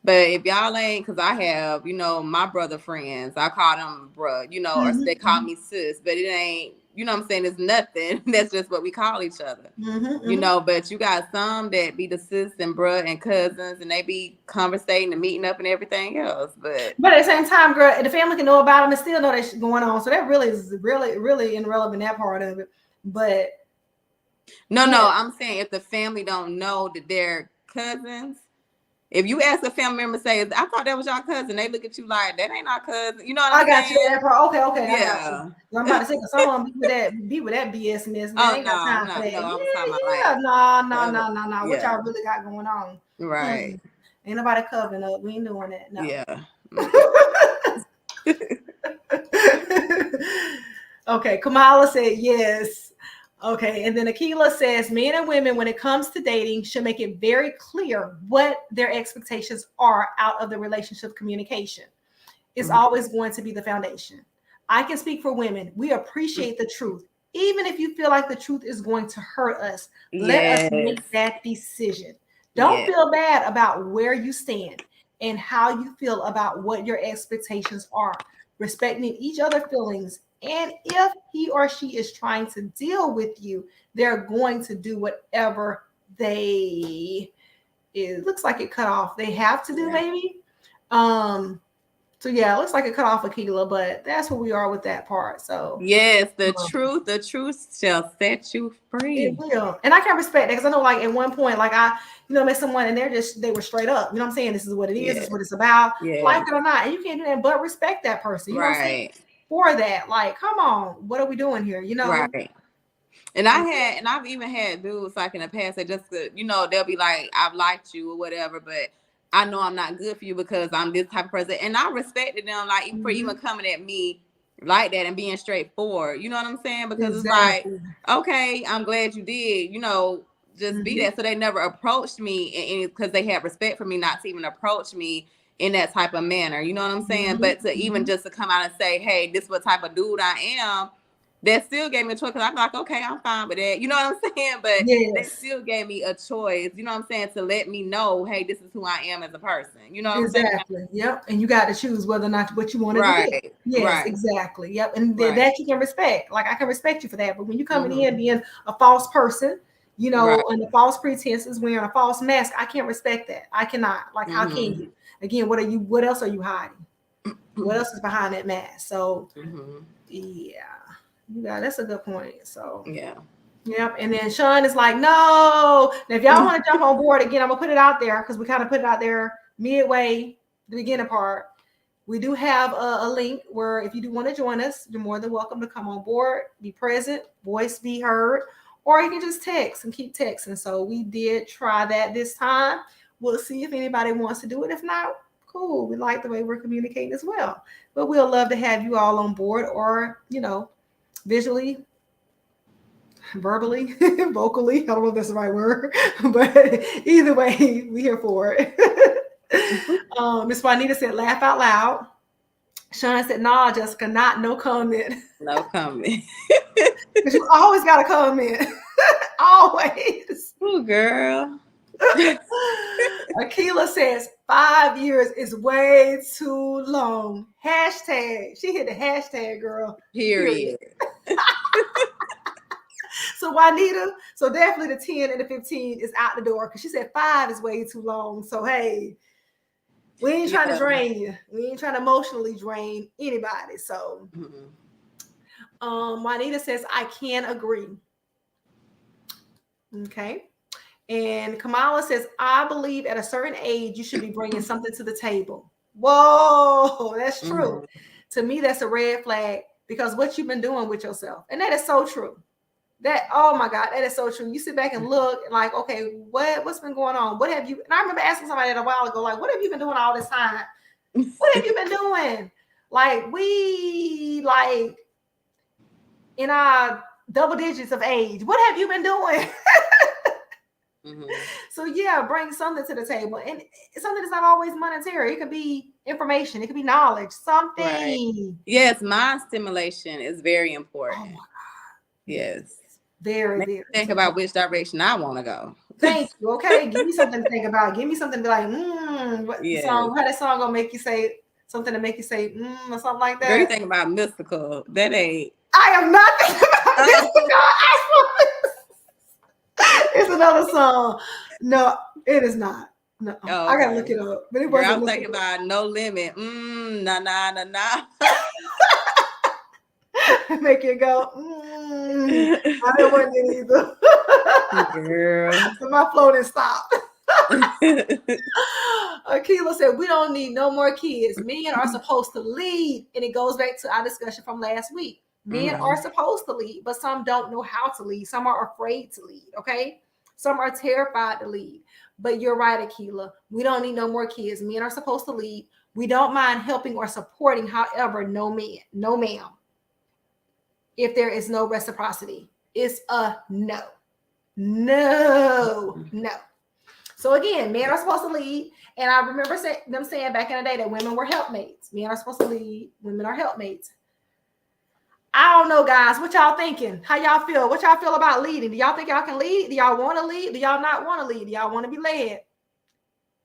But if y'all ain't, because I have, my brother friends, I call them bruh, or they call me sis, but it ain't, what I'm saying, it's nothing. That's just what we call each other, but you got some that be the sis and bruh and cousins, and they be conversating and meeting up and everything else. But at
the same time, girl, the family can know about them and still know that shit going on. So that really is really irrelevant, that part of it. But
no, I'm saying if the family don't know that they're cousins, if you ask a family member, say, I thought that was your cousin, they look at you like, that ain't our cousin. You know what I'm saying?
I got you. Okay. Yeah. I'm about to say, some of them be with that BS and this.
Oh,
ain't got time for that.
No.
What y'all really got going on?
Right.
Ain't nobody covering up. We ain't doing that. No.
Yeah.
Okay. Kamala said yes. Okay, and then Akila says, men and women, when it comes to dating, should make it very clear what their expectations are out of the relationship communication. It's always going to be the foundation. I can speak for women. We appreciate the truth. Even if you feel like the truth is going to hurt us, let us make that decision. Don't feel bad about where you stand and how you feel about what your expectations are. Respecting each other's feelings. And if he or she is trying to deal with you, they're going to do whatever it looks like it cut off. They have to do maybe. So yeah, it looks like it cut off Akila, but that's where we are with that part. So
yes, the truth shall set you free.
It will. And I can respect that because I know like at one point, like I, met someone and they were straight up. You know what I'm saying? This is what it is, this is what it's about. Like it or not. And you can't do that but respect that person. You know what I'm saying? For that. Like, come on, what are we doing here?
Right. And I've even had dudes like in the past that just, they'll be like, I've liked you or whatever, but I know I'm not good for you because I'm this type of person. And I respected them like for even coming at me like that and being straightforward. You know what I'm saying? Because it's like, okay, I'm glad you did, just be that. So they never approached me because they had respect for me not to even approach me in that type of manner. You know what I'm saying? But to even just to come out and say, hey, this is what type of dude I am, that still gave me a choice because I'm like, okay, I'm fine with that. You know what I'm saying? But they still gave me a choice, you know what I'm saying, to let me know, hey, this is who I am as a person. You know what I'm saying?
Exactly. Yep. And you got to choose whether or not what you want to do. Yes, exactly. Yep. And that you can respect. Like I can respect you for that. But when you coming in being a false person, and the false pretenses, wearing a false mask, I can't respect that. I cannot. Like, how can you? Again, what else are you hiding? What else is behind that mask? So that's a good point. So yep. And then Sean is like, no. Now, if y'all want to jump on board again, I'm gonna put it out there because we kind of put it out there midway, the beginning part. We do have a link where if you do want to join us, you're more than welcome to come on board, be present, voice be heard, or you can just text and keep texting. So we did try that this time. We'll see if anybody wants to do it. If not, cool. We like the way we're communicating as well. But we'll love to have you all on board or, visually, verbally, vocally. I don't know if that's the right word, but either way, we're here for it. Miss Juanita said, laugh out loud. Sean said, nah, Jessica, no comment.
No comment.
You always got to comment. Always.
Oh, girl.
Akila says 5 years is way too long. Hashtag. She hit the hashtag, girl.
Period.
So Juanita, so definitely the 10 and the 15 is out the door because she said 5 is way too long. So hey, we ain't trying to drain you. We ain't trying to emotionally drain anybody. So Juanita says, I can agree. Okay. And Kamala says, I believe at a certain age, you should be bringing something to the table. Whoa, that's true. To me, that's a red flag because what you've been doing with yourself. And that is so true. Oh my God, that is so true. You sit back and look like, okay, what's been going on? What have you, and I remember asking somebody that a while ago, like, what have you been doing all this time? What have you been doing? Like, we like in our double digits of age. What have you been doing? So yeah, bring something to the table, and something that's not always monetary. It could be information, it could be knowledge, something.
Right. Yes, mind stimulation is very important.
Oh my God.
Yes.
Very.
Think about which direction I want to go.
Thank you. Okay, give me something to think about. Give me something to be like, song, how that song gonna make you say something to make you say, or something like that.
Girl, you think about mystical. That ain't.
I am not thinking about mystical. It's another song. No, it is not. No, okay. I gotta look it up. But it wasn't.
I'm thinking about No Limit. Nah.
Make it go. I don't want it either.
Girl.
So my floating stopped. Akila said, we don't need no more kids. Men are supposed to lead. And it goes back to our discussion from last week. Men are supposed to lead, but some don't know how to lead. Some are afraid to lead, okay? Some are terrified to lead. But you're right, Akila. We don't need no more kids. Men are supposed to lead. We don't mind helping or supporting. However, no ma'am. If there is no reciprocity, it's a no. So again, men are supposed to lead. And I remember them saying back in the day that women were helpmates. Men are supposed to lead. Women are helpmates. I don't know, guys. What y'all thinking? How y'all feel? What y'all feel about leading? Do y'all think y'all can lead? Do y'all want to lead? Do y'all not want to lead? Do y'all want to be led?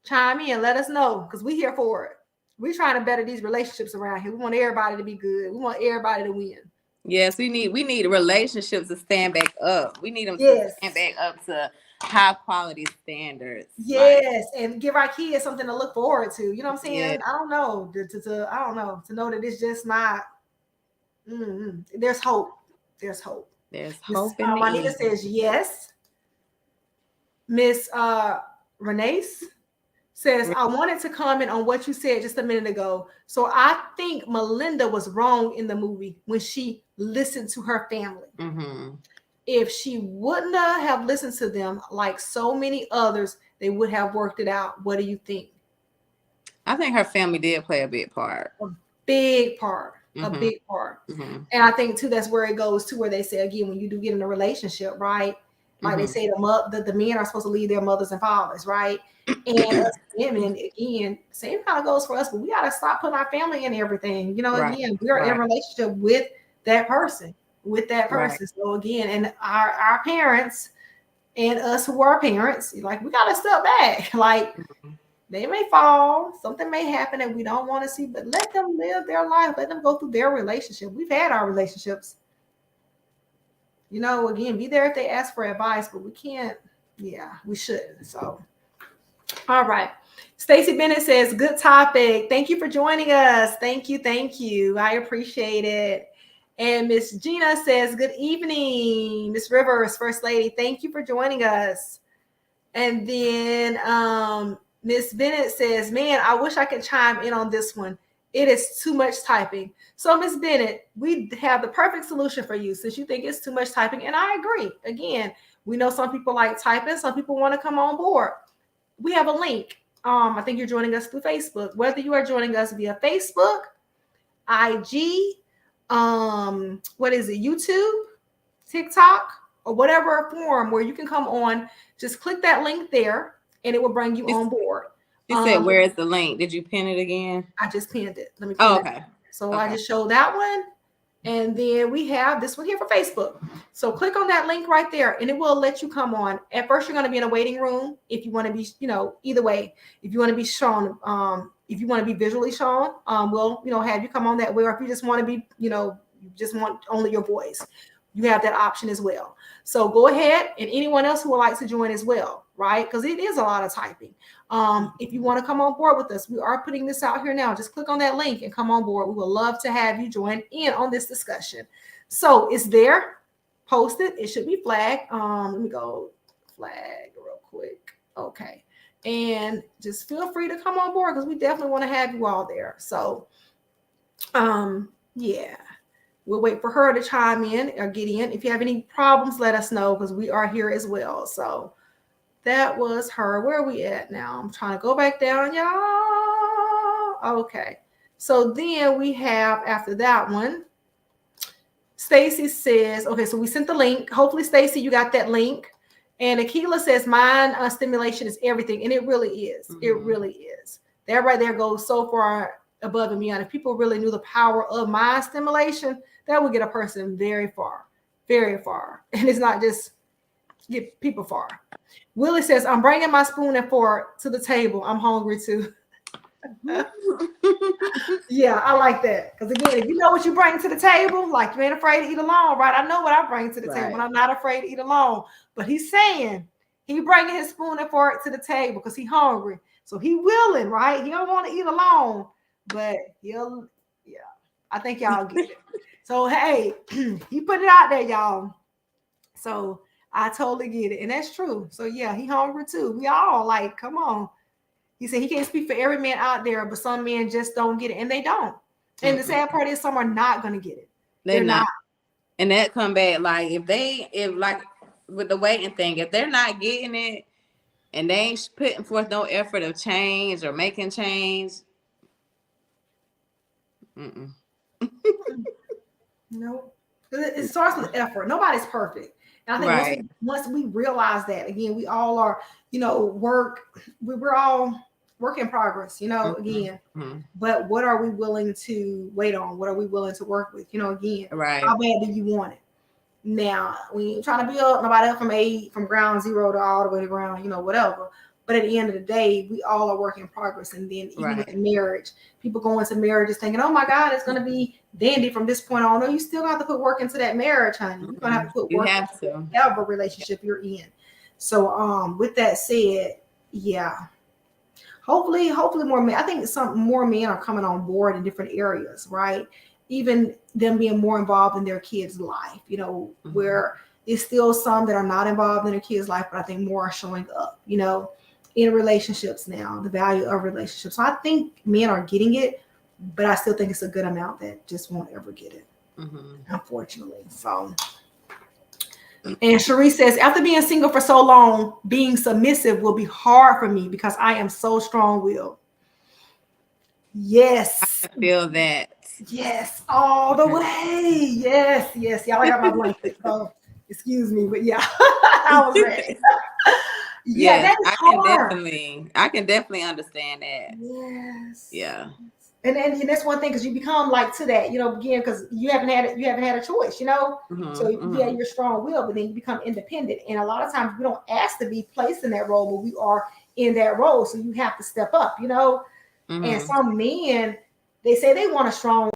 Chime in. Let us know, because we here for it. We're trying to better these relationships around here. We want everybody to be good. We want everybody to win.
Yes, we need relationships to stand back up. We need them to
Yes.
stand back up to high quality standards.
Yes, and give our kids something to look forward to. You know what I'm saying?
Yeah.
I don't know. I don't know. To know that it's just not. There's hope. There's hope.
There's hope in the
Juanita
end.
says yes. Miss Renee says, I wanted to comment on what you said just a minute ago. So I think Melinda was wrong in the movie when she listened to her family.
Mm-hmm.
If she wouldn't have listened to them like so many others, they would have worked it out. What do you think?
I think her family did play a big part.
A big part.
Mm-hmm.
A big part.
Mm-hmm.
And I think too, that's where it goes to where they say again, when you do get in a relationship, right? Like they say the men are supposed to lead their mothers and fathers, right? And us women, again, same kind of goes for us, but we got to stop putting our family in everything. You know, again, we're in a relationship with that person. So again, and our parents and us who are parents, like we got to step back. Like they may fall, something may happen that we don't want to see, but let them live their life. Let them go through their relationship. We've had our relationships. You know, again, be there if they ask for advice, but we can't. Yeah, we shouldn't. So, all right. Stacy Bennett says, good topic. Thank you for joining us. Thank you. Thank you. I appreciate it. And Miss Gina says, good evening, Miss Rivers, First Lady. Thank you for joining us. And then Miss Bennett says, man, I wish I could chime in on this one. It is too much typing. So, Miss Bennett, we have the perfect solution for you since you think it's too much typing. And I agree. Again, we know some people like typing. Some people want to come on board. We have a link. I think you're joining us through Facebook. Whether you are joining us via Facebook, IG, what is it, YouTube, TikTok, or whatever form where you can come on, just click that link there and it will bring you on board.
You said, where is the link? Did you pin it again?
I just pinned it. Let me pin it. So I just showed that one. And then we have this one here for Facebook. So click on that link right there and it will let you come on. At first, you're going to be in a waiting room. If you want to be, either way, if you want to be shown, if you want to be visually shown, we'll, have you come on that way. Or if you just want to be, you just want only your voice, you have that option as well. So go ahead, and anyone else who would like to join as well, right? Because it is a lot of typing. If you want to come on board with us, we are putting this out here now. Just click on that link and come on board. We would love to have you join in on this discussion. So it's there, posted. It should be flagged. Let me go flag real quick. Okay. And just feel free to come on board because we definitely want to have you all there. So, yeah. We'll wait for her to chime in or get in. If you have any problems, let us know because we are here as well. So that was her. Where are we at now? I'm trying to go back down, y'all. Okay. So then we have, after that one, Stacy says, okay, so we sent the link. Hopefully, Stacy, you got that link. And Akila says, mind stimulation is everything. And it really is. Mm-hmm. It really is. That right there goes so far above and beyond. If people really knew the power of mind stimulation, that would get a person very far, very far. And it's not just get people far. Willie says, I'm bringing my spoon and fork to the table. I'm hungry too. Yeah, I like that. Because again, if you know what you bring to the table, like you ain't afraid to eat alone, right? I know what I bring to the table, and I'm not afraid to eat alone. But he's saying he bringing his spoon and fork to the table because he's hungry. So he willing, right? He don't want to eat alone, but he'll, yeah. I think y'all get it. So hey, he put it out there, y'all. So I totally get it, and that's true. So yeah, he hungry too. We all like, come on. He said he can't speak for every man out there, but some men just don't get it, and they don't. And the sad part is, some are not going to get it. They're not.
And that come back like if like with the waiting thing, if they're not getting it, and they ain't putting forth no effort of change or making change.
No, it starts with effort. Nobody's perfect. And I think once we realize that, again, we all are, we're all work in progress, again.
Mm-hmm.
But what are we willing to wait on? What are we willing to work with? Again,
Right.
how bad do you want it? Now, we ain't trying to build nobody up from ground zero to all the way to ground, whatever. But at the end of the day, we all are work in progress. And then even with marriage, people go into marriages thinking, oh my God, it's going to be dandy from this point on. No, you still have to put work into that marriage, honey. You're going to have to put work into whatever relationship you're in. So with that said, yeah. Hopefully more men. I think some more men are coming on board in different areas, right? Even them being more involved in their kids' life, where there's still some that are not involved in their kids' life, but I think more are showing up, in relationships now, the value of relationships. So I think men are getting it, but I still think it's a good amount that just won't ever get it, unfortunately. So, and Cherie says, after being single for so long, being submissive will be hard for me because I am so strong-willed. Yes.
I feel that.
Yes, all the way. Yes. Y'all, I got my blanket. So excuse me, but yeah, I was ready. Yeah, that is hard.
I can definitely understand that.
Yes.
Yeah.
And that's one thing, because you become like to that, again, because you haven't had a choice, So yeah, you're strong-willed, but then you become independent. And a lot of times we don't ask to be placed in that role, but we are in that role, so you have to step up, And some men, they say they want a strong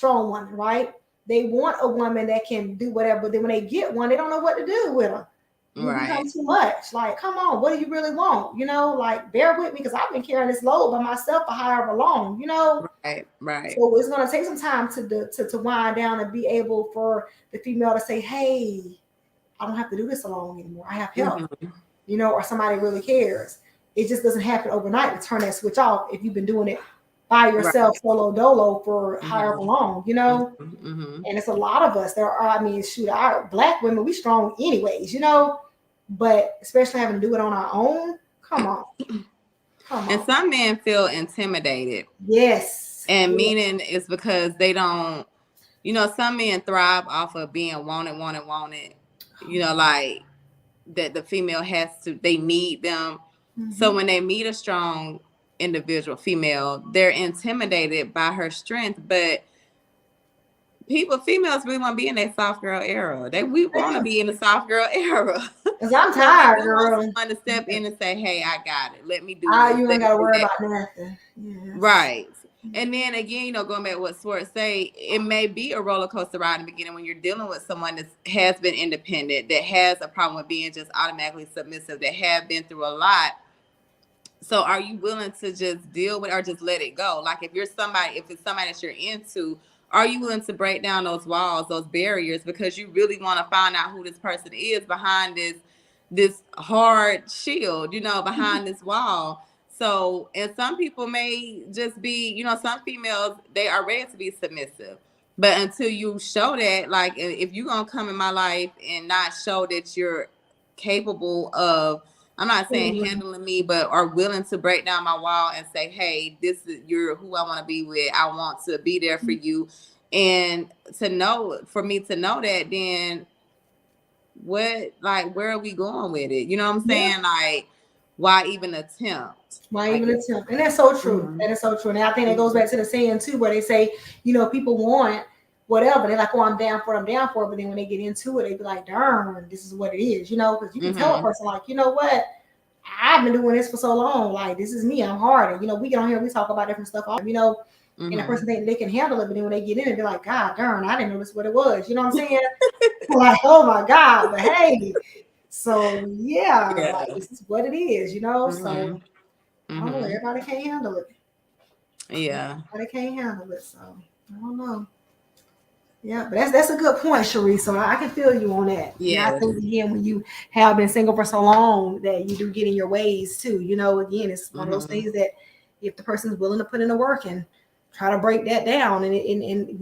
woman, right? They want a woman that can do whatever, but then when they get one, they don't know what to do with her. You become too much. Like, come on, what do you really want? Like, bear with me, because I've been carrying this load by myself for however long,
Right.
So it's going to take some time to wind down and be able for the female to say, hey, I don't have to do this alone anymore. I have help, or somebody really cares. It just doesn't happen overnight to turn that switch off if you've been doing it by yourself, solo dolo, for however long, And it's a lot of us. Our Black women, we strong anyways, but especially having to do it on our own. Come on.
And some men feel intimidated.
Yes.
And meaning it's because they don't, some men thrive off of being wanted, like that the female they need them. So when they meet a strong individual female, they're intimidated by her strength, but females really want to be in that soft girl era. We want to be in the soft girl era.
Because I'm tired, girl.
Want to step in and say, hey, I got it. Let me do this.
You ain't got to worry about nothing. Yes.
Right. And then again, going back to what Swartz say, it may be a roller coaster ride in the beginning when you're dealing with someone that has been independent, that has a problem with being just automatically submissive, that have been through a lot. So are you willing to just deal with, or just let it go? Like if it's somebody that you're into, are you willing to break down those walls, those barriers, because you really want to find out who this person is behind this hard shield, behind this wall? So, and some people may just be, some females, they are ready to be submissive. But until you show that, like, if you're going to come in my life and not show that you're capable of, I'm not saying handling me, but are willing to break down my wall and say, hey, you're who I want to be with. I want to be there for you. And for me to know that, then where are we going with it? You know what I'm saying? Like, why even attempt?
And that's so true. That is so true. And I think that goes back to the saying too, where they say, people want whatever. They're like, oh, I'm down for it. But then when they get into it, they be like, darn, this is what it is, because you can tell a person, like, you know what? I've been doing this for so long. Like, this is me. I'm hard. And, we get on here, we talk about different stuff, and the person think they can handle it. But then when they get in it, they're like, God darn, I didn't know this what it was. You know what I'm saying? Like, oh my God. But hey, so yeah. Like, this is what it is, So I don't know, everybody can't handle it.
Yeah.
Everybody can't handle it. So I don't know. Yeah, but that's a good point, Cherie. So I can feel you on that. Yeah. I think again, when you have been single for so long, that you do get in your ways too. Again, it's one of those things that if the person is willing to put in the work and try to break that down, and again,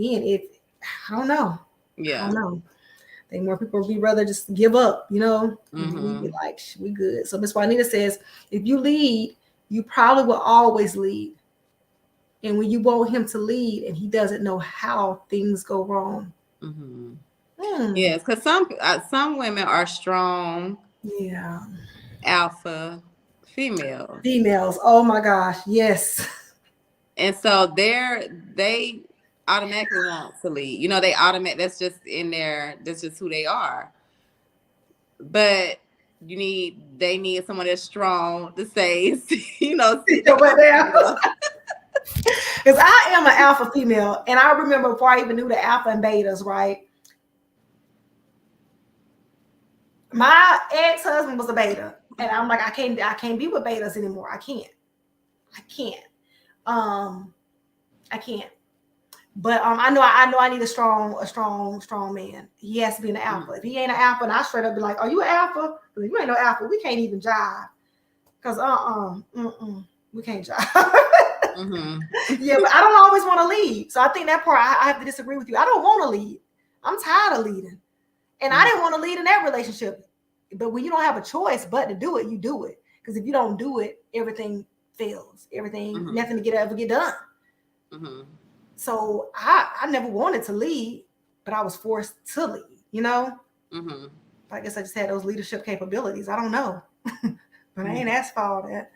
I don't know.
Yeah.
I don't know. I think more people would rather just give up, We be like, we good. So Miss Juanita says, if you lead, you probably will always lead. And when you want him to lead and he doesn't know how, things go wrong.
Yes, because some women are strong, alpha Females.
Oh my gosh, yes.
And so they automatically want to lead. You know, that's just in there, that's just who they are. But they need someone that's strong to say, you know, sit down.
Because I am an alpha female, and I remember before I even knew the alpha and betas, right? My ex-husband was a beta, and I'm like, I can't be with betas anymore. I can't. I can't. But I know I need a strong man. He has to be an alpha. If he ain't an alpha, and I straight up be like, "Are you an alpha? Because if you ain't no alpha, we can't even jive. Because we can't jive." Yeah, but I don't always want to lead. So I think that part I have to disagree with you. I don't want to lead. I'm tired of leading, and I didn't want to lead in that relationship. But when you don't have a choice but to do it, you do it. Because if you don't do it, everything fails. Nothing to ever get done. So I never wanted to lead, but I was forced to lead, you know? I guess I just had those leadership capabilities. I don't know. But I ain't asked for all that.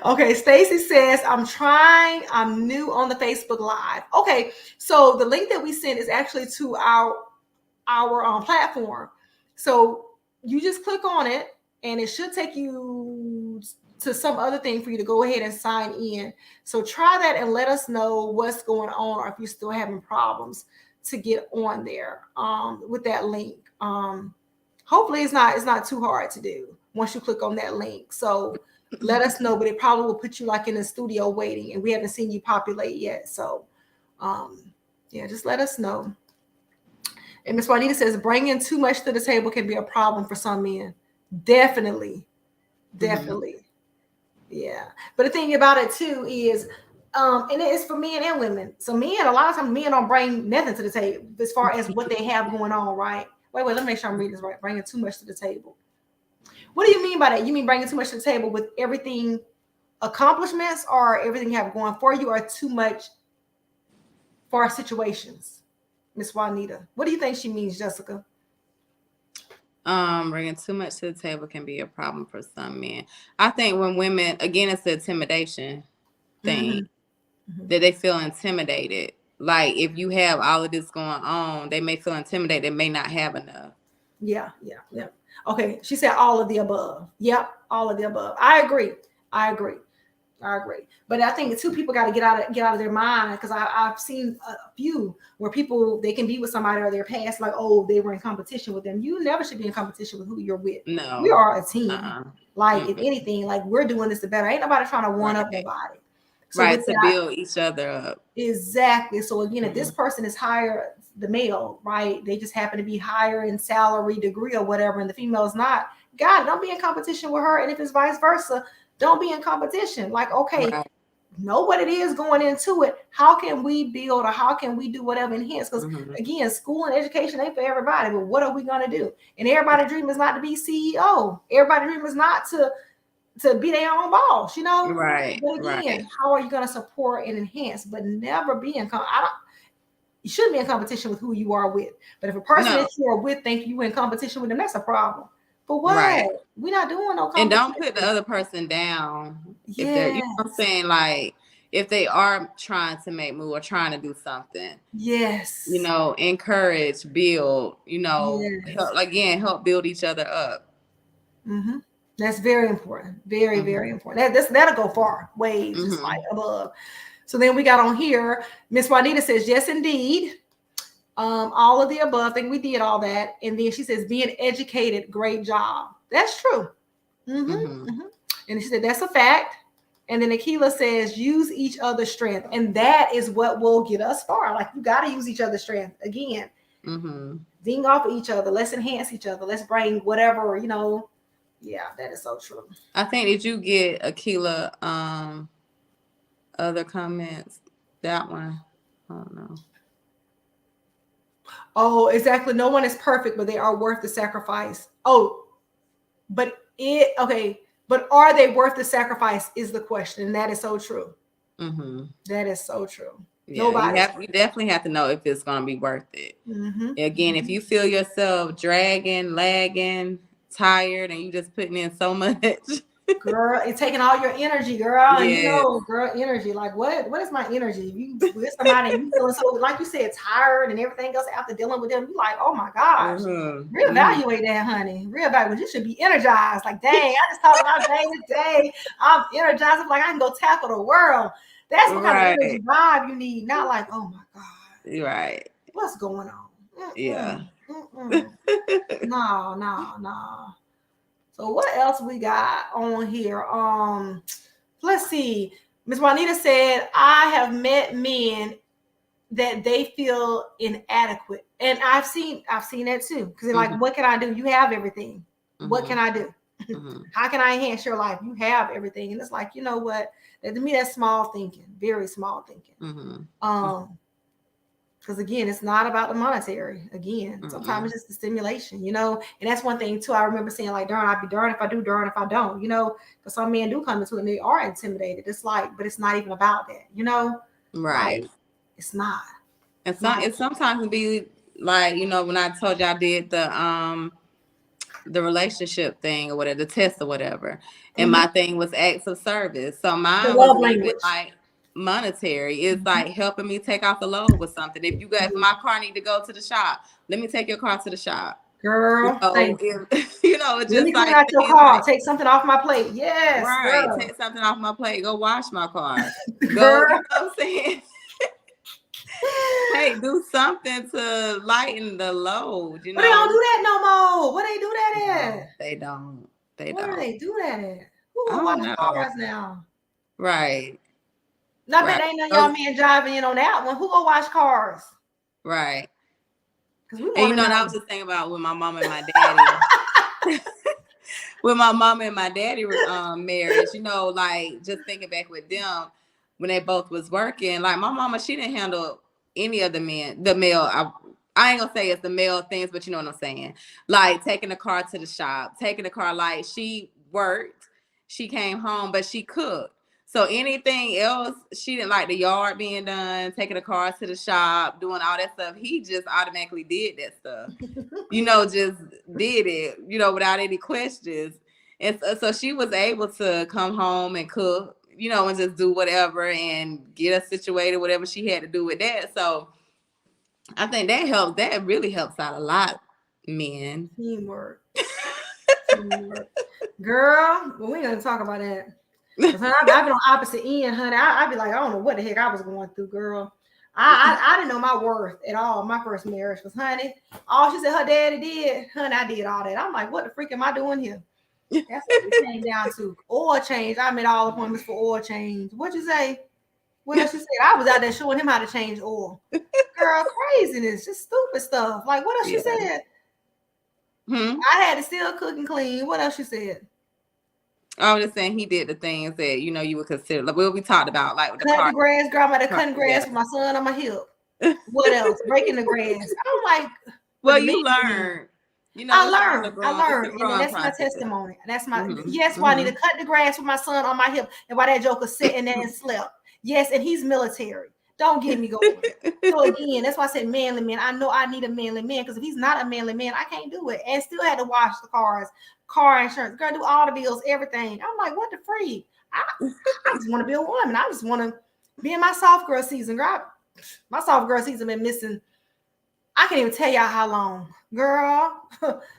Okay, Stacy says, I'm new on the Facebook Live. Okay, so the link that we sent is actually to our platform. So you just click on it, and it should take you to some other thing for you to go ahead and sign in. So try that and let us know what's going on, or if you're still having problems to get on there with that link. Hopefully it's not too hard to do once you click on that link. So let us know, but it probably will put you like in the studio waiting, and we haven't seen you populate yet. So yeah, just let us know. And Ms. Juanita says, bringing too much to the table can be a problem for some men. Definitely. Yeah. But the thing about it too is, and it's for men and women. So men, a lot of times men don't bring nothing to the table as far as what they have going on, right? Wait, let me make sure I'm reading this right. Bringing too much to the table. What do you mean by that? You mean bringing too much to the table with everything, accomplishments, or everything you have going for you, or too much for our situations? Miss Juanita, what do you think she means, Jessica?
Bringing too much to the table can be a problem for some men. I think when women, again, it's the intimidation thing, that they feel intimidated. Like if you have all of this going on, they may feel intimidated. They may not have enough.
Yeah. Okay, she said all of the above. Yep, all of the above. I agree. But I think the two people got to get out of their mind, because I've seen a few where people, they can be with somebody or their past, like, oh, they were in competition with them. You never should be in competition with who you're with.
No,
we are a team. Like if anything, like we're doing this the better. Ain't nobody trying to one up nobody. So
to build each other up.
Exactly. So again, if this person is higher, the male, right, they just happen to be higher in salary, degree, or whatever, and the female is not, God, don't be in competition with her. And if it's vice versa, don't be in competition. Like, okay, know what it is going into it. How can we build, or how can we do whatever enhance? Because again, school and education ain't for everybody, but what are we going to do? And everybody's dream is not to be CEO. Everybody's dream is not to be their own boss, you know?
Right.
But again, how are you going to support and enhance? But never be in you shouldn't be in competition with who you are with. But if a person that you are with think you in competition with them, that's a problem. But what? Right. We're not doing no competition.
And don't put the other person down. If they're, you know what I'm saying? Like, if they are trying to make move or trying to do something.
Yes.
You know, encourage, build, you know, help build each other up.
That's very important. Very, very important. That'll go far, way just like above. So then we got on here, Miss Juanita says, yes, indeed. All of the above. I think we did all that. And then she says, being educated, great job. That's true. And she said, that's a fact. And then Akila says, use each other's strength. And that is what will get us far. Like, you got to use each other's strength. Again, ding off of each other. Let's enhance each other. Let's bring whatever, you know. Yeah, that is so true.
I think, did you get Akila other comments? That one? I don't know.
Oh, exactly. No one is perfect, but they are worth the sacrifice. Oh, but are they worth the sacrifice is the question. And that is so true. That is so true.
Yeah, you definitely have to know if it's going to be worth it. Again, if you feel yourself dragging, lagging tired and you just putting in so much.
Girl, it's taking all your energy, girl. And you
Yeah.
know, girl, energy. Like, what is my energy? You with somebody and you feeling so, like you said, tired and everything else after dealing with them. You like, oh my gosh. Reevaluate that, honey. Reevaluate. You should be energized. Like, dang, I just talked about day to day. I'm energized. I'm like, I can go tackle the world. That's what kind of energy vibe you need. Not like, oh my God.
Right.
What's going on?
Yeah.
No. So what else we got on here? Let's see. Ms. Juanita said, I have met men that they feel inadequate. And I've seen that too. Because they're like, what can I do? You have everything. What can I do? How can I enhance your life? You have everything. And it's like, you know what? To me, that's small thinking, very small thinking. Because again, it's not about the monetary. Again, sometimes it's just the stimulation, you know. And that's one thing too. I remember saying like, darn, I'd be darned if I do, darn if I don't, you know. Because some men do come into it and they are intimidated. It's like, but it's not even about that, you know.
Right.
Like, it's not.
And it sometimes be like, you know, when I told you I did the relationship thing or whatever, the test or whatever, and my thing was acts of service. So mine was even like monetary. It's like helping me take off the load with something. If my car need to go to the shop, let me take your car to the shop.
Girl,
you know, it's just
let me
like
clean out your car, take something off my plate. Yes,
right.
girl.
Take something off my plate. Go wash my car.
Girl.
Go, you know what I'm saying? Hey, do something to lighten the load, you know.
But they don't do that no more. Where they do that at?
No, they don't.
Where do they do that at? Who
I
will
don't
wash
know.
cars now?
Right.
I bet ain't none of y'all men driving in on that one. Who will wash cars?
Right.
Because we want
and you know, and I was just thinking about with my mom and my daddy. With my mom and my daddy marriage, you know, like just thinking back with them when they both was working, like my mama, she didn't handle any of the male. I ain't gonna say it's the male things, but you know what I'm saying. Like taking the car to the shop, taking the car, like she worked, she came home, but she cooked. So anything else, she didn't like the yard being done, taking the car to the shop, doing all that stuff. He just automatically did that stuff. You know, just did it, you know, without any questions. And so she was able to come home and cook, you know, and just do whatever and get us situated, whatever she had to do with that. So I think that helps. That really helps out a lot, men.
Teamwork. Girl, well, we ain't gonna talk about that. I've been on opposite end, honey. I'd be like, I don't know what the heck I was going through, girl. I didn't know my worth at all. My first marriage was, honey, all she said her daddy did, honey, I did all that. I'm like, what the freak am I doing here? That's what it came down to. Oil change. I made all appointments for oil change. What'd you say? What else you said? I was out there showing him how to change oil. Girl, craziness, just stupid stuff. Like, what else you said? I had to still cook and clean. What else you said?
I was just saying he did the things that, you know, you would consider, like what we talked about, like with the
cutting the grass, girl. I'm at cutting grass with my son on my hip. What else? Breaking the grass. I'm like,
well, you learn. You know,
I learned, and that's my testimony. That's my yes. Why I need to cut the grass with my son on my hip, and why that joker sitting there and slept. Yes, and he's military. Don't get me going. So again, that's why I said manly man. I know I need a manly man because if he's not a manly man, I can't do it. And still had to wash the cars, car insurance, girl, do all the bills, everything. I'm like, what the freak? I just want to be a woman. I just want to be in my soft girl season. Girl, my soft girl season been missing. I can't even tell y'all how long, girl.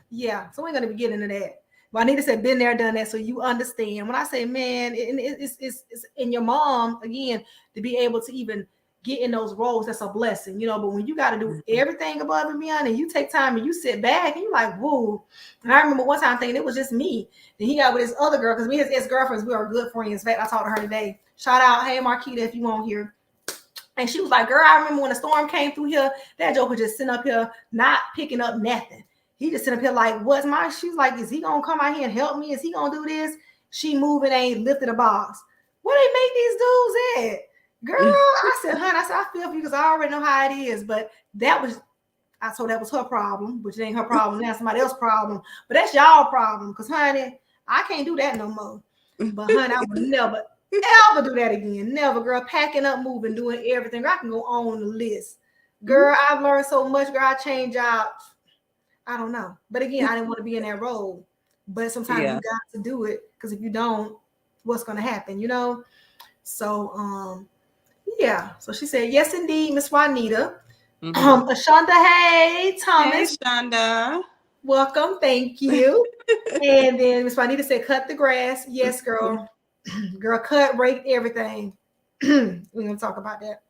Yeah, so we're gonna be getting into that. But Anita said, "Been there, done that," so you understand. When I say, man, it's in your mom again to be able to even get in those roles. That's a blessing, you know. But when you got to do everything above and beyond, and you take time and you sit back and you like, whoa. And I remember one time thinking it was just me. Then he got with his other girl because me and his ex-girlfriends, we are good friends. In fact, I talked to her today. Shout out, hey Marquita, if you won't hear. And she was like, girl, I remember when the storm came through here, that joker just sitting up here not picking up nothing. He just sitting up here like, what's my? She's like, is he gonna come out here and help me? Is he gonna do this? She moving, ain't lifted a box. Where they make these dudes at? Girl, I said, honey, I feel for you because I already know how it is. But that was, I told that was her problem, which ain't her problem. That's somebody else's problem. But that's y'all problem. Because, honey, I can't do that no more. But, honey, I would never ever do that again. Never, girl. Packing up, moving, doing everything. Girl, I can go on the list. Girl, I've learned so much. Girl, I changed jobs. I don't know. But again, I didn't want to be in that role. but sometimes you got to do it, because if you don't, what's going to happen, you know? So, yeah. So she said, yes, indeed, Miss Juanita. Ashonda, hey, Thomas.
Hey, Shonda.
Welcome. Thank you. And then Miss Juanita said, cut the grass. Yes, girl. Girl, cut, rake, everything. We're going to talk about that.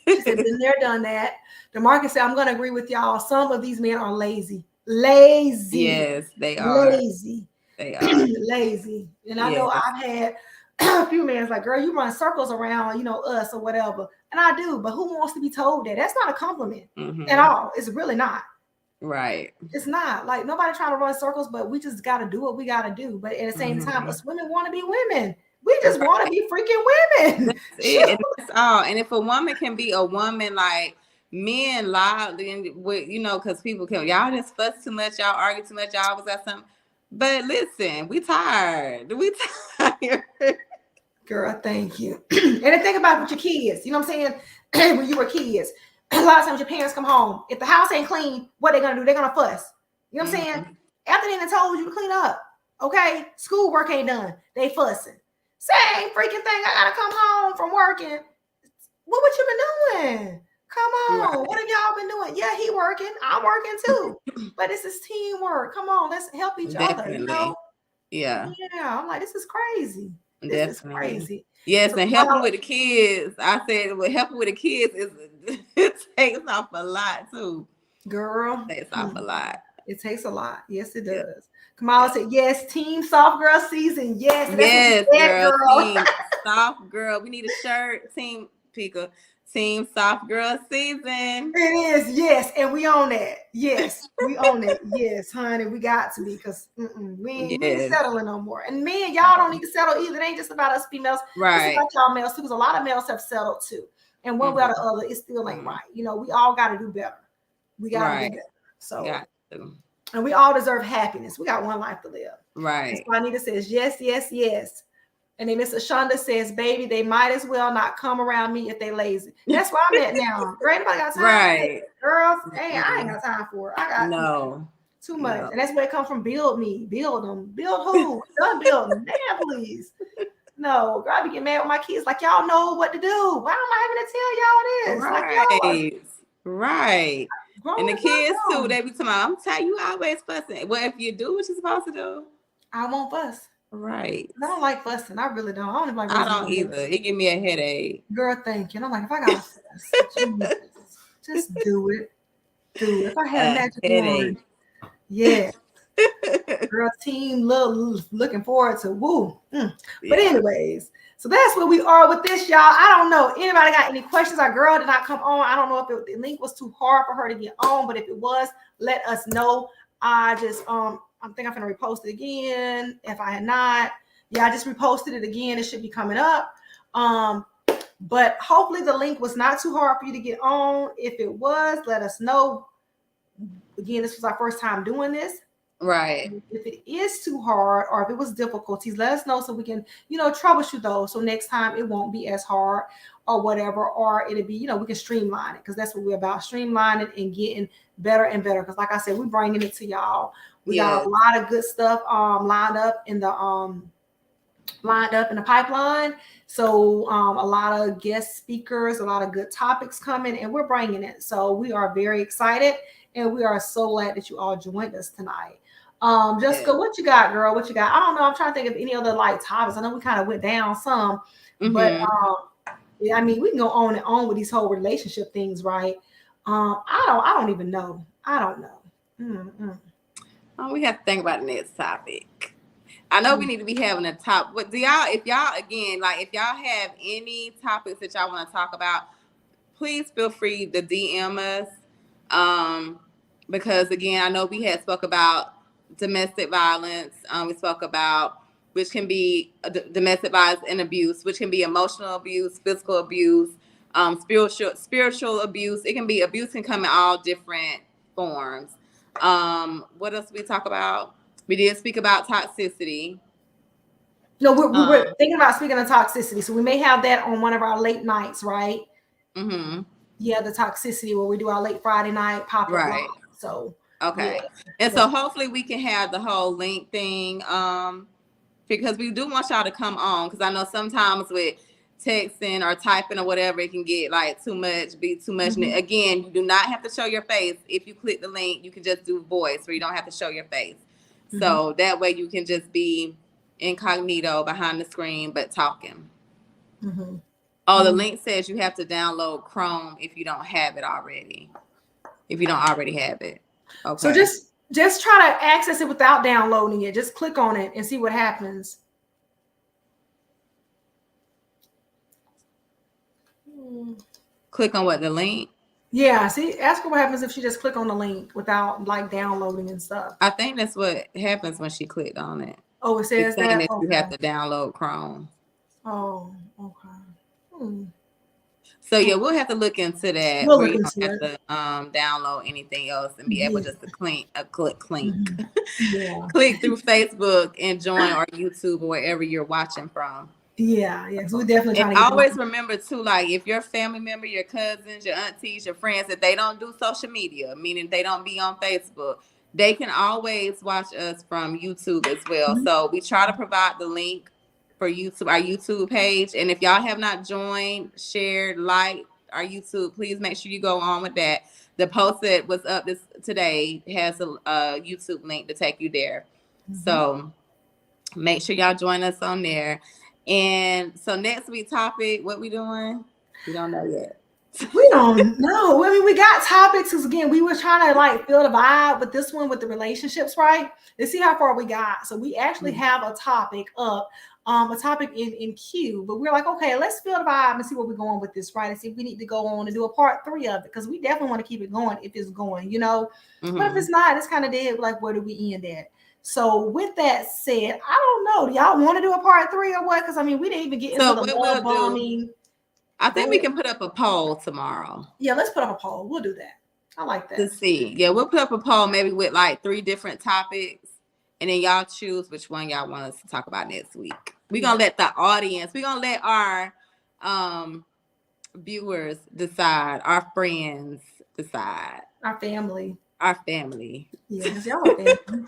She said, been there, done that. DeMarcus said, I'm going to agree with y'all. Some of these men are lazy. Lazy.
Yes, they are.
Lazy.
They are.
Lazy. And I know I've had a few men like, girl, you run circles around, you know, us or whatever. And I do, but who wants to be told that? That's not a compliment at all. It's really not.
Right.
It's not. Like, nobody trying to run circles, but we just got to do what we got to do. But at the same time, us women want to be women. We just want to be freaking women.
That's it. And that's all. And if a woman can be a woman, like, men loud, and you know, because people can, y'all just fuss too much, y'all argue too much, y'all was at something. But listen, we tired. We tired.
Girl, thank you. And then think about it with your kids. You know what I'm saying? When you were kids, a lot of times your parents come home. If the house ain't clean, what they gonna do? They're gonna fuss. You know what I'm saying? After they done told you to clean up, okay? Schoolwork ain't done. They fussing. Same freaking thing. I gotta come home from working. What you been doing? Come on. Right. What have y'all been doing? Yeah, he working. I'm working too. But this is teamwork. Come on, let's help each other. You know?
Yeah.
Yeah. I'm like, this is crazy. This is crazy.
Yes, so, and helping with the kids. I said, well, helping with the kids it takes off a lot too.
Girl,
it takes off a lot.
It takes a lot. Yes, it does. Yeah. Kamala said, yes, team soft girl season. Yes,
yes, girl. Team soft girl. We need a shirt. Team Pika. Team soft girl season.
It is, yes, and we own that. Yes, we own it. Yes, honey, we got to be, because we ain't settling no more. And men, y'all don't need to settle either. It ain't just about us females.
Right.
It's about y'all males too, because a lot of males have settled too. And one way or the other, it still ain't right. You know, we all got to do better. We got to do better. So, and we all deserve happiness. We got one life to live.
Right.
So Anita says, yes, yes, yes. And then Miss Ashonda says, baby, they might as well not come around me if they lazy. That's where I'm at now. Girl, anybody got time for it? Girls, hey, I ain't got time for it. I got too much. No. And that's where it comes from. Build me. Build them. Build who? Done building. Damn, please. No, girl, I be getting mad with my kids. Like, y'all know what to do. Why am I having to tell y'all this?
Right. And the kids too, they be talking about, I'm telling you, always fussing. Well, if you do what you're supposed to do,
I won't fuss.
Right.
I don't like fussing. I really don't. I don't even like.
I don't either. It give me a headache.
Girl, thank you. And I'm like, if I got fuss, just do it. Do it. If I had a magic wand, yeah. Girl, team, looking forward to woo. But anyways, so that's where we are with this, y'all. I don't know. Anybody got any questions? Our girl did not come on. I don't know if the link was too hard for her to get on, but if it was, let us know. I just I think I'm gonna repost it again. If I had not, I just reposted it again. It should be coming up. But hopefully the link was not too hard for you to get on. If it was, let us know. Again, this was our first time doing this.
Right.
If it is too hard or if it was difficulties, let us know so we can, troubleshoot those. So next time it won't be as hard or whatever, or it'll be, we can streamline it, because that's what we're about, streamlining and getting better and better. Because like I said, we're bringing it to y'all. We got a lot of good stuff lined up in the pipeline. So a lot of guest speakers, a lot of good topics coming, and we're bringing it. So we are very excited, and we are so glad that you all joined us tonight. Jessica, what you got, girl? What you got? I don't know. I'm trying to think of any other topics. I know we kind of went down some, but I mean, we can go on and on with these whole relationship things, right? I don't even know. I don't know.
Oh, we have to think about the next topic. I know we need to be having a top. What do y'all? If y'all have any topics that y'all want to talk about, please feel free to DM us. Because again, I know we had spoke about domestic violence. We spoke about, which can be domestic violence and abuse, which can be emotional abuse, physical abuse, spiritual abuse. It can be abuse, can come in all different forms. What else did we talk about? We did speak about toxicity.
No, we were thinking about speaking of toxicity. So we may have that on one of our late nights, right? Mm-hmm. Yeah, the toxicity where we do our late Friday night pop-up. Right. So
Okay.
Yeah.
And so hopefully we can have the whole link thing. Because we do want y'all to come on. Because I know sometimes with texting or typing or whatever, it can get like be too much.
Mhm.
Again, you do not have to show your face. If you click the link, you can just do voice where you don't have to show your face. So that way you can just be incognito behind the screen, but talking. Oh, the link says you have to download Chrome if you don't have it already. If you don't already have it. Okay.
So just try to access it without downloading it. Just click on it and see what happens.
Click on what, the link?
Yeah, see, ask her what happens if she just click on the link without like downloading and stuff.
I think that's what happens when she clicked on it.
Oh, it says
It's saying
that?
you have to download Chrome.
Oh, okay.
So yeah, we'll have to look into that.
We'll
where
look
you
into
don't have to download anything else and be able just to click
Yeah.
click through Facebook and join our YouTube or wherever you're watching from.
Yeah. So we definitely trying
And
to get
always remember too, like if your family member, your cousins, your aunties, your friends, if they don't do social media, meaning they don't be on Facebook, they can always watch us from YouTube as well. So we try to provide the link for YouTube, our YouTube page. And if y'all have not joined, shared, liked our YouTube, please make sure you go on with that. The post that was up today has a YouTube link to take you there. So make sure y'all join us on there. And so next week's topic, what we doing? We don't know yet.
We don't know. I mean, we got topics because again, we were trying to like feel the vibe with this one with the relationships, right? Let's see how far we got. So we actually have a topic up, a topic in queue, but we're like, okay, let's feel the vibe and see where we're going with this, right? And see if we need to go on and do a part 3 of it because we definitely want to keep it going if it's going, you know. But if it's not, it's kind of dead. Like, where do we end at? So with that said, I don't know. Do y'all want to do a part 3 or what? Because I mean, we didn't even get into the love bombing.
I think we can put up a poll tomorrow.
Yeah, let's put up a poll. We'll do that. I like that.
To see. Yeah, we'll put up a poll maybe with like 3 different topics. And then y'all choose which one y'all want us to talk about next week. We're going to let the audience, we're going to let our viewers decide, our friends decide.
Our family.
Yes,
y'all are family.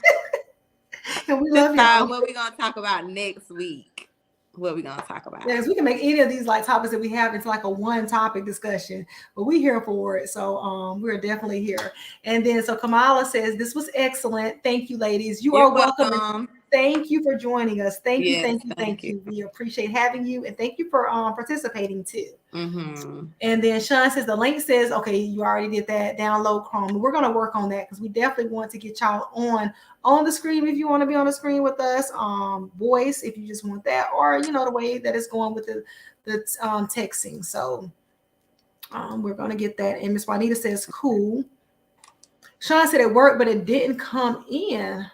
And we love y'all.
What we're going to talk about next week. What we're going to talk about.
Yes, we can make any of these like topics that we have into like a one topic discussion, but we're here for it. So we're definitely here. And then so Kamala says, this was excellent. Thank you, ladies. You're are welcome. Thank you for joining us. Thank you. We appreciate having you. And thank you for participating too. And then Sean says the link says, okay, you already did that. Download Chrome. We're going to work on that because we definitely want to get y'all on the screen if you want to be on the screen with us. Voice if you just want that, or you know the way that it's going with the texting. So we're going to get that. And Miss Juanita says cool. Sean said it worked, but it didn't come in.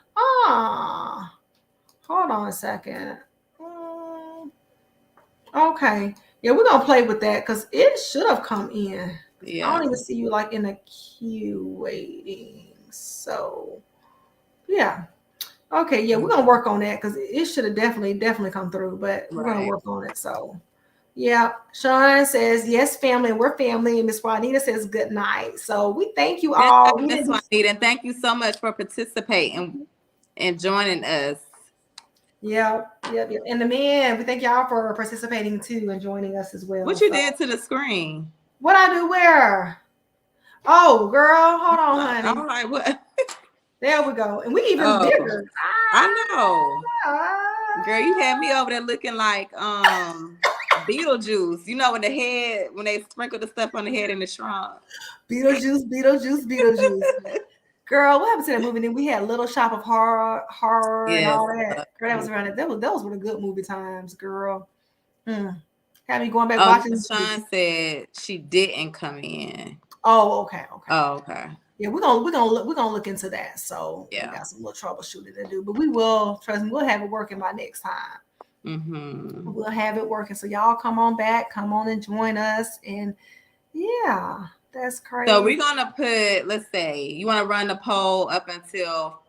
Hold on a second. Okay. Yeah, we're going to play with that because it should have come in. Yeah. I don't even see you like in a queue waiting. So, yeah. Okay. Yeah, we're going to work on that because it should have definitely come through, but we're going to work on it. So, yeah. Sean says, yes, family. We're family. And Miss Juanita says, good night. So, we thank you all.
Miss Juanita, and thank you so much for participating and joining us.
Yep. And the men, we thank y'all for participating too and joining us as well.
What you did to the screen?
What I do where? Oh, girl, hold on, honey.
I'm like, what?
There we go. And we even bigger.
I know. Girl, you had me over there looking like Beetlejuice. You know, when they sprinkle the stuff on the head in the shrunk.
Beetlejuice. Girl, what happened to that movie? Then we had Little Shop of Horror and all that. Girl, that was around it. Those were the good movie times, girl. Had me going back watching.
Sean said she didn't come in.
Oh, okay. Yeah, we're gonna look into that. So we got some little troubleshooting to do, but we will trust me. We'll have it working by next time. We'll have it working. So y'all come on back, come on and join us, and yeah. That's crazy.
So we're going to put, let's say, you want to run the poll up until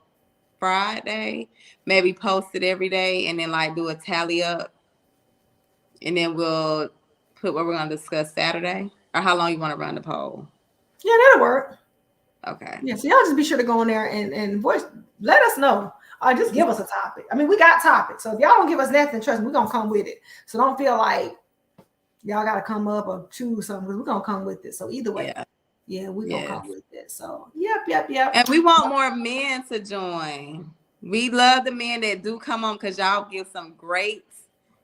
Friday, maybe post it every day and then like do a tally up. And then we'll put what we're going to discuss Saturday. Or how long you want to run the poll?
Yeah, that'll work.
Okay.
Yeah, so y'all just be sure to go in there and voice, let us know. Just give us a topic. I mean, we got topics. So if y'all don't give us nothing, trust me, we're gonna come with it. So don't feel like y'all gotta come up or choose something, because we're gonna come with it. So either way, we're gonna come with it. So yep.
And we want more men to join. We love the men that do come on, because y'all give some great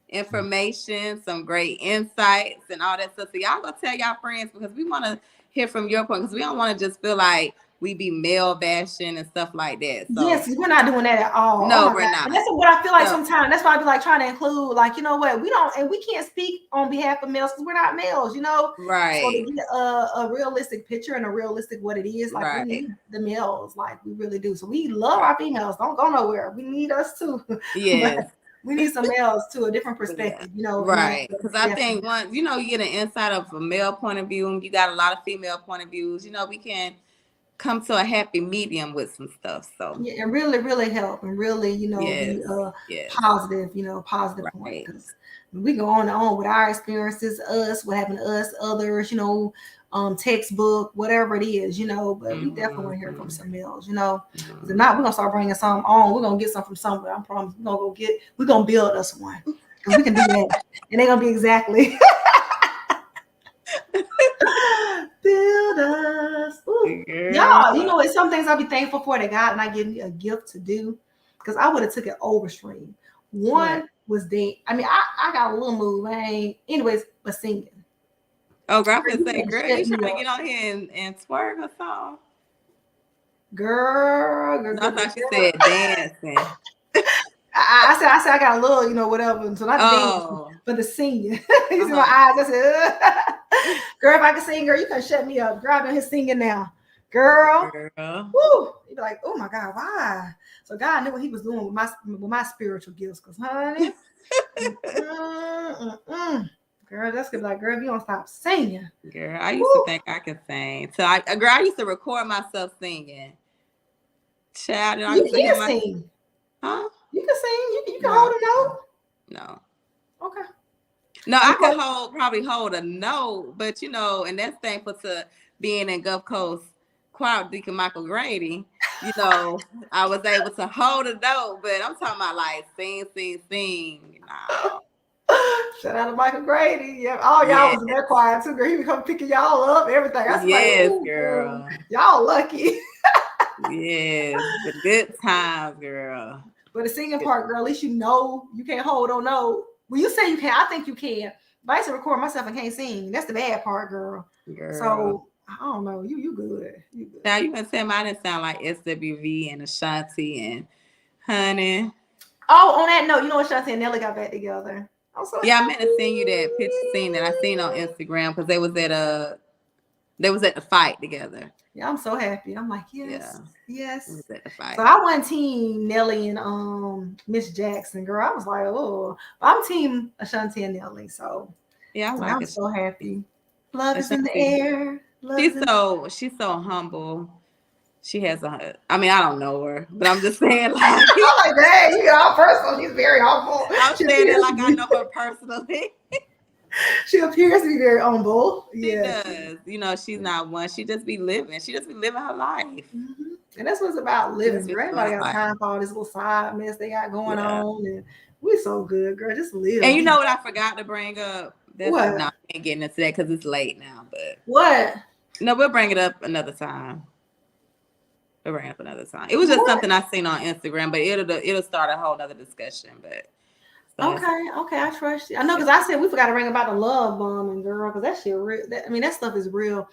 information, some great insights and all that stuff. So y'all go tell y'all friends, because we want to hear from your point, because we don't want to just feel like we be male bashing and stuff like that. So
yes, we're not doing that at all.
No, we're not.
And that's what I feel like sometimes. That's why I be like trying to include, like, you know what, we don't, and we can't speak on behalf of males because we're not males, you know.
Right.
So to get a realistic picture and a realistic what it is, like we need the males, like we really do. So we love our females. Don't go nowhere. We need us too.
Yes.
We need some males to a different perspective, you know.
Right. Because I think once, you know, you get an insight of a male point of view, and you got a lot of female point of views, you know, we can come to a happy medium with some stuff. So
yeah, and really help, and really, you know, be positive, you know, positive point. Because we go on and on with our experiences, us, what happened to us, others, you know, textbook, whatever it is, you know. But we definitely want to hear from some males, you know. If not, we're gonna start bringing some on. We're gonna get some from somewhere. I promise. We're gonna build us one, because we can do that, and they're gonna be exactly. Build us. Y'all, you know, it's some things I'll be thankful for that God and I give me a gift to do, because I would have took it overstream. One was I mean, I got a little move. Anyways, but singing.
Oh, girl, I'm gonna say, girl, you trying to get on here and twerk or something?
Girl.
No, I thought she said dancing.
I said I got a little, you know, whatever. So not dancing, but the singing. You see my eyes. I said, girl, if I can sing, girl, you can shut me up. Girl, I've been here singing now. Girl. Woo. You'd be like, oh my God, why? So God knew what he was doing with my spiritual gifts. Because honey, girl, that's gonna be like, girl, if you don't stop singing.
Girl, I used to think I could sing. So I used to record myself singing. Child,
you can sing.
Huh?
You can sing. You can hold a note.
No.
Okay.
No, I could probably hold a note, but you know, and that's thankful to being in Gulf Coast Choir with Deacon Michael Grady. You know, I was able to hold a note, but I'm talking about like sing. No.
Shout out to Michael Grady. Yeah, all y'all was in that choir too, girl. He would come picking y'all up, everything. I was like,
girl.
Y'all lucky.
Yes, the good times, girl.
But the singing part, girl, at least you know you can't hold on note. Well, you say you can. I think you can. But I used to record myself and can't sing. That's the bad part, girl. So I don't know. You good. You good.
Now you can say mine didn't sound like SWV and Ashanti and Honey.
Oh, on that note, you know what, Ashanti and Nelly got back together. I'm so
I meant to send you that picture scene that I seen on Instagram, because they was at the fight together.
Yeah, I'm so happy. I'm like, yes.
At the fight.
So I went team Nelly and Miss Jackson, girl. I was like, oh, I'm team Ashanti and Nelly. So I'm so happy. Love is in the air.
She's so humble. She has I don't know her, but I'm just saying, like, I'm
like, dang, you got personal. She's very humble.
I'm saying it like I know her personally.
She appears to be very humble.
She does. You know, she's not one. She just be living. She just be living her life.
Mm-hmm. And that's what it's about, living. Everybody got time for all this little side mess they got going on. And we're so good, girl. Just live.
And you know what I forgot to bring up?
What?
No, I ain't getting into that because it's late now. But
what?
No, we'll bring it up another time. We'll bring it up another time. It was just something I seen on Instagram, but it'll start a whole other discussion. But
okay, I trust you. I know, because I said we forgot to bring about the love bombing, girl, because that shit real. That stuff is real.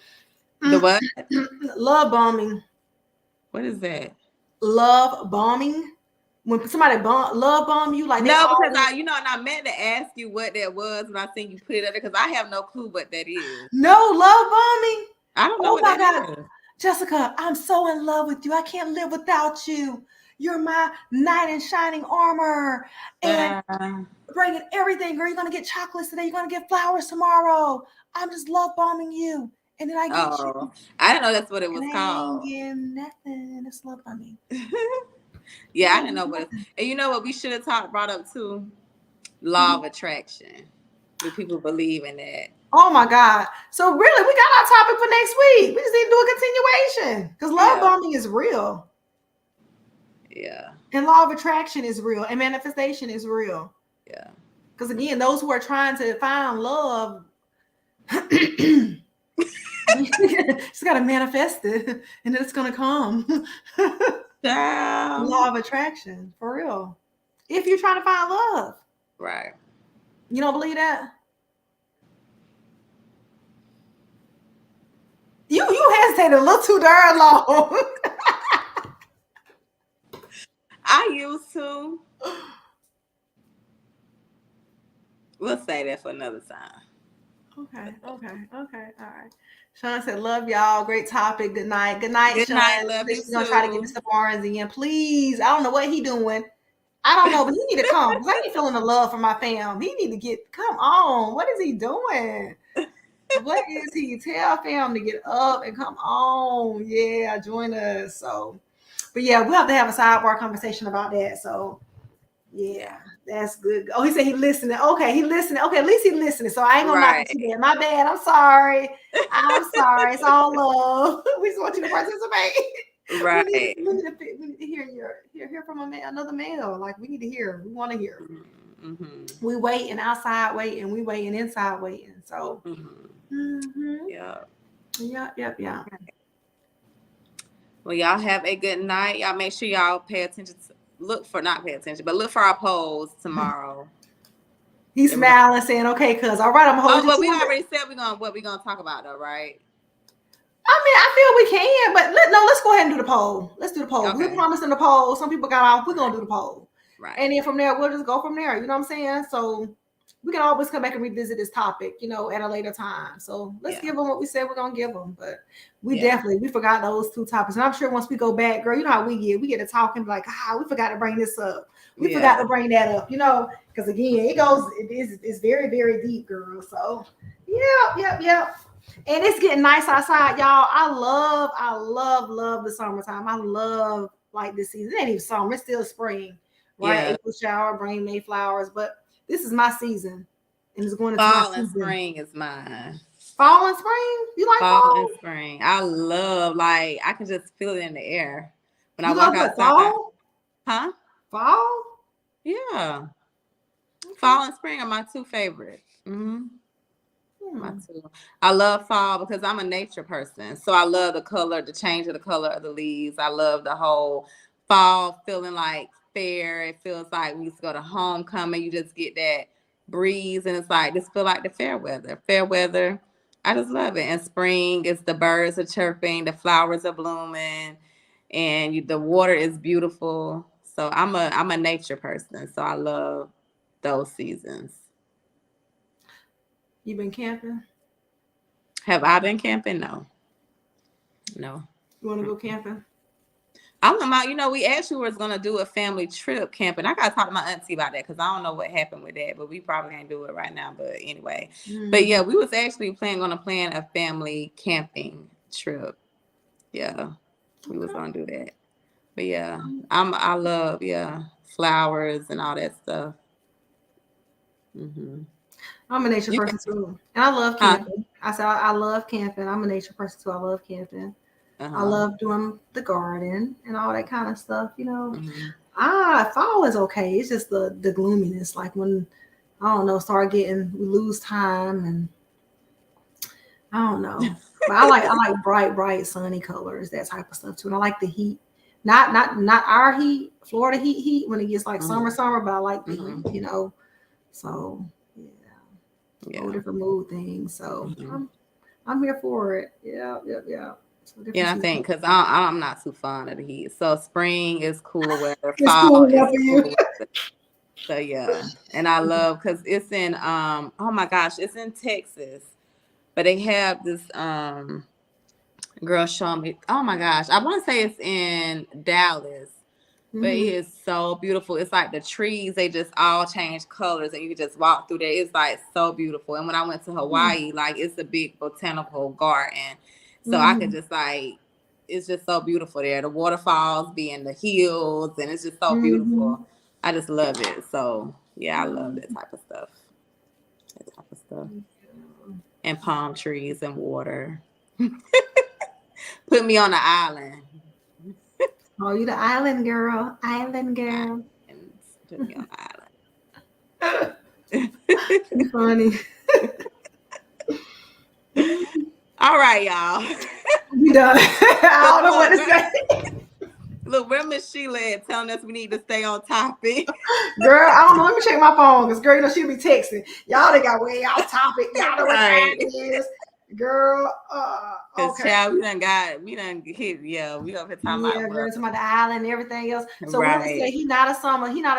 The what?
Love bombing.
What is that?
Love bombing. When somebody love bomb you, like
no, because and I meant to ask you what that was when I seen you put it up there, because I have no clue what that is.
No, love bombing.
I don't know what that is.
Jessica, I'm so in love with you. I can't live without you. You're my knight in shining armor. And bringing everything, girl. You're going to get chocolates today. You're going to get flowers tomorrow. I'm just love bombing you. And then I get you.
I didn't know that's what it was called.
I ain't getting nothing. It's love bombing.
Yeah, I didn't know what. And you know what we should have brought up too? Law of attraction. Do people believe in that?
Oh my God. So really, we got our topic for next week. We just need to do a continuation because love bombing is real.
Yeah.
And law of attraction is real. And manifestation is real.
Yeah.
Because again, those who are trying to find love, just got to manifest it and it's going to come. Law of attraction, for real. If you're trying to find love.
Right.
You don't believe that? You hesitated a little too darn long.
I used to. We'll say that for another time.
Okay. All right. Sean said, love y'all. Great topic. Good night. Good night,
Good
Sean.
night. Love you
She's going to try to get
too.
Mr. Barnes in. Please. I don't know what he doing. I don't know, but he need to come because I ain't feeling the love from my fam. He need to come on. What is he doing? What is he? Tell fam to get up and come on. Yeah, join us. So, but yeah, we'll have to have a sidebar conversation about that. So, yeah, that's good. Oh, he said he listening. Okay, he listening. Okay, at least he listening. So I ain't gonna knock him too bad. My bad. I'm sorry. It's all love. We just want you to participate.
Right.
We need to hear from another male. Like we need to hear. We want to hear. Mm-hmm. We waiting outside waiting. We waiting inside waiting. So. Yeah.
Well, y'all have a good night. Y'all make sure y'all pay attention. Look for our polls tomorrow.
He's smiling, saying, "Okay, cuz all right, I'm holding."
Oh, but we already said what we're gonna talk about, though, right?
I mean, I feel we can, but let's go ahead and do the poll. Let's do the poll. Okay. We promised in the poll. Some people got off. We're gonna do the poll, right? And then from there, we'll just go from there. You know what I'm saying? So we can always come back and revisit this topic, at a later time. So let's give them what we said we're gonna give them. But we forgot those two topics, and I'm sure once we go back, girl, you know how we get to talking like, we forgot to bring this up. We forgot to bring that up, because again, it's very, very deep, girl. So yeah. And it's getting nice outside, y'all. I love the summertime. I love like this season. It ain't even summer, it's still spring, right? Yeah. April shower, bring May flowers, but this is my season. And it's going into
fall and spring is mine.
Fall and spring? You like fall
and spring? I love, I can just feel it in the air when
I walk outside. Fall?
Huh?
Fall?
Yeah. Okay. Fall and spring are my two favorites. Mm-hmm. I love fall because I'm a nature person. So I love the change of the color of the leaves. I love the whole fall feeling like fair. It feels like we used to go to homecoming. You just get that breeze and it's like, this feel like the fair weather. I just love it. And spring is the birds are chirping, the flowers are blooming, and the water is beautiful. So I'm a nature person. So I love those seasons.
You been camping?
Have I been camping? No.
You want to go camping?
I'm about, we actually was going to do a family trip camping. I got to talk to my auntie about that because I don't know what happened with that, but we probably can't do it right now. But anyway, But yeah, we was actually going to plan a family camping trip. Yeah, we was going to do that. But yeah, I love, flowers and all that stuff.
Mm-hmm. I'm a nature person too, and I love camping. I said I love camping. I'm a nature person too. I love camping. I love doing the garden and all that kind of stuff. Fall is okay. It's just the gloominess, like when we lose time, and I don't know. But I like bright sunny colors, that type of stuff too. And I like the heat. Not our heat, Florida heat when it gets like summer, but I like the heat. So. Whole different mood things. So I'm here for it. Yeah. So
I think because I'm not too fond of the heat. So spring is cooler weather. Fall is cooler weather. So yeah, and I love because it's in oh my gosh, it's in Texas, but they have this girl showing me. Oh my gosh, I want to say it's in Dallas. But it is so beautiful. It's like the trees, they just all change colors and you can just walk through there. It's like so beautiful. And when I went to Hawaii, it's a big botanical garden. So I could just it's just so beautiful there. The waterfalls be in the hills and it's just so beautiful. I just love it. So yeah, I love that type of stuff. And palm trees and water. Put me on the island.
Oh, you the island girl. Island girl.
Put me on the island.
Funny.
All right, y'all.
We done. I don't know what to say.
Look, where Miss Sheila at telling us we need to stay on topic.
Girl, I don't know. Let me check my phone because girl, you know she'll be texting. Y'all they got way off topic. Y'all know what time it is. Girl,
Cause
okay.
child, we done hit, we over here talking about
girl, talking about the island and everything else. So
right.
when we say he's not a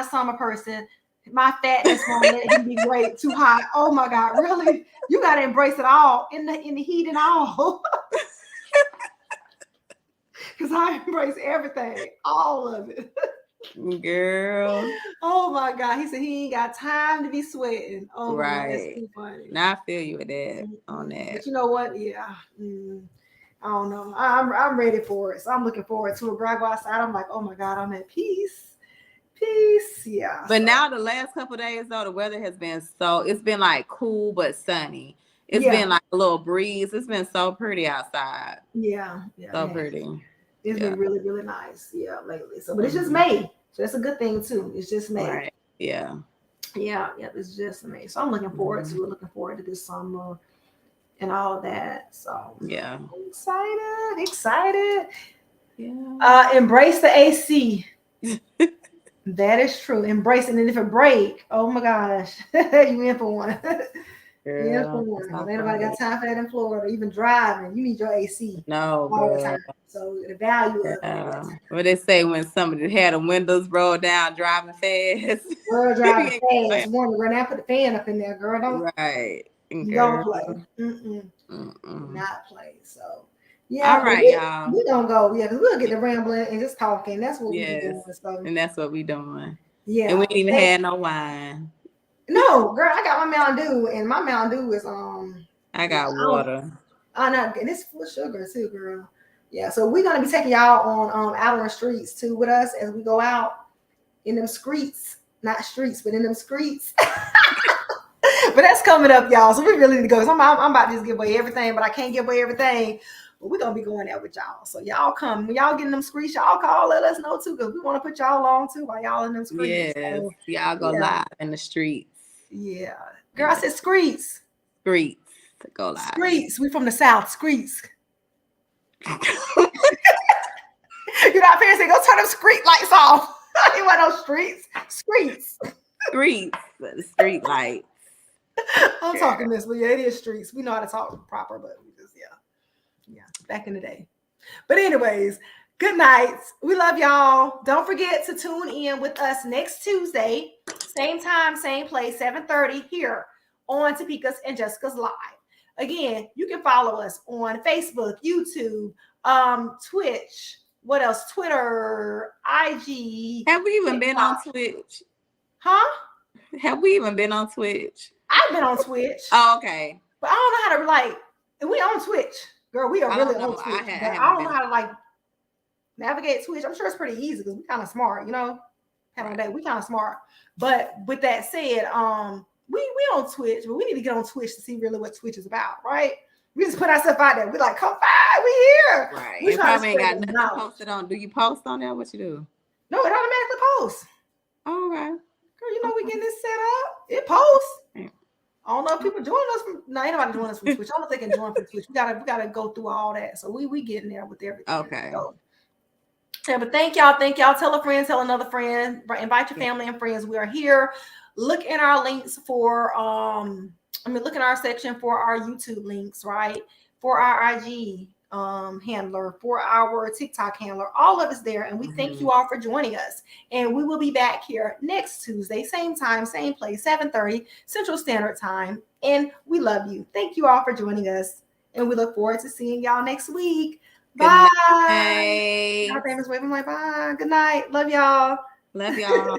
summer person, my fatness won't let him be way too hot. Oh my God, really? You gotta embrace it all in the heat and all. Because I embrace everything, all of it.
Girl.
Oh my God. He said he ain't got time to be sweating. Oh my God, that's too funny.
Now I feel you with that on that.
But you know what? Yeah. I don't know. I'm ready for it. So I'm looking forward to it. Girl, I go outside. I'm like, oh my God, I'm at peace. Peace. Yeah.
But now the last couple of days though, the weather has been it's been like cool but sunny. It's been like a little breeze. It's been so pretty outside.
Yeah.
So pretty.
It's been really, really nice. Yeah, lately. So, but it's just May. So that's a good thing too. It's just May.
Right. Yeah.
Yeah. It's just May. So I'm looking forward to it. Looking forward to this summer and all that. So
yeah.
I'm excited.
Yeah.
Embrace the AC. That is true. Embrace it. And if it break, oh my gosh, you in for one. Yeah, for one. Ain't nobody got time for that in Florida. Even driving, you need your AC.
No,
all the time. So the value of it.
What they say when somebody had the windows rolled down, driving fast.
Girl, driving fast. Want to run out, put the fan up in there, girl. Don't.
Right.
You don't play. Not play. So. Yeah,
all right, y'all.
We're gonna go, because we'll get to rambling and just talking. That's what we're doing. So.
And that's what we're doing.
Yeah.
And we ain't even had no wine.
No, girl, I got my Mountain Dew, and my Mountain Dew is
I got water.
I know, and it's full of sugar too, girl. Yeah, so we're gonna be taking y'all on out on the streets too with us as we go out in them streets, not streets, but in them streets. But that's coming up, y'all. So we really need to go. So I'm about to just give away everything, but I can't give away everything. But we're gonna be going there with y'all. So y'all come. When y'all get in them streets, y'all call, let us know too, because we want to put y'all on too while y'all in them streets.
Yes,
so,
y'all go live in the streets.
Yeah. Girl, I said streets.
Streets. Go live.
Streets. We from the South. Streets. You know, our parents say, go turn them street lights off. You want no streets? Streets.
Streets. The street lights.
I'm talking this, but yeah, it is streets. We know how to talk proper, but we just, yeah, back in the day. But anyways, good nights. We love y'all. Don't forget to tune in with us next Tuesday, same time, same place, 7:30 here on Topeka's and Jessica's Live. Again, you can follow us on Facebook, YouTube, Twitch. What else? Twitter, IG.
Have we even been on Twitch?
Huh?
Have we even been on Twitch?
I've been on Twitch.
Oh, okay.
But I don't know how to we on Twitch. Girl, we are really on Twitch. I don't know how to navigate Twitch. I'm sure it's pretty easy because we're kind of smart, you know. We kind of smart. But with that said, we on Twitch, but we need to get on Twitch to see really what Twitch is about, right? We just put ourselves out there. We're like, come by, we here.
Right.
We
probably ain't got nothing posted on. Do you post on there? What you do?
No, it automatically posts.
All right.
Girl, you know we getting this set up. It posts. I don't know if people join us from. No, ain't nobody join us from Twitch. I don't know if they can join from Twitch. We gotta go through all that. So we getting there with everything.
Okay.
So, yeah, but thank y'all. Tell a friend, tell another friend. Invite your family and friends. We are here. Look in our links for look in our section for our YouTube links, right? For our IG handler, for our TikTok handler, all of it's there. And we thank you all for joining us. And we will be back here next Tuesday, same time, same place, 7:30 Central Standard Time. And we love you. Thank you all for joining us. And we look forward to seeing y'all next week. Bye. Our famous wave. I'm like, bye. Good night. Love y'all.
Love y'all.